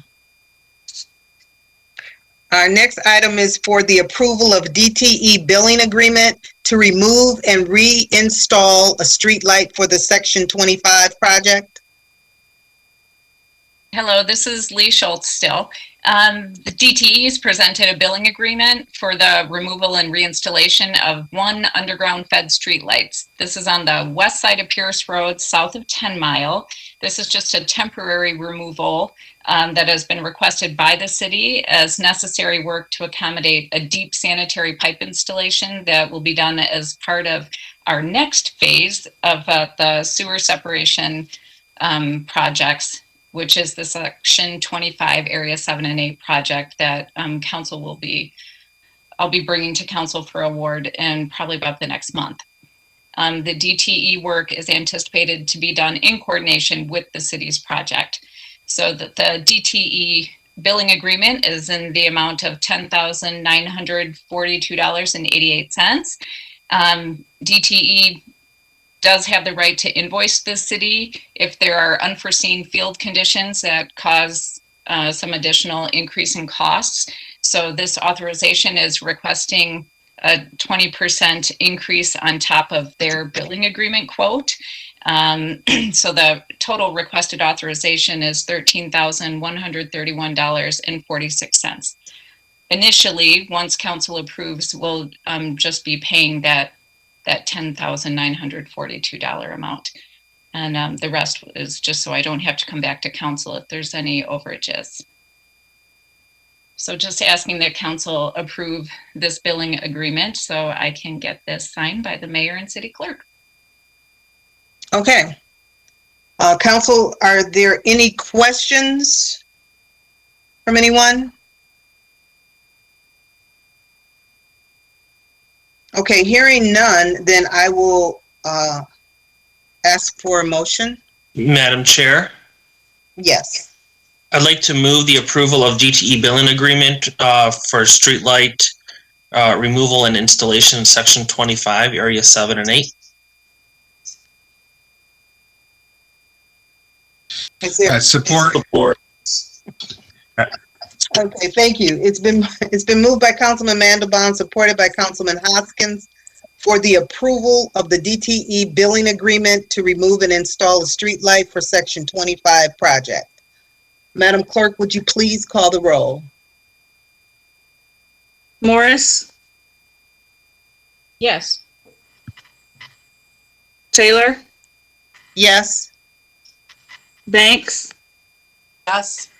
Our next item is for the approval of DTE billing agreement to remove and reinstall a street light for the Section 25 project. Hello, this is Lee Schultz still. The DTE's presented a billing agreement for the removal and reinstallation of 1 underground fed streetlights. This is on the west side of Pierce Road, south of 10 Mile. This is just a temporary removal that has been requested by the city as necessary work to accommodate a deep sanitary pipe installation that will be done as part of our next phase of the sewer separation projects, which is the Section 25 Area 7 and 8 project that I'll be bringing to council for award in probably about the next month. The DTE work is anticipated to be done in coordination with the city's project. So that the DTE billing agreement is in the amount of $10,942.88. DTE does have the right to invoice the city if there are unforeseen field conditions that cause some additional increase in costs. So this authorization is requesting a 20% increase on top of their billing agreement quote. So the total requested authorization is $13,131.46. Initially, once council approves, we'll just be paying that $10,942 amount. And the rest is just so I don't have to come back to council if there's any overages. So just asking that council approve this billing agreement so I can get this signed by the mayor and city clerk. Okay. Council, are there any questions from anyone? Okay, hearing none, then I will ask for a motion. Madam Chair, Yes. I'd like to move the approval of DTE billing agreement for streetlight removal and installation in Section 25, Area 7 and 8. Is there Support. Okay, thank you. It's been moved by Councilman Mandelbaum, supported by Councilman Hoskins for the approval of the DTE billing agreement to remove and install a street light for Section 25 project. Madam Clerk, would you please call the roll? Morris, Yes. Taylor, Yes. Banks, Yes.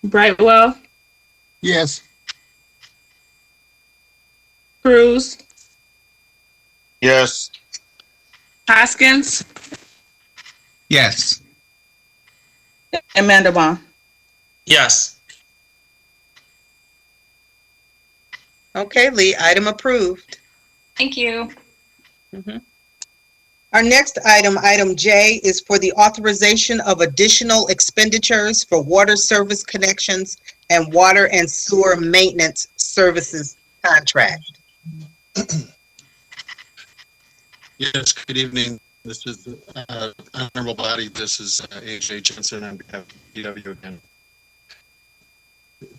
Brightwell, Yes. Cruz, Yes. Hoskins, Yes. and Mandelbaum. Yes. Okay, Lee, item approved. Thank you. Our next item, item J, is for the authorization of additional expenditures for water service connections and water and sewer maintenance services contract. Yes, good evening. This is honorable body. This is AJ Jensen on behalf of DPW again.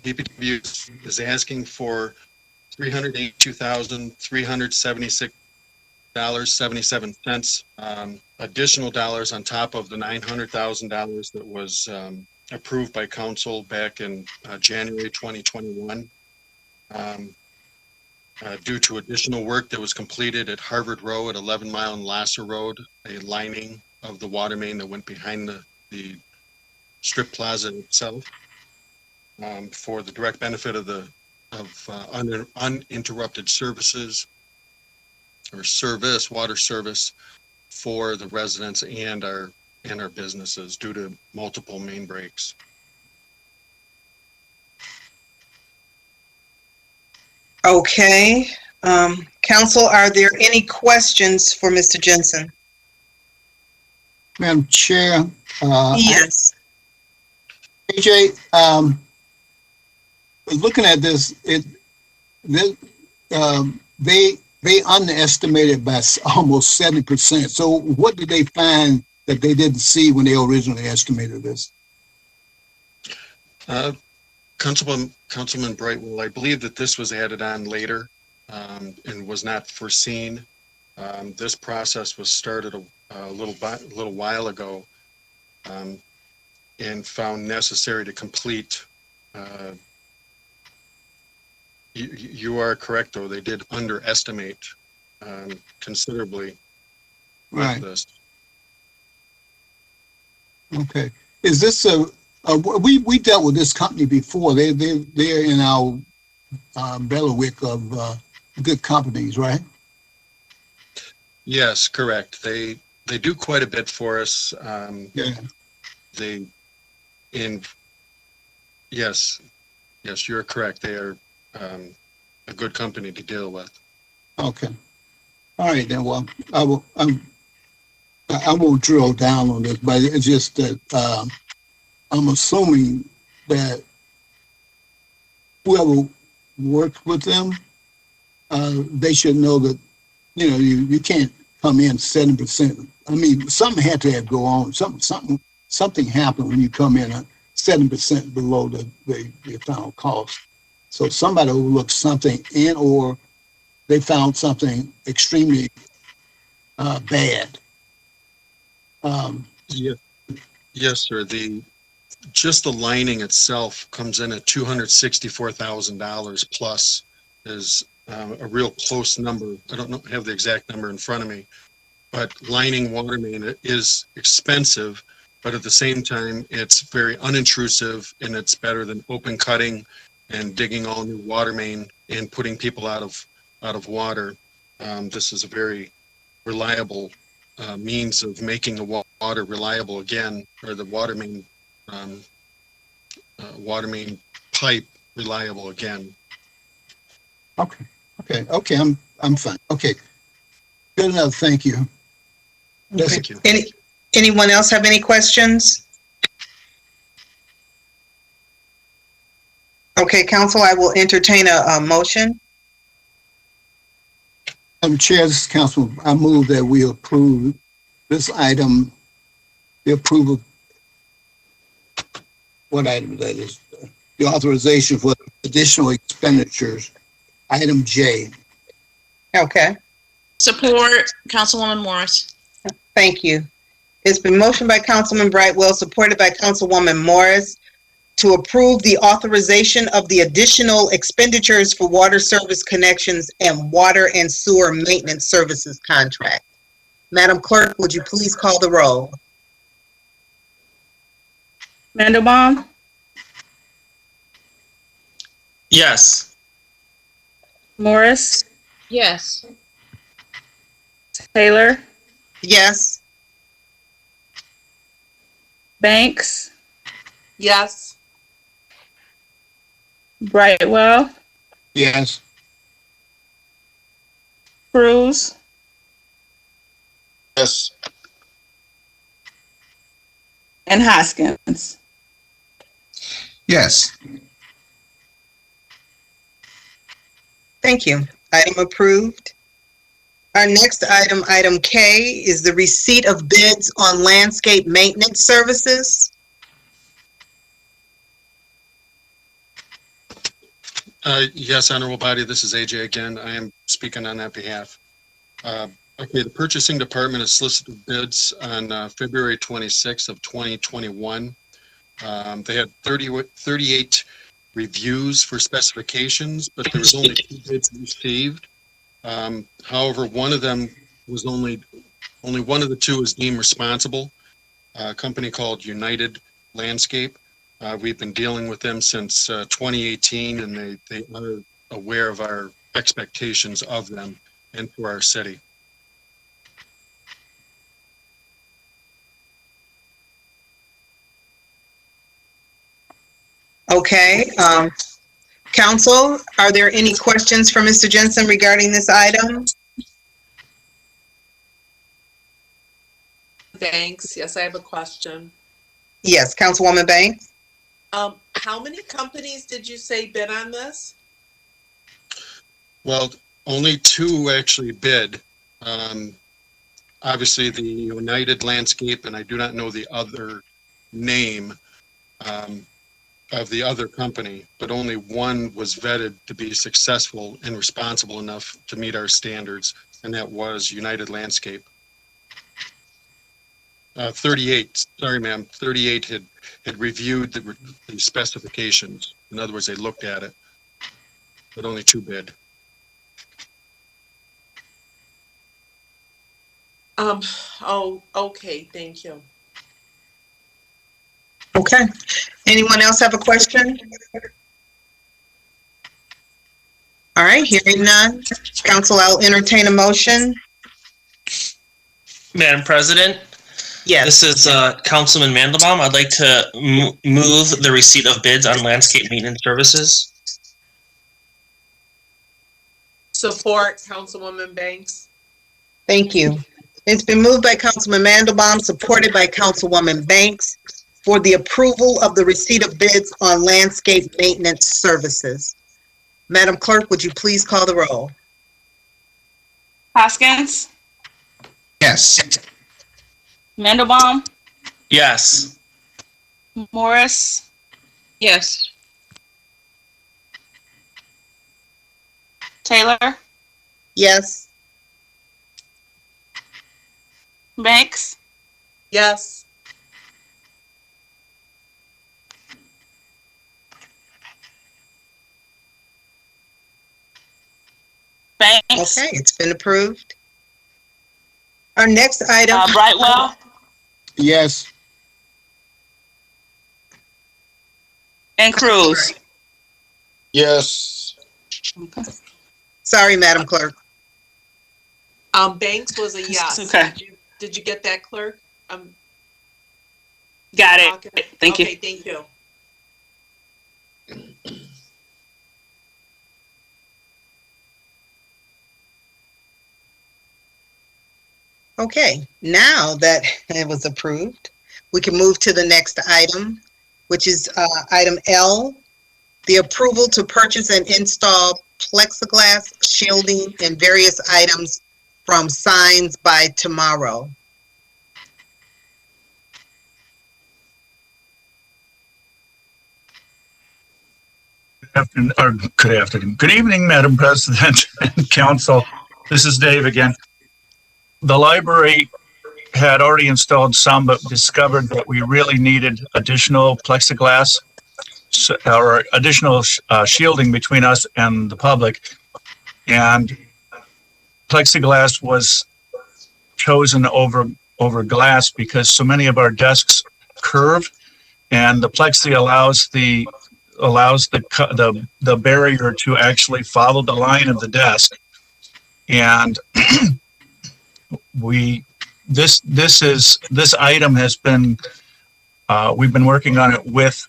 DPW is asking for $382,376.77 additional dollars on top of the $900,000 that was approved by council back in January 2021. Due to additional work that was completed at Harvard Road, 11 Mile and Lasser Road, a lining of the water main that went behind the strip plaza itself, for the direct benefit of uninterrupted services or water service for the residents and our businesses due to multiple main breaks. Okay, council, are there any questions for Mr. Jensen? Madam Chair. Yes. AJ, looking at this, they underestimated by almost 70%. So what did they find that they didn't see when they originally estimated this? Councilman Brightwell, I believe that this was added on later and was not foreseen. This process was started a little while ago and found necessary to complete You are correct, though. They did underestimate considerably with Right. this. Okay. Is this we dealt with this company before. They're in our bailiwick of good companies, right? Yes, correct. They do quite a bit for us. Yeah. Yes, you're correct. They are a good company to deal with. Okay. All right then. Well, I won't drill down on this, but it's just that I'm assuming that whoever works with them, they should know that you can't come in 7%. I mean, something had to have go on. Something happened when you come in at 7% below the final cost. So somebody overlooked something, and or they found something extremely bad. Yes, sir. Just the lining itself comes in at $264,000 plus is a real close number. I don't have the exact number in front of me, but lining water main is expensive, but at the same time, it's very unintrusive and it's better than open cutting and digging all new water main and putting people out of water. This is a very reliable means of making the water reliable again, or the water main pipe reliable again. Okay. I'm fine. Okay. Good enough. Thank you. Thank you. Anyone else have any questions? Okay, council, I will entertain a motion. Chair, this is Council. I move that we approve this item, the approval. What item that is? The authorization for additional expenditures, item J. Okay, Support, Councilwoman Morris. thank you. It's been motioned by Councilman Brightwell, supported by Councilwoman Morris, to approve the authorization of the additional expenditures for water service connections and water and sewer maintenance services contract. Madam Clerk, would you please call the roll? Mandelbaum, Yes. Morris, Yes. Taylor, Yes. Banks, Yes. Brightwell, Yes. Cruz, Yes. and Hoskins. Yes. Thank you. Item approved. Our next item, item K, is the receipt of bids on landscape maintenance services. Yes, Honorable Body, this is AJ again. I am speaking on that behalf. Okay, the Purchasing Department has solicited bids on February 26th of 2021. They had 38 reviews for specifications, but there was only 2 bids received. However, one of them was only one of the 2 was deemed responsible. A company called United Landscape. We've been dealing with them since 2018, and they are aware of our expectations of them and for our city. Okay, council, are there any questions for Mr. Jensen regarding this item? Banks, yes, I have a question. Yes, Councilwoman Banks? How many companies did you say bid on this? Well, only 2 actually bid. Obviously, the United Landscape, and I do not know the other name of the other company, but only one was vetted to be successful and responsible enough to meet our standards, and that was United Landscape. 38, sorry ma'am, 38 had reviewed the specifications. In other words, they looked at it, but only 2 bid. Oh, okay, thank you. Okay. Anyone else have a question? All right, hearing none. Council, I'll entertain a motion. Madam President, Yes. this is Councilman Mandelbaum. I'd like to move the receipt of bids on landscape maintenance services. Support, Councilwoman Banks. Thank you. It's been moved by Councilman Mandelbaum, supported by Councilwoman Banks, for the approval of the receipt of bids on landscape maintenance services. Madam Clerk, would you please call the roll? Hoskins, Yes. Mandelbaum, Yes. Morris, Yes. Taylor, Yes. Banks, Yes. Banks, Okay, it's been approved. Our next item. Brightwell, Yes. and Cruz. Yes. Sorry, Madam Clerk. Banks was a yes. Okay. Did you get that, clerk? Got it. Okay. Thank you. Okay, thank you. Okay, now that it was approved, we can move to the next item, which is item L, the approval to purchase and install plexiglass shielding and various items from Signs by Tomorrow. Good evening, Madam President and Council. This is Dave again. The library had already installed some, but discovered that we really needed additional plexiglass or additional shielding between us and the public. And plexiglass was chosen over glass because so many of our desks curve, and the plexi allows the barrier to actually follow the line of the desk. And this item has been we've been working on it with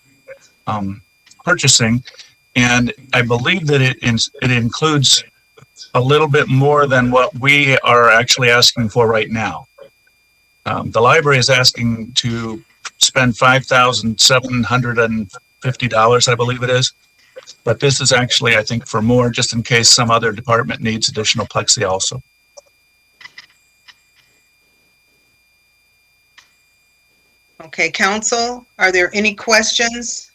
purchasing, and I believe that it includes a little bit more than what we are actually asking for right now. The library is asking to spend $5,750, I believe it is. But this is actually, I think, for more, just in case some other department needs additional plexi also. Okay, council, are there any questions?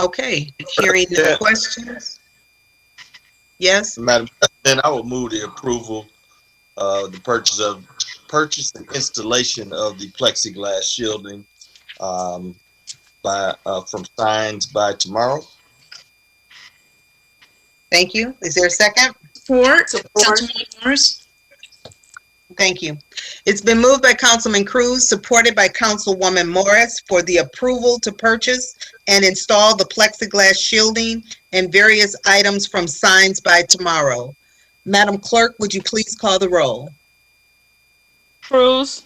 Okay, hearing no questions. Yes? Madam President, I will move the approval of the purchase and installation of the plexiglass shielding from Signs by Tomorrow. Thank you. Is there a second? Support. Councilman Morris. Thank you. It's been moved by Councilman Cruz, supported by Councilwoman Morris, for the approval to purchase and install the plexiglass shielding and various items from Signs by Tomorrow. Madam Clerk, would you please call the roll? Cruz,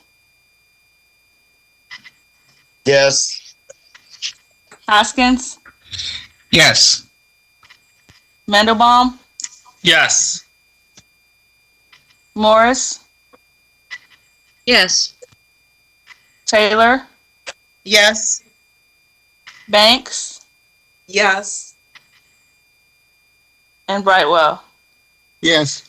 Yes. Hoskins, Yes. Mandelbaum, Yes. Morris, Yes. Taylor, Yes? Banks, Yes. and Brightwell. Yes.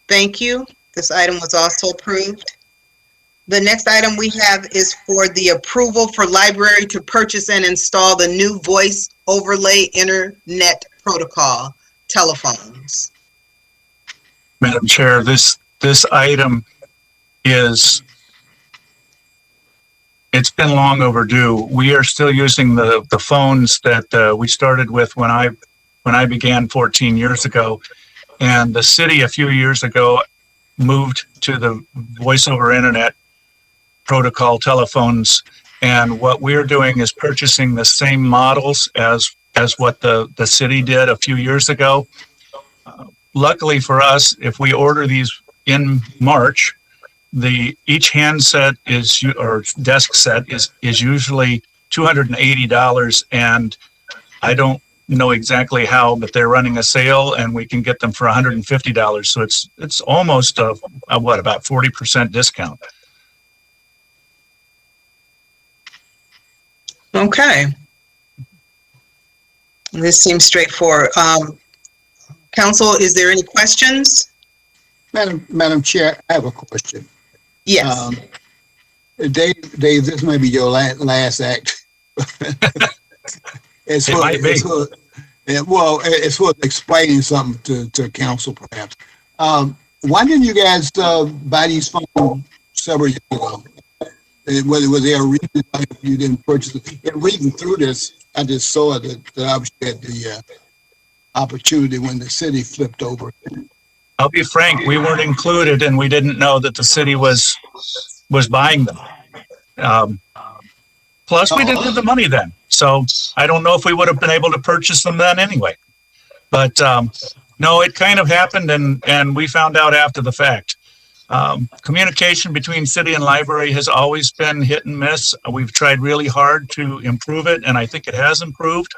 Thank you. This item was also approved. The next item we have is for the approval for library to purchase and install the new voice overlay internet protocol telephones. Madam Chair, this item is, it's been long overdue. We are still using the phones that we started with when I began 14 years ago. And the city a few years ago moved to the voice over internet protocol telephones. And what we're doing is purchasing the same models as what the city did a few years ago. Luckily for us, if we order these in March, each handset or desk set is usually $280, and I don't know exactly how, but they're running a sale and we can get them for $150. So it's almost about 40% discount. Okay. This seems straightforward. Council, is there any questions? Madam Chair, I have a question. Yes. Dave, this may be your last act. It's for explaining something to council, perhaps. Why didn't you guys buy these phones several years ago? Was there a reason why you didn't purchase it? And reading through this, I just saw that obviously had the opportunity when the city flipped over. I'll be frank, we weren't included and we didn't know that the city was buying them. Plus, we didn't have the money then. So I don't know if we would have been able to purchase them then anyway. But no, it kind of happened and we found out after the fact. Communication between city and library has always been hit and miss. We've tried really hard to improve it, and I think it has improved.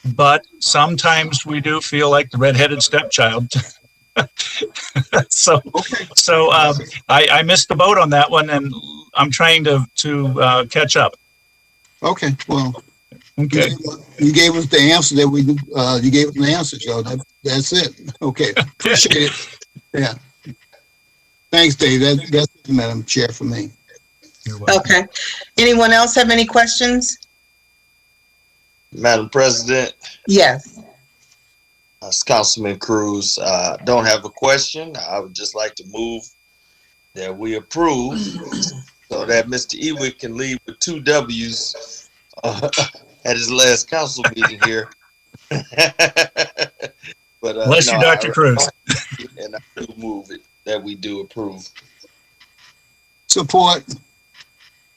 But sometimes we do feel like the redheaded stepchild. So I missed the boat on that one, and I'm trying to catch up. Okay, well, okay. You gave us the answer that we you gave us the answer, so that's it. Okay, appreciate it. Yeah. Thanks, Dave. That's it, Madam Chair, for me. Okay. Anyone else have any questions? Madam President? Yes. Councilman Cruz, don't have a question. I would just like to move that we approve so that Mr. Hvac can leave with 2 W's at his last council meeting here. But bless you, Dr. Cruz. And I do move it that we do approve. Support.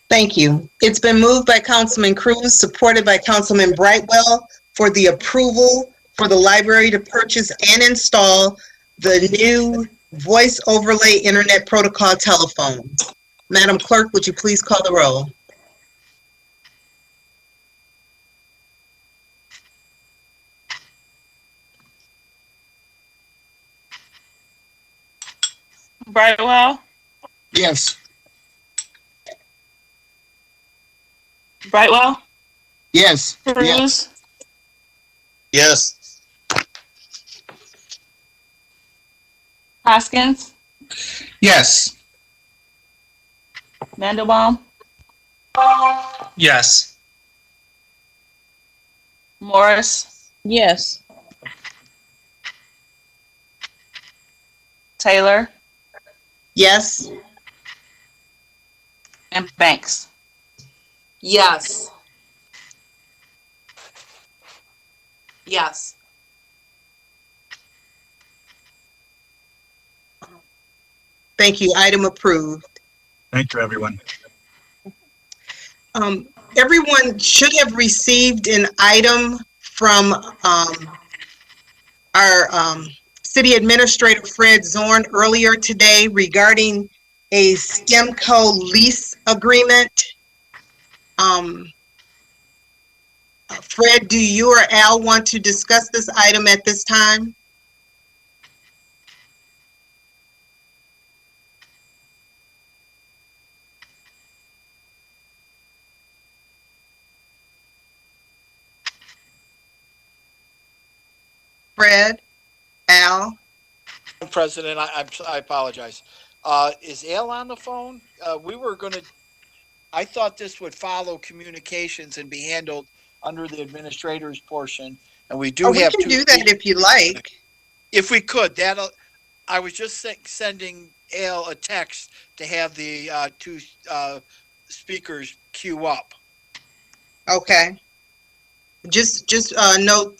Thank you. It's been moved by Councilman Cruz, supported by Councilman Brightwell, for the approval for the library to purchase and install the new voice overlay internet protocol telephone. Madam Clerk, would you please call the roll? Brightwell, Yes. Brightwell, Yes. Cruz, Yes. Hoskins, Yes. Mandelbaum, Yes. Morris, Yes. Taylor, Yes. and Banks. Yes. Yes. Thank you. Item approved. Thank you, everyone. Everyone should have received an item from our City Administrator Fred Zorn earlier today regarding a STEMCO lease agreement. Fred, do you or Al want to discuss this item at this time? Fred, Al? President, I apologize. Is Al on the phone? I thought this would follow communications and be handled under the administrator's portion. And we do Oh, we have can two. do that if you like. If we could, I was just sending Al a text to have the two speakers queue up. Okay. Just note,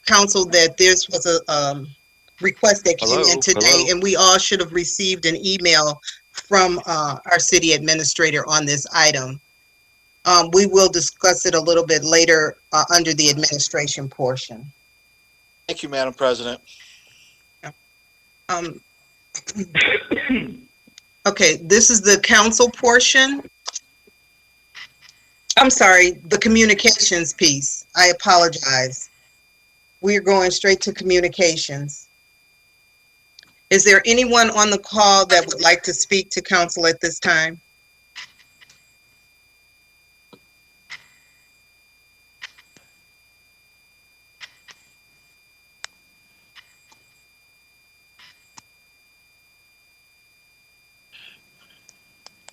council, that this was a request that came in today, and we all should have received an email from our city administrator on this item. We will discuss it a little bit later under the administration portion. Thank you, Madam President. Okay, this is the council portion. I'm sorry, the communications piece. I apologize. We're going straight to communications. Is there anyone on the call that would like to speak to council at this time?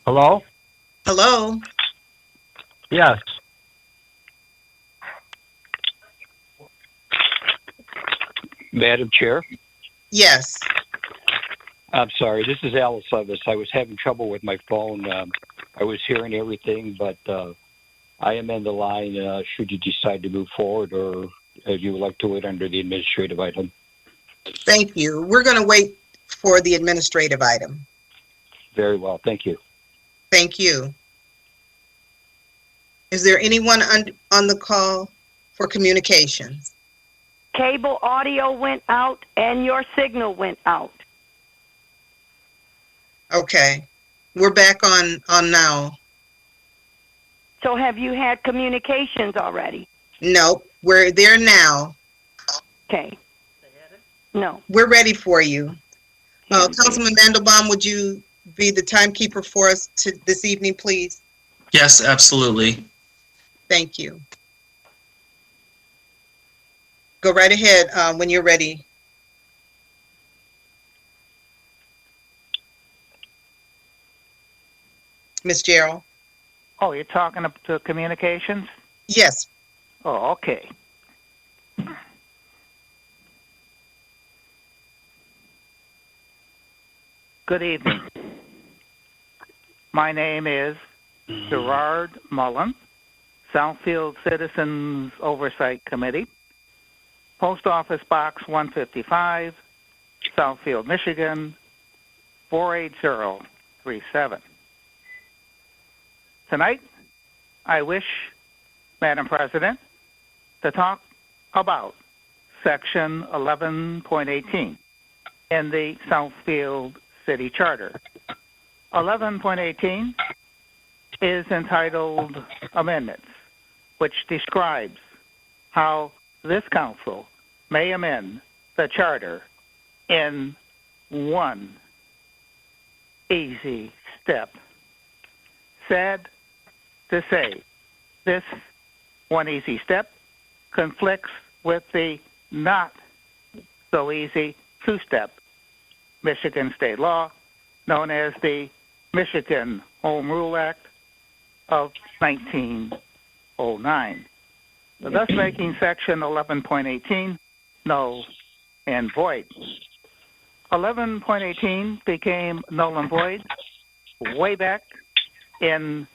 Hello? Hello? Yes. Madam Chair? Yes. I'm sorry, this is Ellis. I was having trouble with my phone. I was hearing everything, but I am in the line should you decide to move forward, or you would like to wait under the administrative item. Thank you. We're going to wait for the administrative item. Very well, thank you. Thank you. Is there anyone on the call for communications? Cable audio went out and your signal went out. Okay. We're back on now. So have you had communications already? No, we're there now. Okay. No. We're ready for you. Councilman Mandelbaum, would you be the timekeeper for us this evening, please? Yes, absolutely. Thank you. Go right ahead when you're ready. Ms. Gerald? Oh, you're talking to communications? Yes. Oh, okay. Good evening. My name is Gerard Mullen, Southfield Citizens Oversight Committee, Post Office Box 155, Southfield, Michigan, 48037. Tonight, I wish, Madam President, to talk about Section 11.18 in the Southfield City Charter. 11.18 is entitled Amendments, which describes how this council may amend the charter in one easy step. Sad to say, this one easy step conflicts with the not so easy two-step Michigan state law known as the Michigan Home Rule Act of 1909, thus making Section 11.18 null and void. 11.18 became null and void way back in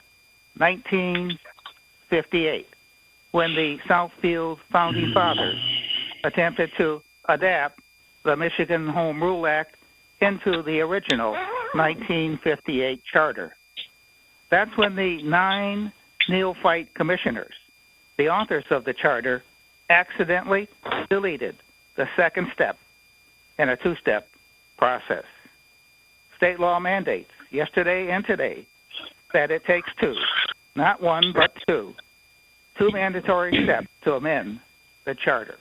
1958 when the Southfield Founding Fathers attempted to adapt the Michigan Home Rule Act into the original 1958 charter. That's when the 9 neophyte commissioners, the authors of the charter, accidentally deleted the second step in a two-step process. State law mandates, yesterday and today, that it takes two, not one, but two mandatory steps to amend the charter.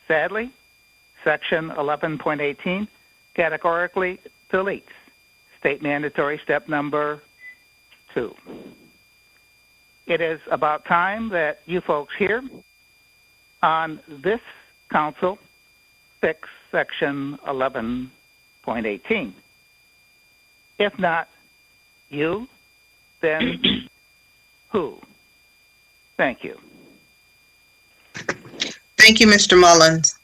Sadly, Section 11.18 categorically deletes state mandatory step number 2. It is about time that you folks here on this council fix Section 11.18. If not you, then who? Thank you. Thank you, Mr. Mullins.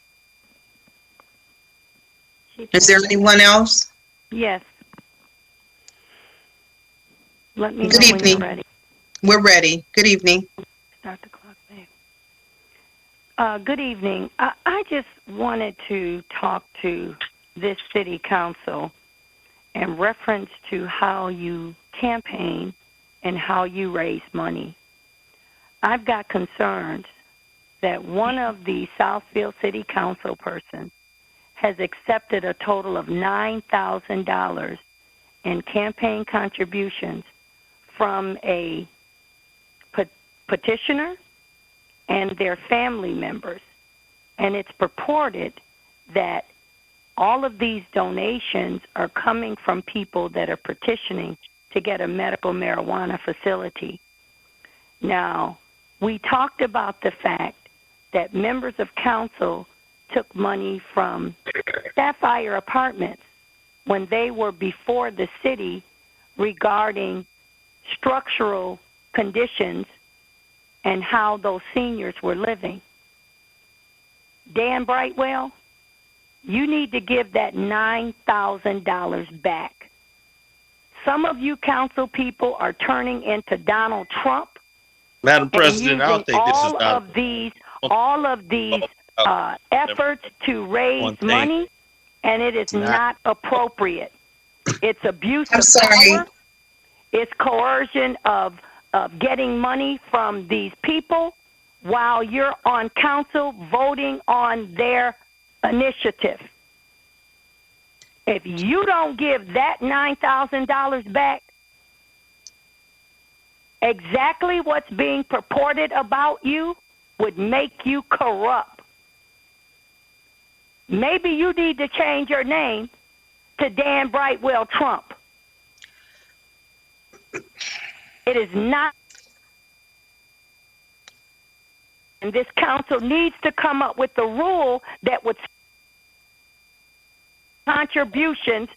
Is there anyone else? Yes. Let me Good know when you're evening. ready. We're ready. Good evening. Start the clock back. Good evening. I just wanted to talk to this city council in reference to how you campaign and how you raise money. I've got concerns that one of the Southfield City Council persons has accepted a total of $9,000 in campaign contributions from a petitioner and their family members. And it's purported that all of these donations are coming from people that are petitioning to get a medical marijuana facility. Now, we talked about the fact that members of council took money from Sapphire Apartments when they were before the city regarding structural conditions and how those seniors were living. Dan Brightwell, you need to give that $9,000 back. Some of you council people are turning into Donald Trump. Madam President, I don't think this is all of these efforts to raise money, and it is not appropriate. It's abuse of power. It's coercion of getting money from these people while you're on council voting on their initiative. If you don't give that $9,000 back, exactly what's being purported about you would make you corrupt. Maybe you need to change your name to Dan Brightwell Trump. It is not. And this council needs to come up with a rule that would contributions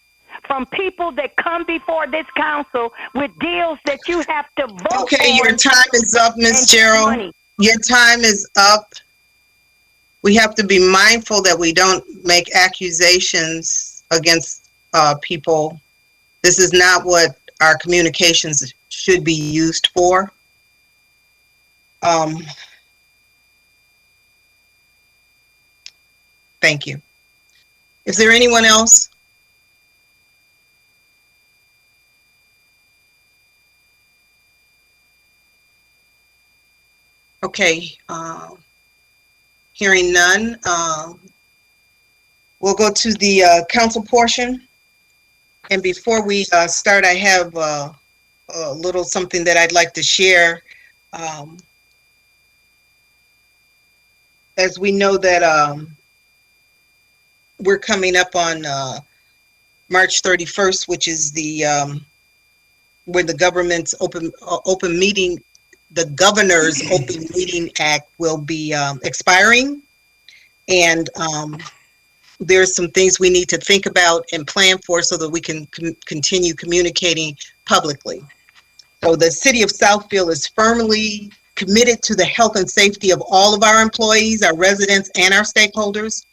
from people that come before this council with deals that you have to vote Okay, on. your time is up, Ms. Gerald. Your time is up. We have to be mindful that we don't make accusations against people. This is not what our communications should be used for. Thank you. Is there anyone else? Okay, hearing none, we'll go to the council portion. And before we start, I have a little something that I'd like to share. As we know that we're coming up on March 31st, which is the when the government's open meeting, the Governor's Open Meeting Act will be expiring, and there's some things we need to think about and plan for so that we can continue communicating publicly. So the city of Southfield is firmly committed to the health and safety of all of our employees, our residents, and our stakeholders.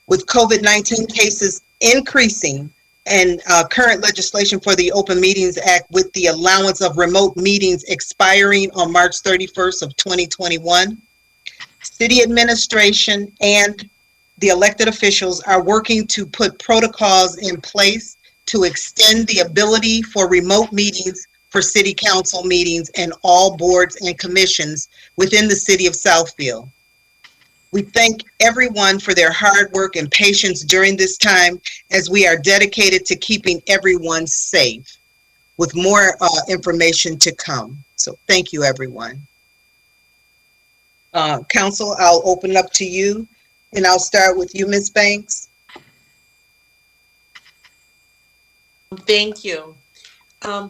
With COVID-19 cases increasing and current legislation for the Open Meetings Act with the allowance of remote meetings expiring on March 31st of 2021, city administration and the elected officials are working to put protocols in place to extend the ability for remote meetings for city council meetings and all boards and commissions within the city of Southfield. We thank everyone for their hard work and patience during this time as we are dedicated to keeping everyone safe, with more information to come. So thank you, everyone. Council, I'll open up to you, and I'll start with you, Ms. Banks. Thank you.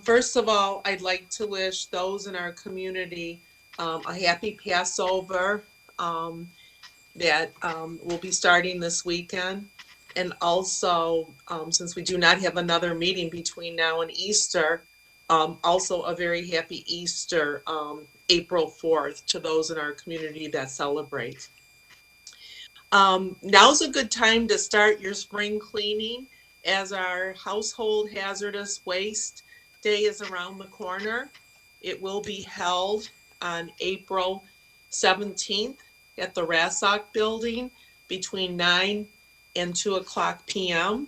First of all, I'd like to wish those in our community a happy Passover that will be starting this weekend. And also, since we do not have another meeting between now and Easter, also a very happy Easter, April 4th, to those in our community that celebrate. Now's a good time to start your spring cleaning, as our household hazardous waste day is around the corner. It will be held on April 17th at the Rassock Building between 9 and 2 o'clock p.m.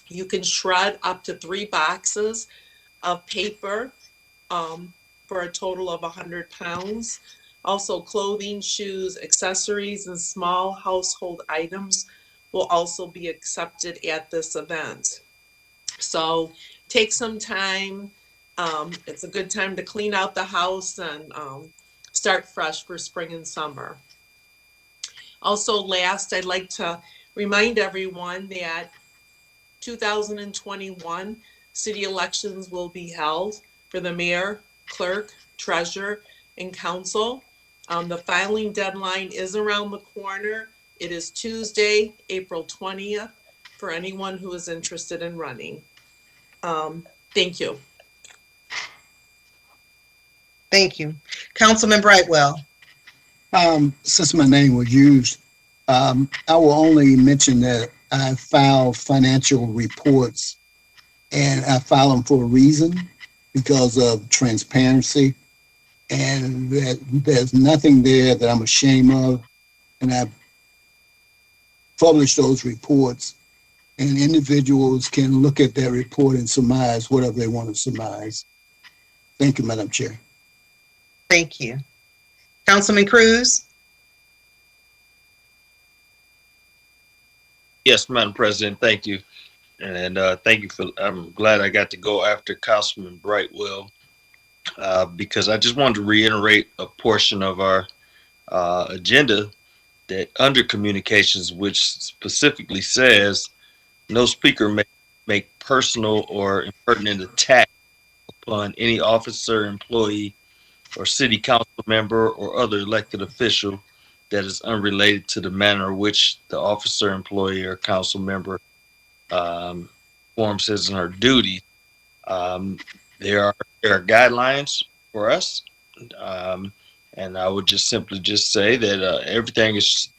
You can shred up to 3 boxes of paper for a total of 100 pounds. Also, clothing, shoes, accessories, and small household items will also be accepted at this event. So take some time. It's a good time to clean out the house and start fresh for spring and summer. Also, last, I'd like to remind everyone that 2021 city elections will be held for the mayor, clerk, treasurer, and council. The filing deadline is around the corner. It is Tuesday, April 20th, for anyone who is interested in running. Thank you. Thank you. Councilman Brightwell. Since my name was used, I will only mention that I file financial reports, and I file them for a reason, because of transparency, and that there's nothing there that I'm ashamed of. And I publish those reports, and individuals can look at that report and surmise whatever they want to surmise. Thank you, Madam Chair. Thank you. Councilman Cruz. Yes, Madam President, thank you. And thank you for, I'm glad I got to go after Councilman Brightwell, because I just wanted to reiterate a portion of our agenda that under communications, which specifically says no speaker may make personal or impertinent attack upon any officer, employee, or city council member or other elected official that is unrelated to the manner in which the officer, employee, or council member performs his and her duty. There are guidelines for us, and I would just simply say that everything is,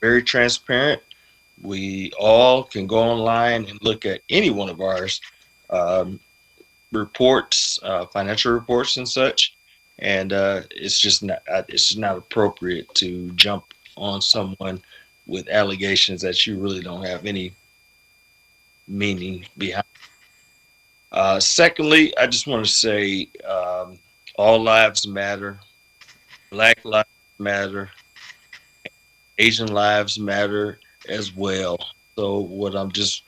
very transparent. We all can go online and look at any one of ours, reports, financial reports and such, and it's just not appropriate to jump on someone with allegations that you really don't have any meaning behind. Secondly, I just want to say all lives matter. Black lives matter. Asian lives matter as well. So what I'm just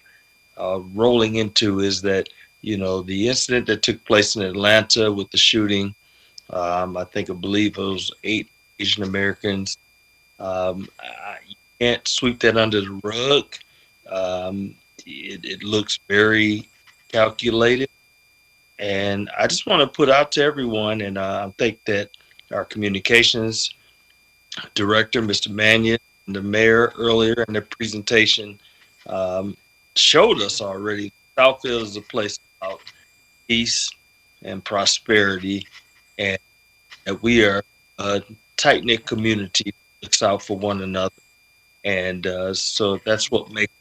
rolling into is that, the incident that took place in Atlanta with the shooting, I believe it was 8 Asian Americans. You can't sweep that under the rug. It looks very calculated. And I just want to put out to everyone, and I think that our communications director, Mr. Mannion, and the mayor earlier in their presentation showed us already. Southfield is a place about peace and prosperity, and that we are a tight-knit community that looks out for one another. And so that's what makes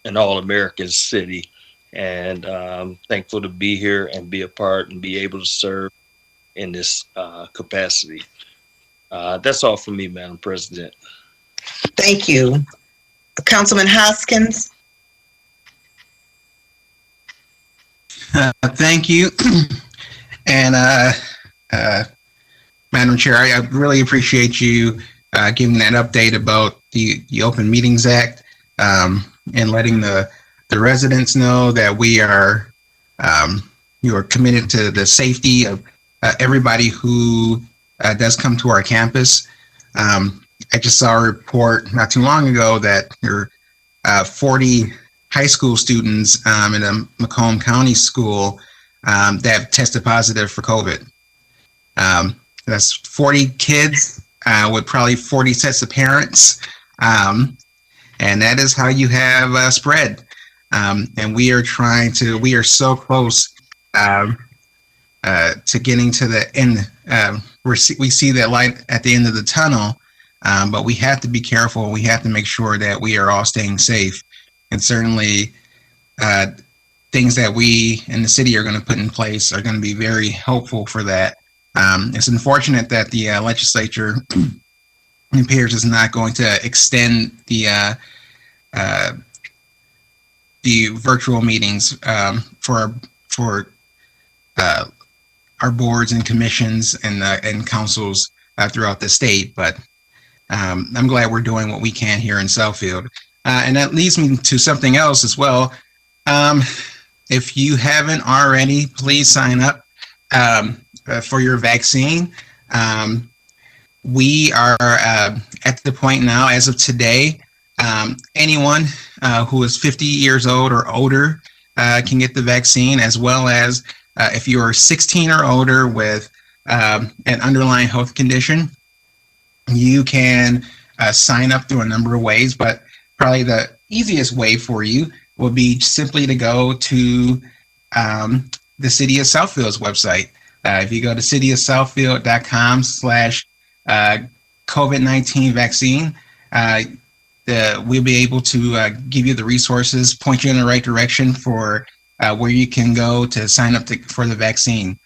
an all-American city. And I'm thankful to be here and be a part and be able to serve in this capacity. That's all for me, Madam President. Thank you. Councilman Hoskins. Thank you. And Madam Chair, I really appreciate you giving that update about the Open Meetings Act, and letting the residents know that you are committed to the safety of everybody who does come to our campus. I just saw a report not too long ago that there are 40 high school students in a Macomb County school that have tested positive for COVID. That's 40 kids with probably 40 sets of parents. and that is how you have spread. And we are so close to getting to the end. We see that light at the end of the tunnel, but we have to be careful. We have to make sure that we are all staying safe. And certainly things that we in the city are going to put in place are going to be very helpful for that. It's unfortunate that the legislature appears is not going to extend the virtual meetings for our boards and commissions and councils throughout the state. But I'm glad we're doing what we can here in Southfield. And that leads me to something else as well. If you haven't already, please sign up for your vaccine. We are at the point now, as of today, anyone who is 50 years old or older can get the vaccine, as well as if you are 16 or older with an underlying health condition, you can sign up through a number of ways, but probably the easiest way for you will be simply to go to the City of Southfield's website. If you go to cityofsouthfield.com/COVID-19 vaccine, we'll be able to give you the resources, point you in the right direction for where you can go to sign up for the vaccine.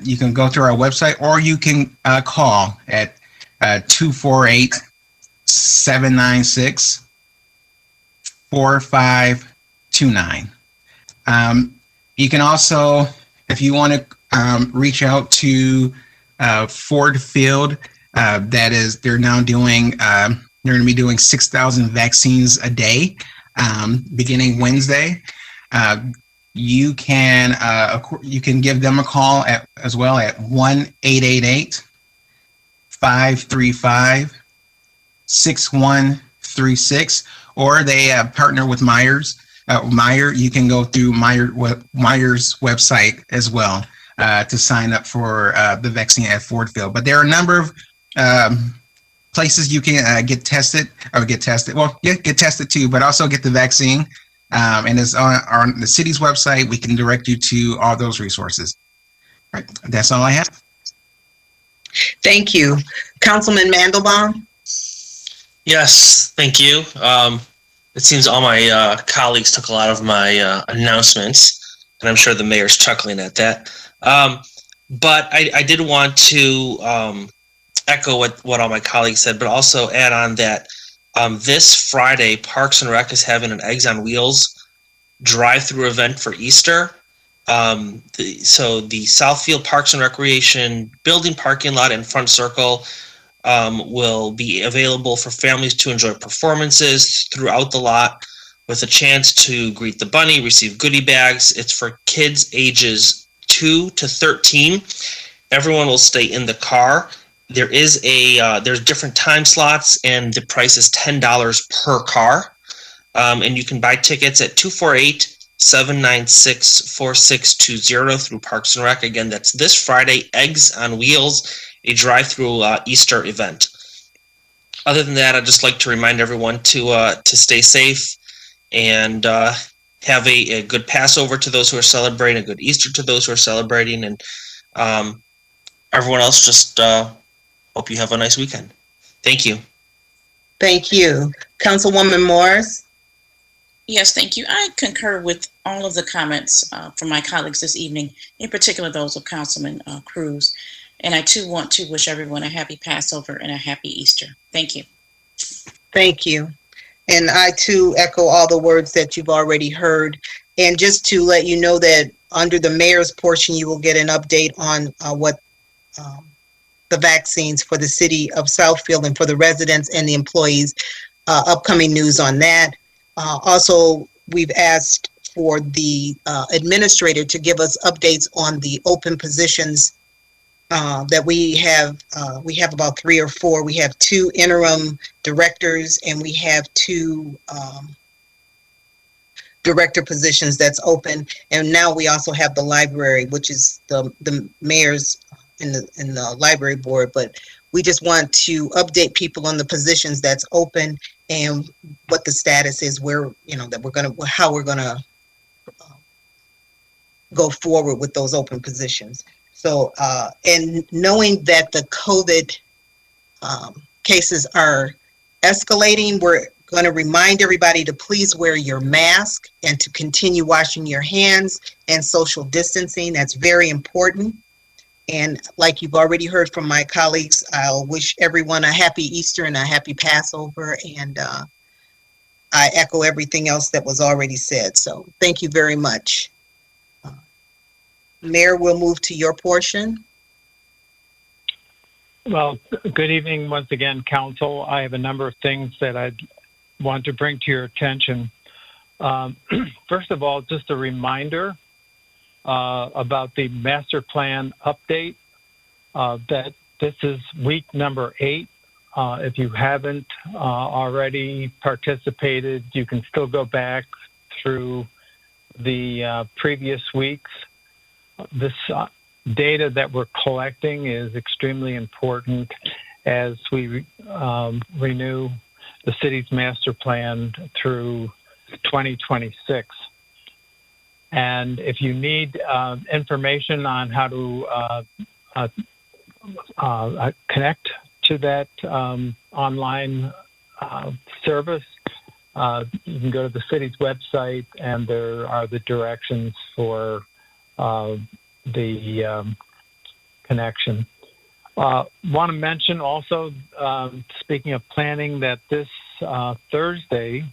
You can go to our website, or you can call at 248-796-4529. You can also, if you want to reach out to Ford Field, they're now doing, they're going to be doing 6,000 vaccines a day beginning Wednesday. You can give them a call as well at 1-888-535-6136, or they partner with Meyer. You can go through Meyer's website as well to sign up for the vaccine at Ford Field. But there are a number of places you can get tested too, but also get the vaccine. And it's on the city's website. We can direct you to all those resources. All right, that's all I have. Thank you. Councilman Mandelbaum? Yes, thank you. It seems all my colleagues took a lot of my announcements, and I'm sure the mayor's chuckling at that. But I did want to echo what all my colleagues said, but also add on that this Friday, Parks and Rec is having an Eggs on Wheels drive-through event for Easter. So the Southfield Parks and Recreation building parking lot and front circle will be available for families to enjoy performances throughout the lot with a chance to greet the bunny, receive goodie bags. It's for kids ages 2 to 13. Everyone will stay in the car. There's different time slots, and the price is $10 per car. And you can buy tickets at 248-796-4620 through Parks and Rec. Again, that's this Friday, Eggs on Wheels, a drive-through Easter event. Other than that, I'd just like to remind everyone to stay safe and have a good Passover to those who are celebrating, a good Easter to those who are celebrating, and everyone else just hope you have a nice weekend. Thank you. Thank you. Councilwoman Morris? Yes, thank you. I concur with all of the comments from my colleagues this evening, in particular those of Councilman Cruz. And I too want to wish everyone a happy Passover and a happy Easter. Thank you. Thank you. And I too echo all the words that you've already heard. And just to let you know that under the mayor's portion, you will get an update on what the vaccines for the city of Southfield and for the residents and the employees, upcoming news on that. Also, we've asked for the administrator to give us updates on the open positions that we have. We have about 3 or 4. We have 2 interim directors, and we have 2 director positions that's open. And now we also have the library, which is the mayor's in the library board. But we just want to update people on the positions that's open and what the status is, where, how we're gonna go forward with those open positions. So, and knowing that the COVID cases are escalating, we're going to remind everybody to please wear your mask and to continue washing your hands and social distancing. That's very important. And like you've already heard from my colleagues, I'll wish everyone a happy Easter and a happy Passover. And I echo everything else that was already said. So thank you very much. Mayor, we'll move to your portion. Well, good evening once again, Council. I have a number of things that I'd want to bring to your attention. First of all, just a reminder about the master plan update, that this is week number 8. If you haven't already participated, you can still go back through the previous weeks. This data that we're collecting is extremely important as we renew the city's master plan through 2026. And if you need information on how to connect to that online service, you can go to the city's website, and there are the directions for the connection. Want to mention also, speaking of planning, that this Thursday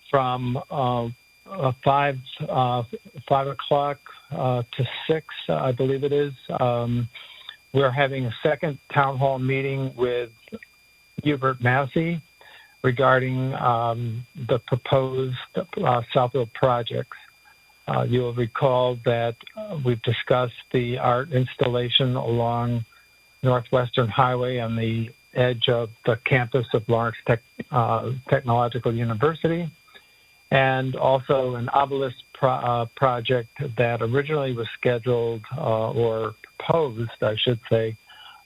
from 5 o'clock to 6, I believe it is, we're having a second town hall meeting with Hubert Massey regarding the proposed Southfield projects. You'll recall that we've discussed the art installation along Northwestern Highway on the edge of the campus of Lawrence Technological University, and also an obelisk project that originally was scheduled or proposed, I should say,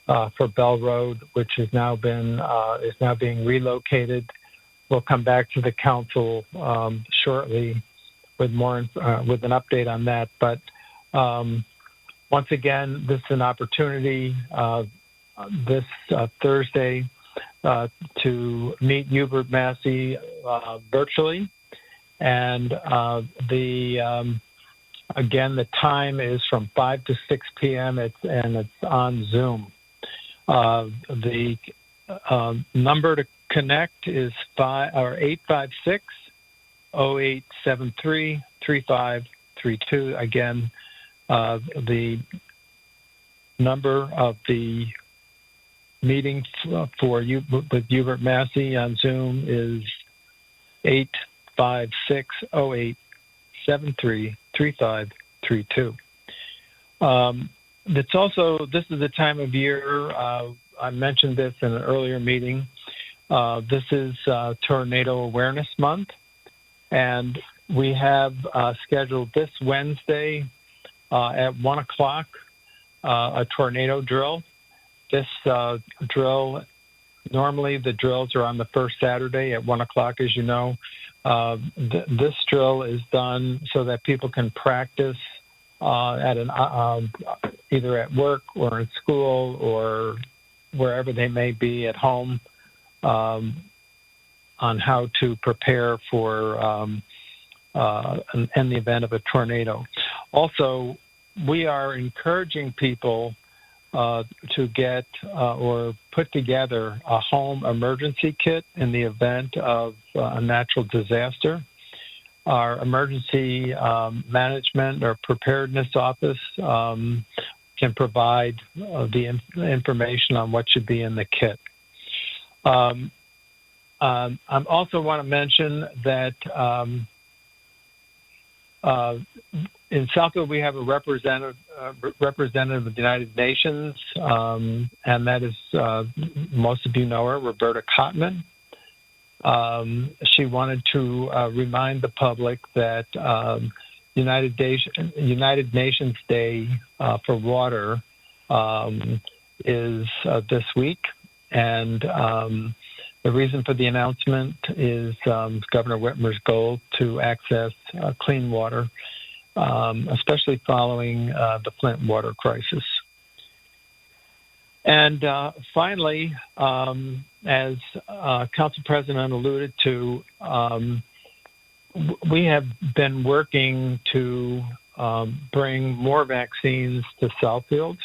for Bell Road, which has now been is now being relocated. We'll come back to the council shortly with more with an update on that. But once again, this is an opportunity this Thursday to meet Hubert Massey virtually, and again, the time is from 5 to 6 p.m. and it's on Zoom. The number to connect is 856 0873 3532. Again, the number of the meeting for you with Hubert Massey on Zoom is 856 0873 3532. It's also, this is the time of year, I mentioned this in an earlier meeting, this is Tornado Awareness Month, and we have scheduled this Wednesday at 1 o'clock a tornado drill. This drill, normally the drills are on the first Saturday at 1 o'clock, as you know. This drill is done so that people can practice at either at work or in school or wherever they may be at home, on how to prepare for in the event of a tornado. Also, we are encouraging people to get or put together a home emergency kit in the event of a natural disaster. Our emergency management or preparedness office can provide the information on what should be in the kit. I also want to mention that in Southfield we have a representative of the United Nations, and that is, most of you know her, Roberta Cotman. She wanted to remind the public that United Nations Day for Water is this week, and The reason for the announcement is Governor Whitmer's goal to access clean water, especially following the Flint water crisis. And finally, as Council President alluded to, we have been working to bring more vaccines to Southfield.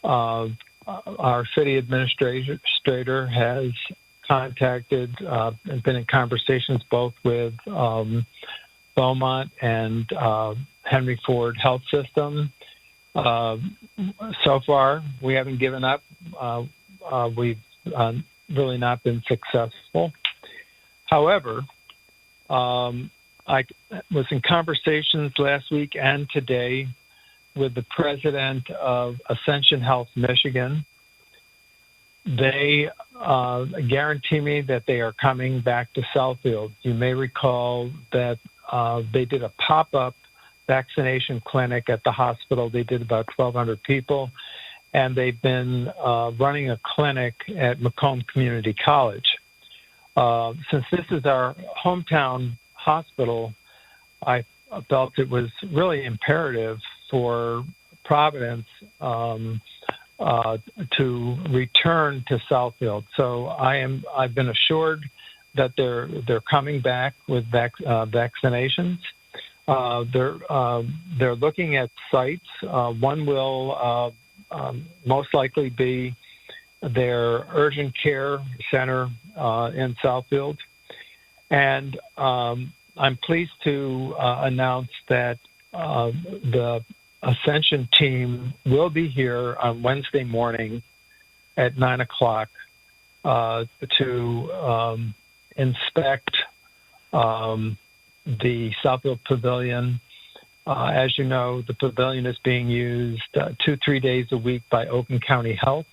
Our city administrator has contacted and been in conversations both with Beaumont and Henry Ford Health System. So far, we haven't given up. We've really not been successful. However, I was in conversations last week and today with the president of Ascension Health Michigan. They guarantee me that they are coming back to Southfield. You may recall that they did a pop-up vaccination clinic at the hospital. They did about 1,200 people, and they've been running a clinic at Macomb Community College. Since this is our hometown hospital, I felt it was really imperative for Providence to return to Southfield. So I've been assured that they're coming back with vaccinations. They're looking at sites. One will most likely be their urgent care center in Southfield. And I'm pleased to announce that the Ascension team will be here on Wednesday morning at 9 o'clock to inspect the Southfield Pavilion. As you know, the pavilion is being used 2-3 days a week by Oakland County Health.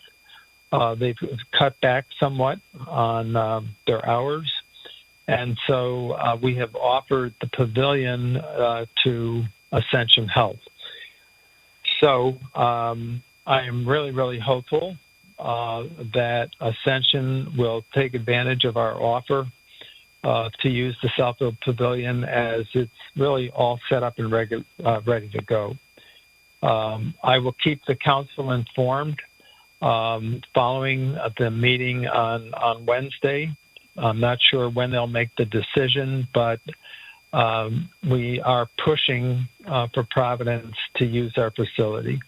They've cut back somewhat on their hours. And so we have offered the pavilion to Ascension Health. So I am really, really hopeful that Ascension will take advantage of our offer to use the Southfield Pavilion, as it's really all set up and ready to go. I will keep the council informed following the meeting on Wednesday. I'm not sure when they'll make the decision, but we are pushing for Providence to use our facility.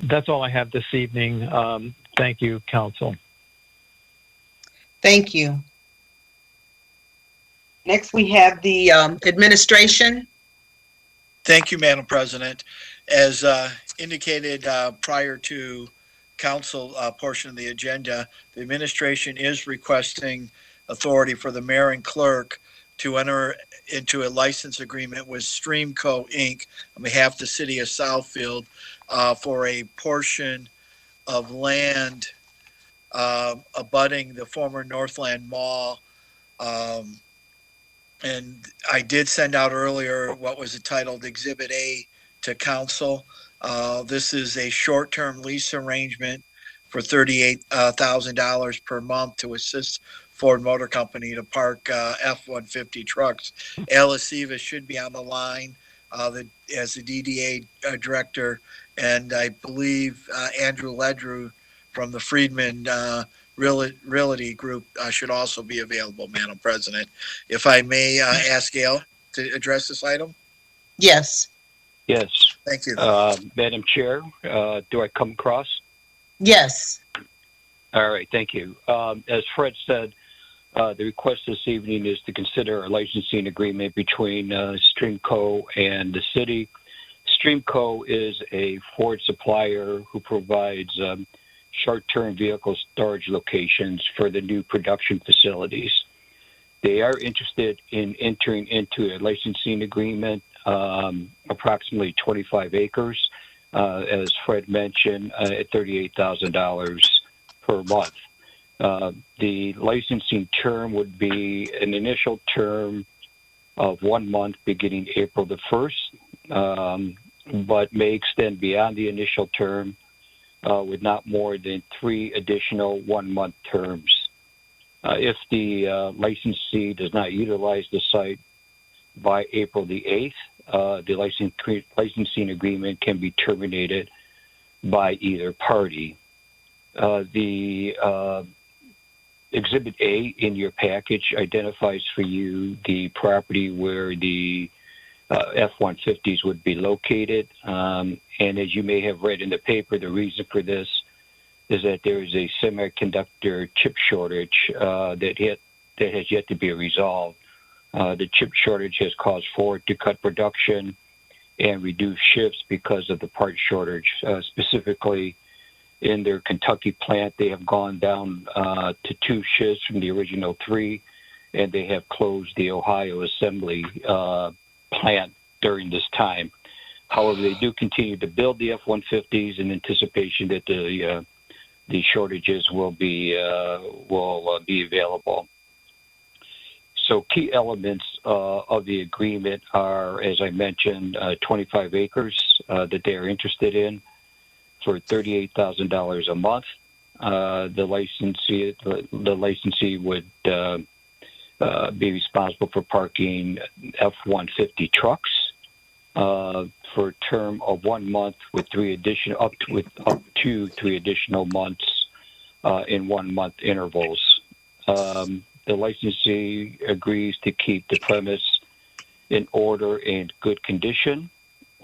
That's all I have this evening. Thank you, Council. Thank you. Next, we have the administration. Thank you, Madam President. As indicated prior to council portion of the agenda, the administration is requesting authority for the mayor and clerk to enter into a license agreement with Streamco Inc. on behalf of the city of Southfield for a portion of land abutting the former Northland Mall. And I did send out earlier what was entitled Exhibit A to council. This is a short-term lease arrangement for $38,000 per month to assist Ford Motor Company to park F-150 trucks. Ellis should be on the line as the DDA director, and I believe Andrew Ledrew from the Friedman Realty Group should also be available, Madam President. If I may ask Gail to address this item? Yes. Yes. Thank you. Madam Chair, do I come across? Yes. All right, thank you. As Fred said, the request this evening is to consider a licensing agreement between Streamco and the city. Streamco is a Ford supplier who provides short-term vehicle storage locations for the new production facilities. They are interested in entering into a licensing agreement, approximately 25 acres, as Fred mentioned, at $38,000 per month. The licensing term would be an initial term of 1 month beginning April the 1st, but may extend beyond the initial term with not more than 3 additional 1-month terms If the licensee does not utilize the site by April the 8th, the licensing agreement can be terminated by either party. The Exhibit A in your package identifies for you the property where the F-150s would be located. And as you may have read in the paper, the reason for this is that there is a semiconductor chip shortage that has yet to be resolved. The chip shortage has caused Ford to cut production and reduce shifts because of the part shortage. Specifically, in their Kentucky plant, they have gone down to 2 shifts from the original 3, and they have closed the Ohio assembly plant during this time. However, they do continue to build the F-150s in anticipation that the shortages will be available. So key elements of the agreement are, as I mentioned, 25 acres that they are interested in for $38,000 a month. The licensee would be responsible for parking F-150 trucks for a term of 1 month with up to 3 additional months in 1 month intervals. The licensee agrees to keep the premise in order and good condition.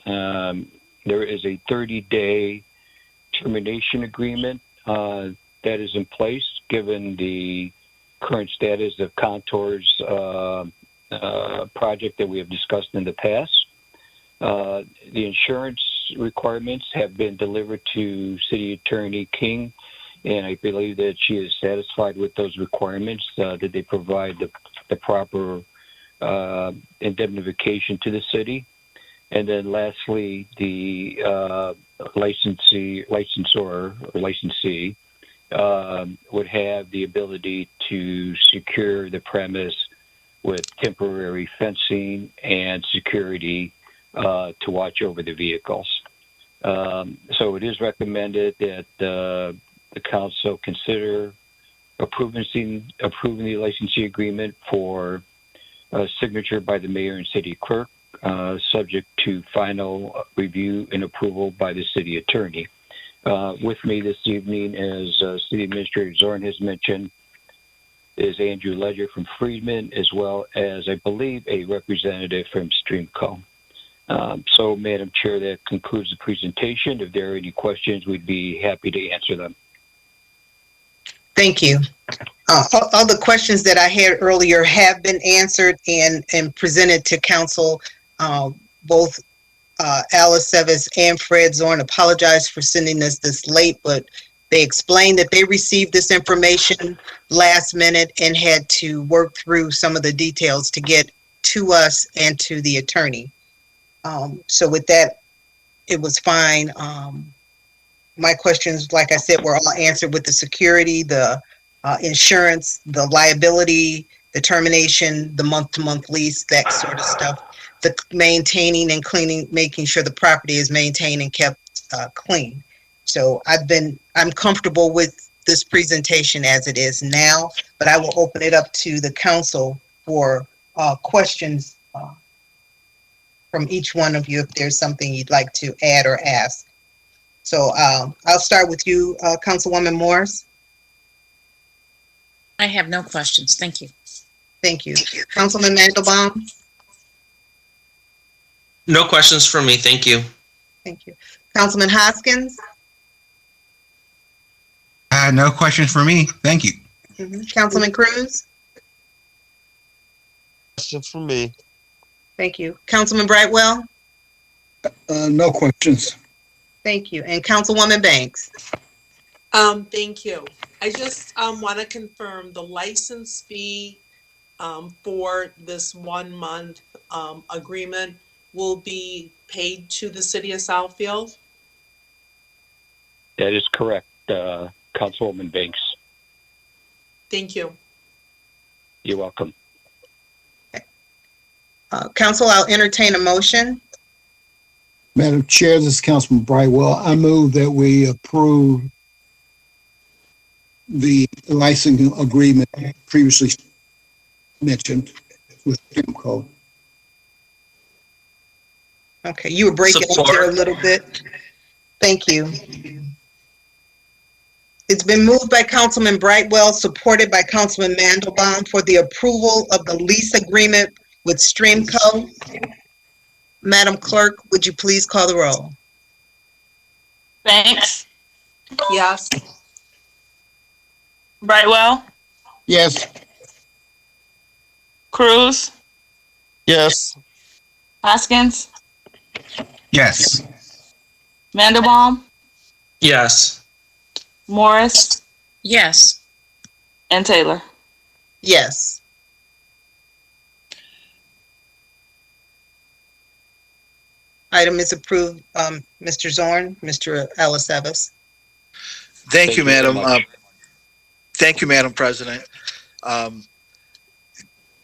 There is a 30-day termination agreement that is in place given the current status of Contour's project that we have discussed in the past. The insurance requirements have been delivered to City Attorney King, and I believe that she is satisfied with those requirements, that they provide the proper indemnification to the city. And then lastly, the licensor or licensee would have the ability to secure the premise with temporary fencing and security to watch over the vehicles. So it is recommended that the council consider approving the licensee agreement for signature by the mayor and city clerk, subject to final review and approval by the city attorney. With me this evening, as City Administrator Zorn has mentioned, is Andrew Ledger from Freedman, as well as, I believe, a representative from Streamco. So, Madam Chair, that concludes the presentation. If there are any questions, we'd be happy to answer them. Thank you. All the questions that I had earlier have been answered and presented to council. Both Alice Sevis and Fred Zorn apologize for sending us this late, but they explained that they received this information last minute and had to work through some of the details to get to us and to the attorney. So with that, it was fine. My questions, like I said, were all answered with the security, the insurance, the liability, the termination, the month-to-month lease, that sort of stuff. The maintaining and cleaning, making sure the property is maintained and kept clean. So I'm comfortable with this presentation as it is now, but I will open it up to the council for questions from each one of you if there's something you'd like to add or ask. So I'll start with you, Councilwoman Morris. I have no questions. Thank you. Thank you. Councilman Mandelbaum? No questions from me. Thank you. Thank you. Councilman Hoskins? No questions for me. Thank you. Councilman Cruz? Questions from me. Thank you. Councilman Brightwell? No questions. Thank you. And Councilwoman Banks? Thank you. I just want to confirm the license fee for this 1 month agreement will be paid to the city of Southfield? That is correct, Councilwoman Banks. Thank you. You're welcome. Council, I'll entertain a motion. Madam Chair, this is Councilman Brightwell. I move that we approve the licensing agreement previously mentioned with Kimco. Okay, you were breaking up there a little bit. Thank you. It's been moved by Councilman Brightwell, supported by Councilman Mandelbaum for the approval of the lease agreement with Streamco. Madam Clerk, would you please call the roll? Banks, Yes. Brightwell, Yes. Cruz, Yes. Hoskins, Yes. Mandelbaum, Yes. Morris, Yes. and Taylor. Yes. Item is approved. Mr. Zorn, Mr. Ellis. Thank you, very Madam. much. Thank you, Madam President.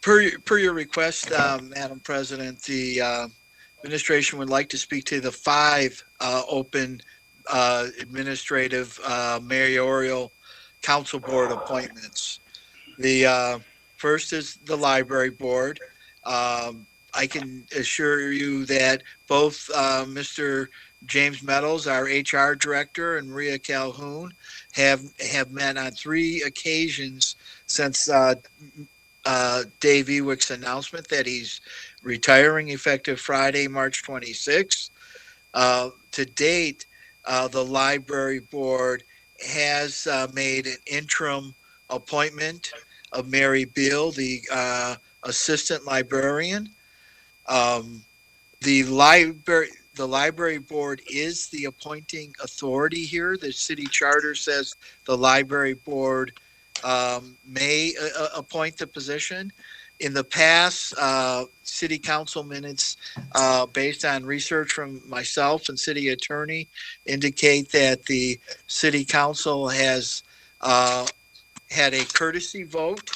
Per your request, Madam President, the administration would like to speak to the 5 open administrative mayoral council board appointments. The first is the library board. I can assure you that both Mr. James Meadows, our HR director, and Maria Calhoun have met on 3 occasions since Dave Hwac's announcement that he's retiring effective Friday, March 26th. To date, the library board has made an interim appointment of Mary Beal, the assistant librarian. The library board is the appointing authority here. The city charter says the library board may appoint the position. In the past, city council minutes, based on research from myself and city attorney, indicate that the city council has had a courtesy vote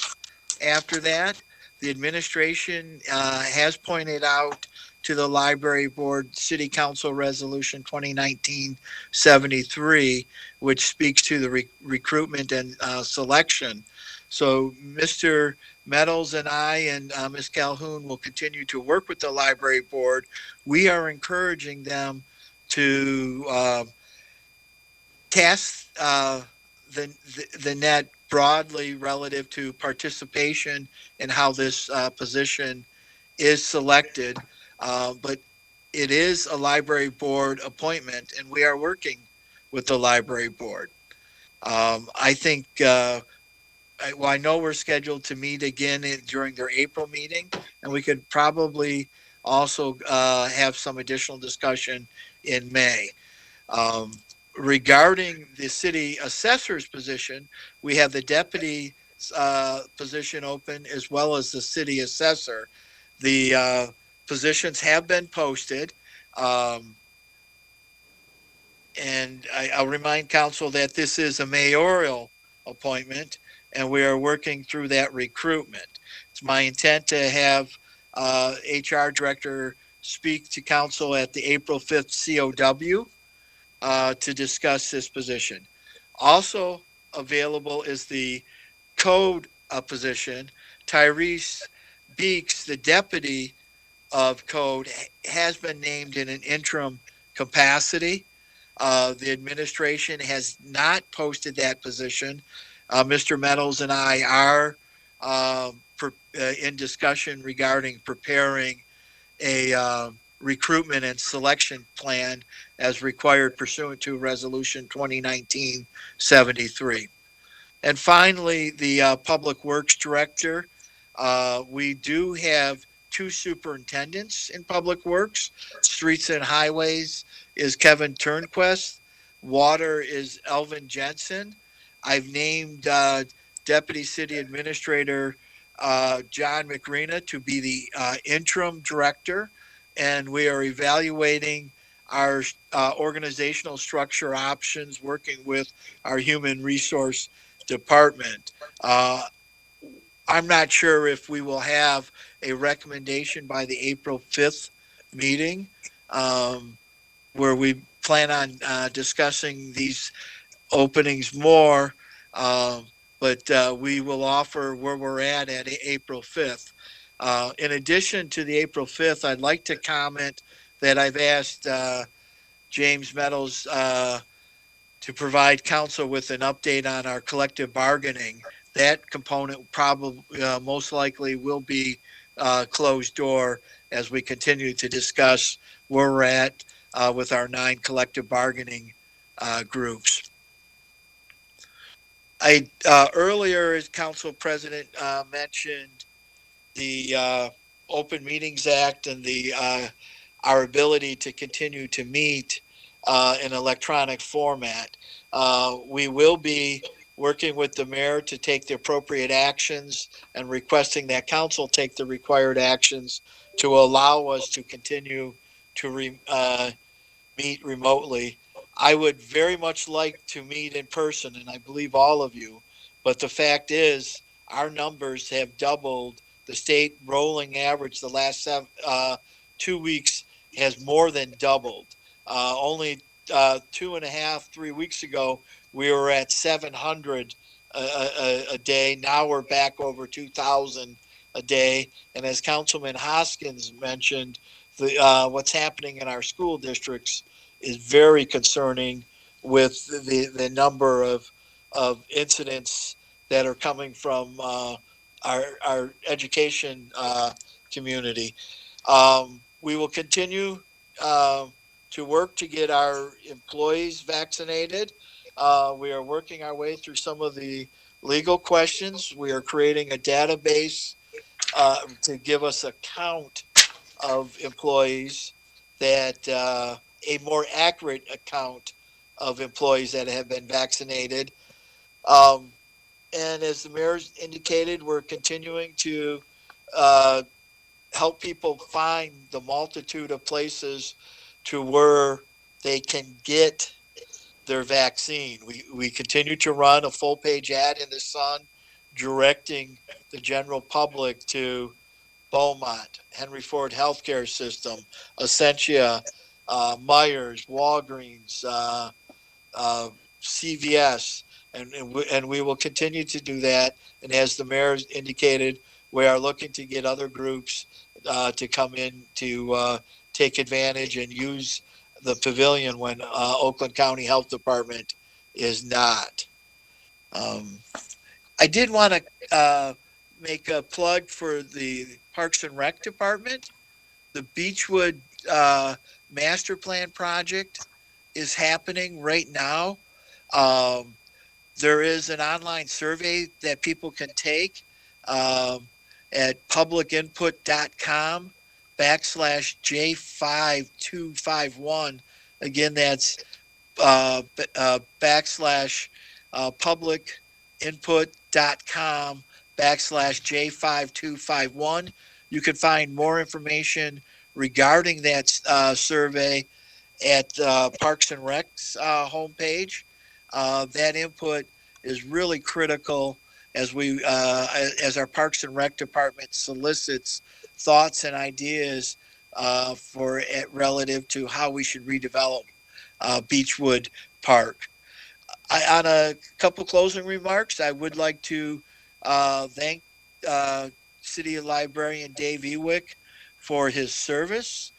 after that. The administration has pointed out to the library board city council resolution 2019-73, which speaks to the recruitment and selection. So Mr. Meadows and I and Ms. Calhoun will continue to work with the library board. We are encouraging them to cast the net broadly relative to participation and how this position is selected. But it is a library board appointment, and we are working with the library board. I think, I know we're scheduled to meet again during their April meeting, and we could probably also have some additional discussion in May. Regarding the city assessor's position, we have the deputy position open as well as the city assessor. The positions have been posted. And I'll remind council that this is a mayoral appointment and we are working through that recruitment. It's my intent to have HR director speak to council at the April 5th COW to discuss this position. Also available is the code position. Tyrese Beeks, the deputy of code, has been named in an interim capacity. The administration has not posted that position. Mr. Meadows and I are in discussion regarding preparing a recruitment and selection plan as required pursuant to Resolution 2019-73. And finally, the Public Works Director. We do have 2 superintendents in Public Works. Streets and Highways is Kevin Turnquist. Water is Elvin Jensen. I've named Deputy City Administrator John McRena to be the interim director, and we are evaluating our organizational structure options, working with our human resource department. I'm not sure if we will have a recommendation by the April 5th meeting, where we plan on discussing these openings more. But we will offer where we're at April 5th. In addition to the April 5th, I'd like to comment that I've asked James Meadows to provide council with an update on our collective bargaining. That component probably most likely will be closed door as we continue to discuss where we're at with our 9 collective bargaining groups. I earlier, as council president mentioned, the Open Meetings Act and the our ability to continue to meet in electronic format. We will be working with the mayor to take the appropriate actions and requesting that council take the required actions to allow us to continue to meet remotely. I would very much like to meet in person, and I believe all of you. But the fact is, our numbers have doubled. The state rolling average the last 2 weeks has more than doubled. Only 2.5, 3 weeks ago, we were at 700 a day. Now we're back over 2,000 a day. And as Councilman Hoskins mentioned, what's happening in our school districts is very concerning with the number of incidents that are coming from our education community. We will continue to work to get our employees vaccinated. We are working our way through some of the legal questions. We are creating a database to give us a count of employees that a more accurate account of employees that have been vaccinated. And as the mayor indicated, we're continuing to help people find the multitude of places to where they can get their vaccine. We continue to run a full page ad in the Sun directing the general public to Beaumont, Henry Ford Healthcare System, Essentia, Myers, Walgreens, CVS, and we will continue to do that. And as the mayor indicated, we are looking to get other groups to come in to take advantage and use the pavilion when Oakland County Health Department is not. I did want to make a plug for the Parks and Rec Department. The Beechwood Master Plan project is happening right now. There is an online survey that people can take at publicinput.com /J5251. Again, that's publicinput.com /J5251. You can find more information regarding that survey at Parks and Rec's homepage. That input is really critical as as our Parks and Rec department solicits thoughts and ideas relative to how we should redevelop Beechwood Park. On a couple closing remarks, I would like to thank City Librarian Dave Hvac for his service.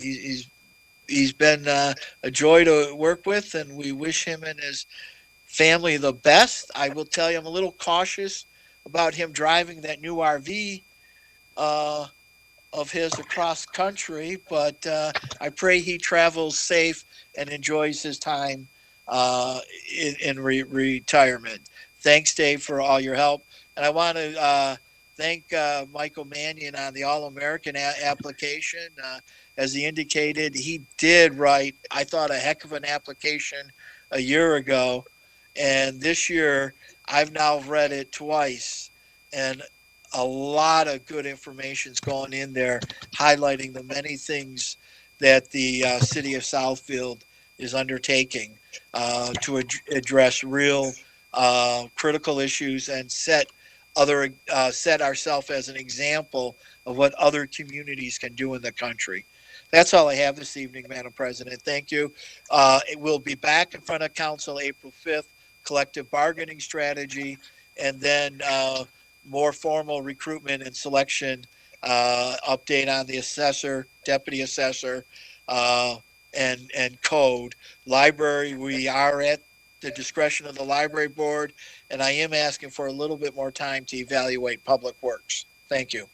He's been a joy to work with, and we wish him and his family the best. I will tell you, I'm a little cautious about him driving that new RV of his across country, but I pray he travels safe and enjoys his time in retirement. Thanks, Dave, for all your help. And I want to thank Michael Mannion on the All-American application. As he indicated, he did write, I thought, a heck of an application a year ago. And this year, I've now read it twice. And a lot of good information is going in there, highlighting the many things that the city of Southfield is undertaking to address real critical issues and set ourselves as an example of what other communities can do in the country. That's all I have this evening, Madam President. Thank you. We'll be back in front of council April 5th, collective bargaining strategy, and then more formal recruitment and selection update on the assessor, deputy assessor, and code. Library, we are at the discretion of the library board, and I am asking for a little bit more time to evaluate public works. Thank you.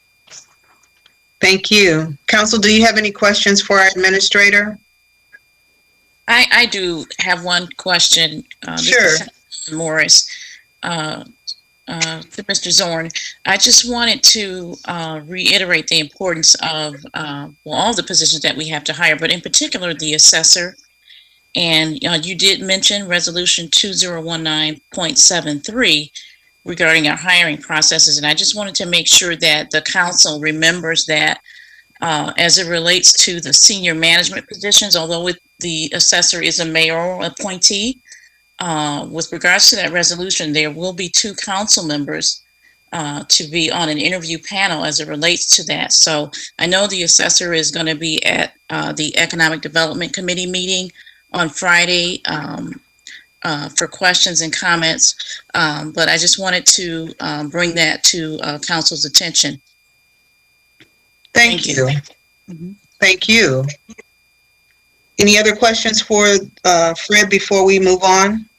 Thank you. Council, do you have any questions for our administrator? I do have one question. Sure. Morris, to Mr. Zorn. I just wanted to reiterate the importance of all the positions that we have to hire, but in particular the assessor. And you did mention Resolution 2019.73 regarding our hiring processes, and I just wanted to make sure that the council remembers that as it relates to the senior management positions, although the assessor is a mayoral appointee, with regards to that resolution, there will be 2 council members to be on an interview panel as it relates to that. So I know the assessor is going to be at the Economic Development Committee meeting on Friday for questions and comments, but I just wanted to bring that to council's attention. Thank you. Thank you. Any other questions for Fred before we move on?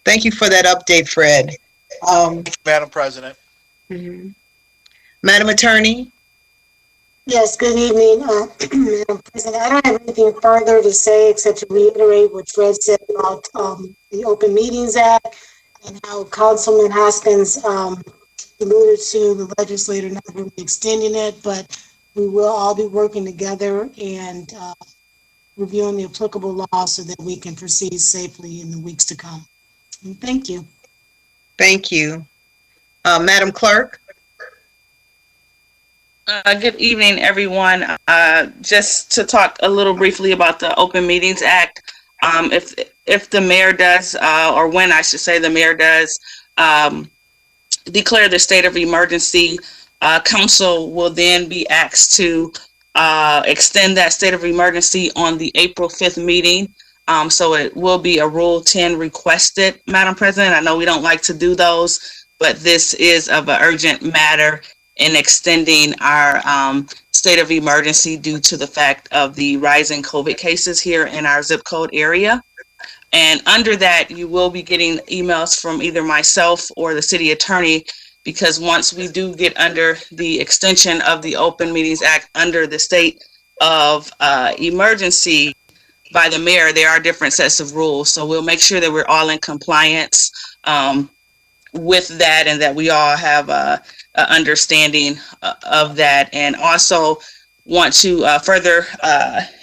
Thank you for that update, Fred. Madam President. Madam Attorney? Yes, good evening, Madam President. I don't have anything further to say except to reiterate what Fred said about the Open Meetings Act and how Councilman Hoskins alluded to the legislator not really extending it, but we will all be working together and reviewing the applicable law so that we can proceed safely in the weeks to come. And thank you. Thank you. Madam Clerk? Good evening, everyone. Just to talk a little briefly about the Open Meetings Act. If the mayor does, or when I should say the mayor does, declare the state of emergency, council will then be asked to extend that state of emergency on the April 5th meeting. So it will be a Rule 10 requested, Madam President. I know we don't like to do those, but this is of an urgent matter in extending our state of emergency due to the fact of the rising COVID cases here in our zip code area. And under that, you will be getting emails from either myself or the city attorney, because once we do get under the extension of the Open Meetings Act under the state of emergency by the mayor, there are different sets of rules. So we'll make sure that we're all in compliance with that, and that we all have a understanding of that. And also want to further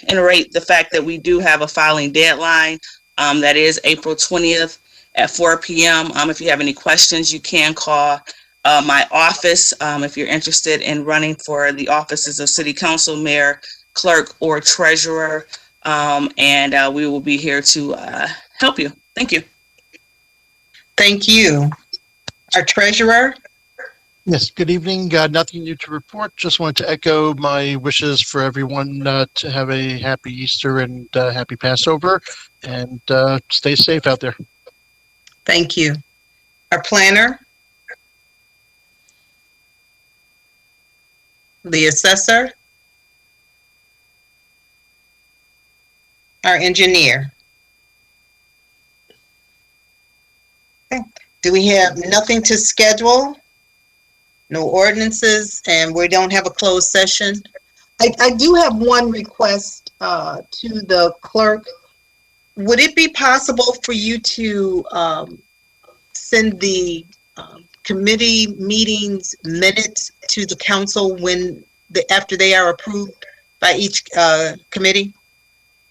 iterate the fact that we do have a filing deadline that is April 20th at 4 p.m. If you have any questions, you can call my office if you're interested in running for the offices of city council, mayor, clerk, or treasurer. And we will be here to help you. Thank you. Thank you. Our treasurer? Yes, good evening. Nothing new to report. Just wanted to echo my wishes for everyone to have a happy Easter and happy Passover, and stay safe out there. Thank you. Our planner? The assessor? Our engineer? Okay. Do we have nothing to schedule? No ordinances, and we don't have a closed session? I do have one request to the clerk. Would it be possible for you to send the committee meetings minutes to the council after they are approved by each committee?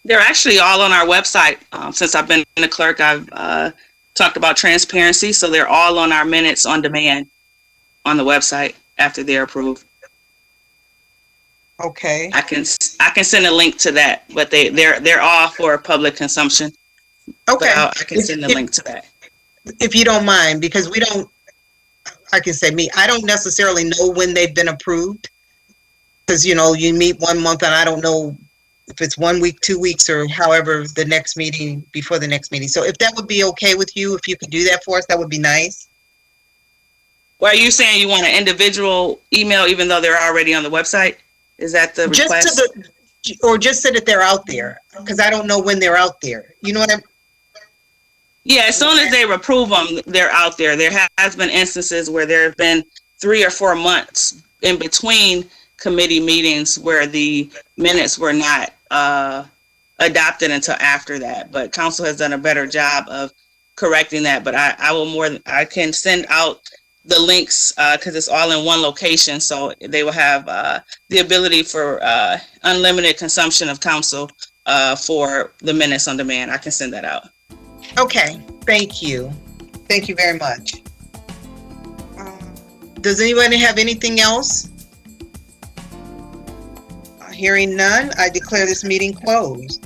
They're actually all on our website. Since I've been the clerk, I've talked about transparency, so they're all on our minutes on demand on the website after they're approved. Okay. I can send a link to that, but they're all for public consumption. Okay. I can send a link to that. If you don't mind, because I can say I don't necessarily know when they've been approved, because you meet one month and I don't know if it's 1 week, 2 weeks, or however the next meeting, before the next meeting. So if that would be okay with you, if you could do that for us, that would be nice. Well, are you saying you want an individual email even though they're already on the website? Is that the request? Or just so that they're out there, because I don't know when they're out there. You know what I'm? Yeah, as soon as they approve them, they're out there. There has been instances where there have been 3 or 4 months in between committee meetings where the minutes were not adopted until after that. But council has done a better job of correcting that. But I can send out the links because it's all in one location, so they will have the ability for unlimited consumption of council for the minutes on demand. I can send that out. Okay, thank you. Thank you very much. Does anybody have anything else? Hearing none, I declare this meeting closed.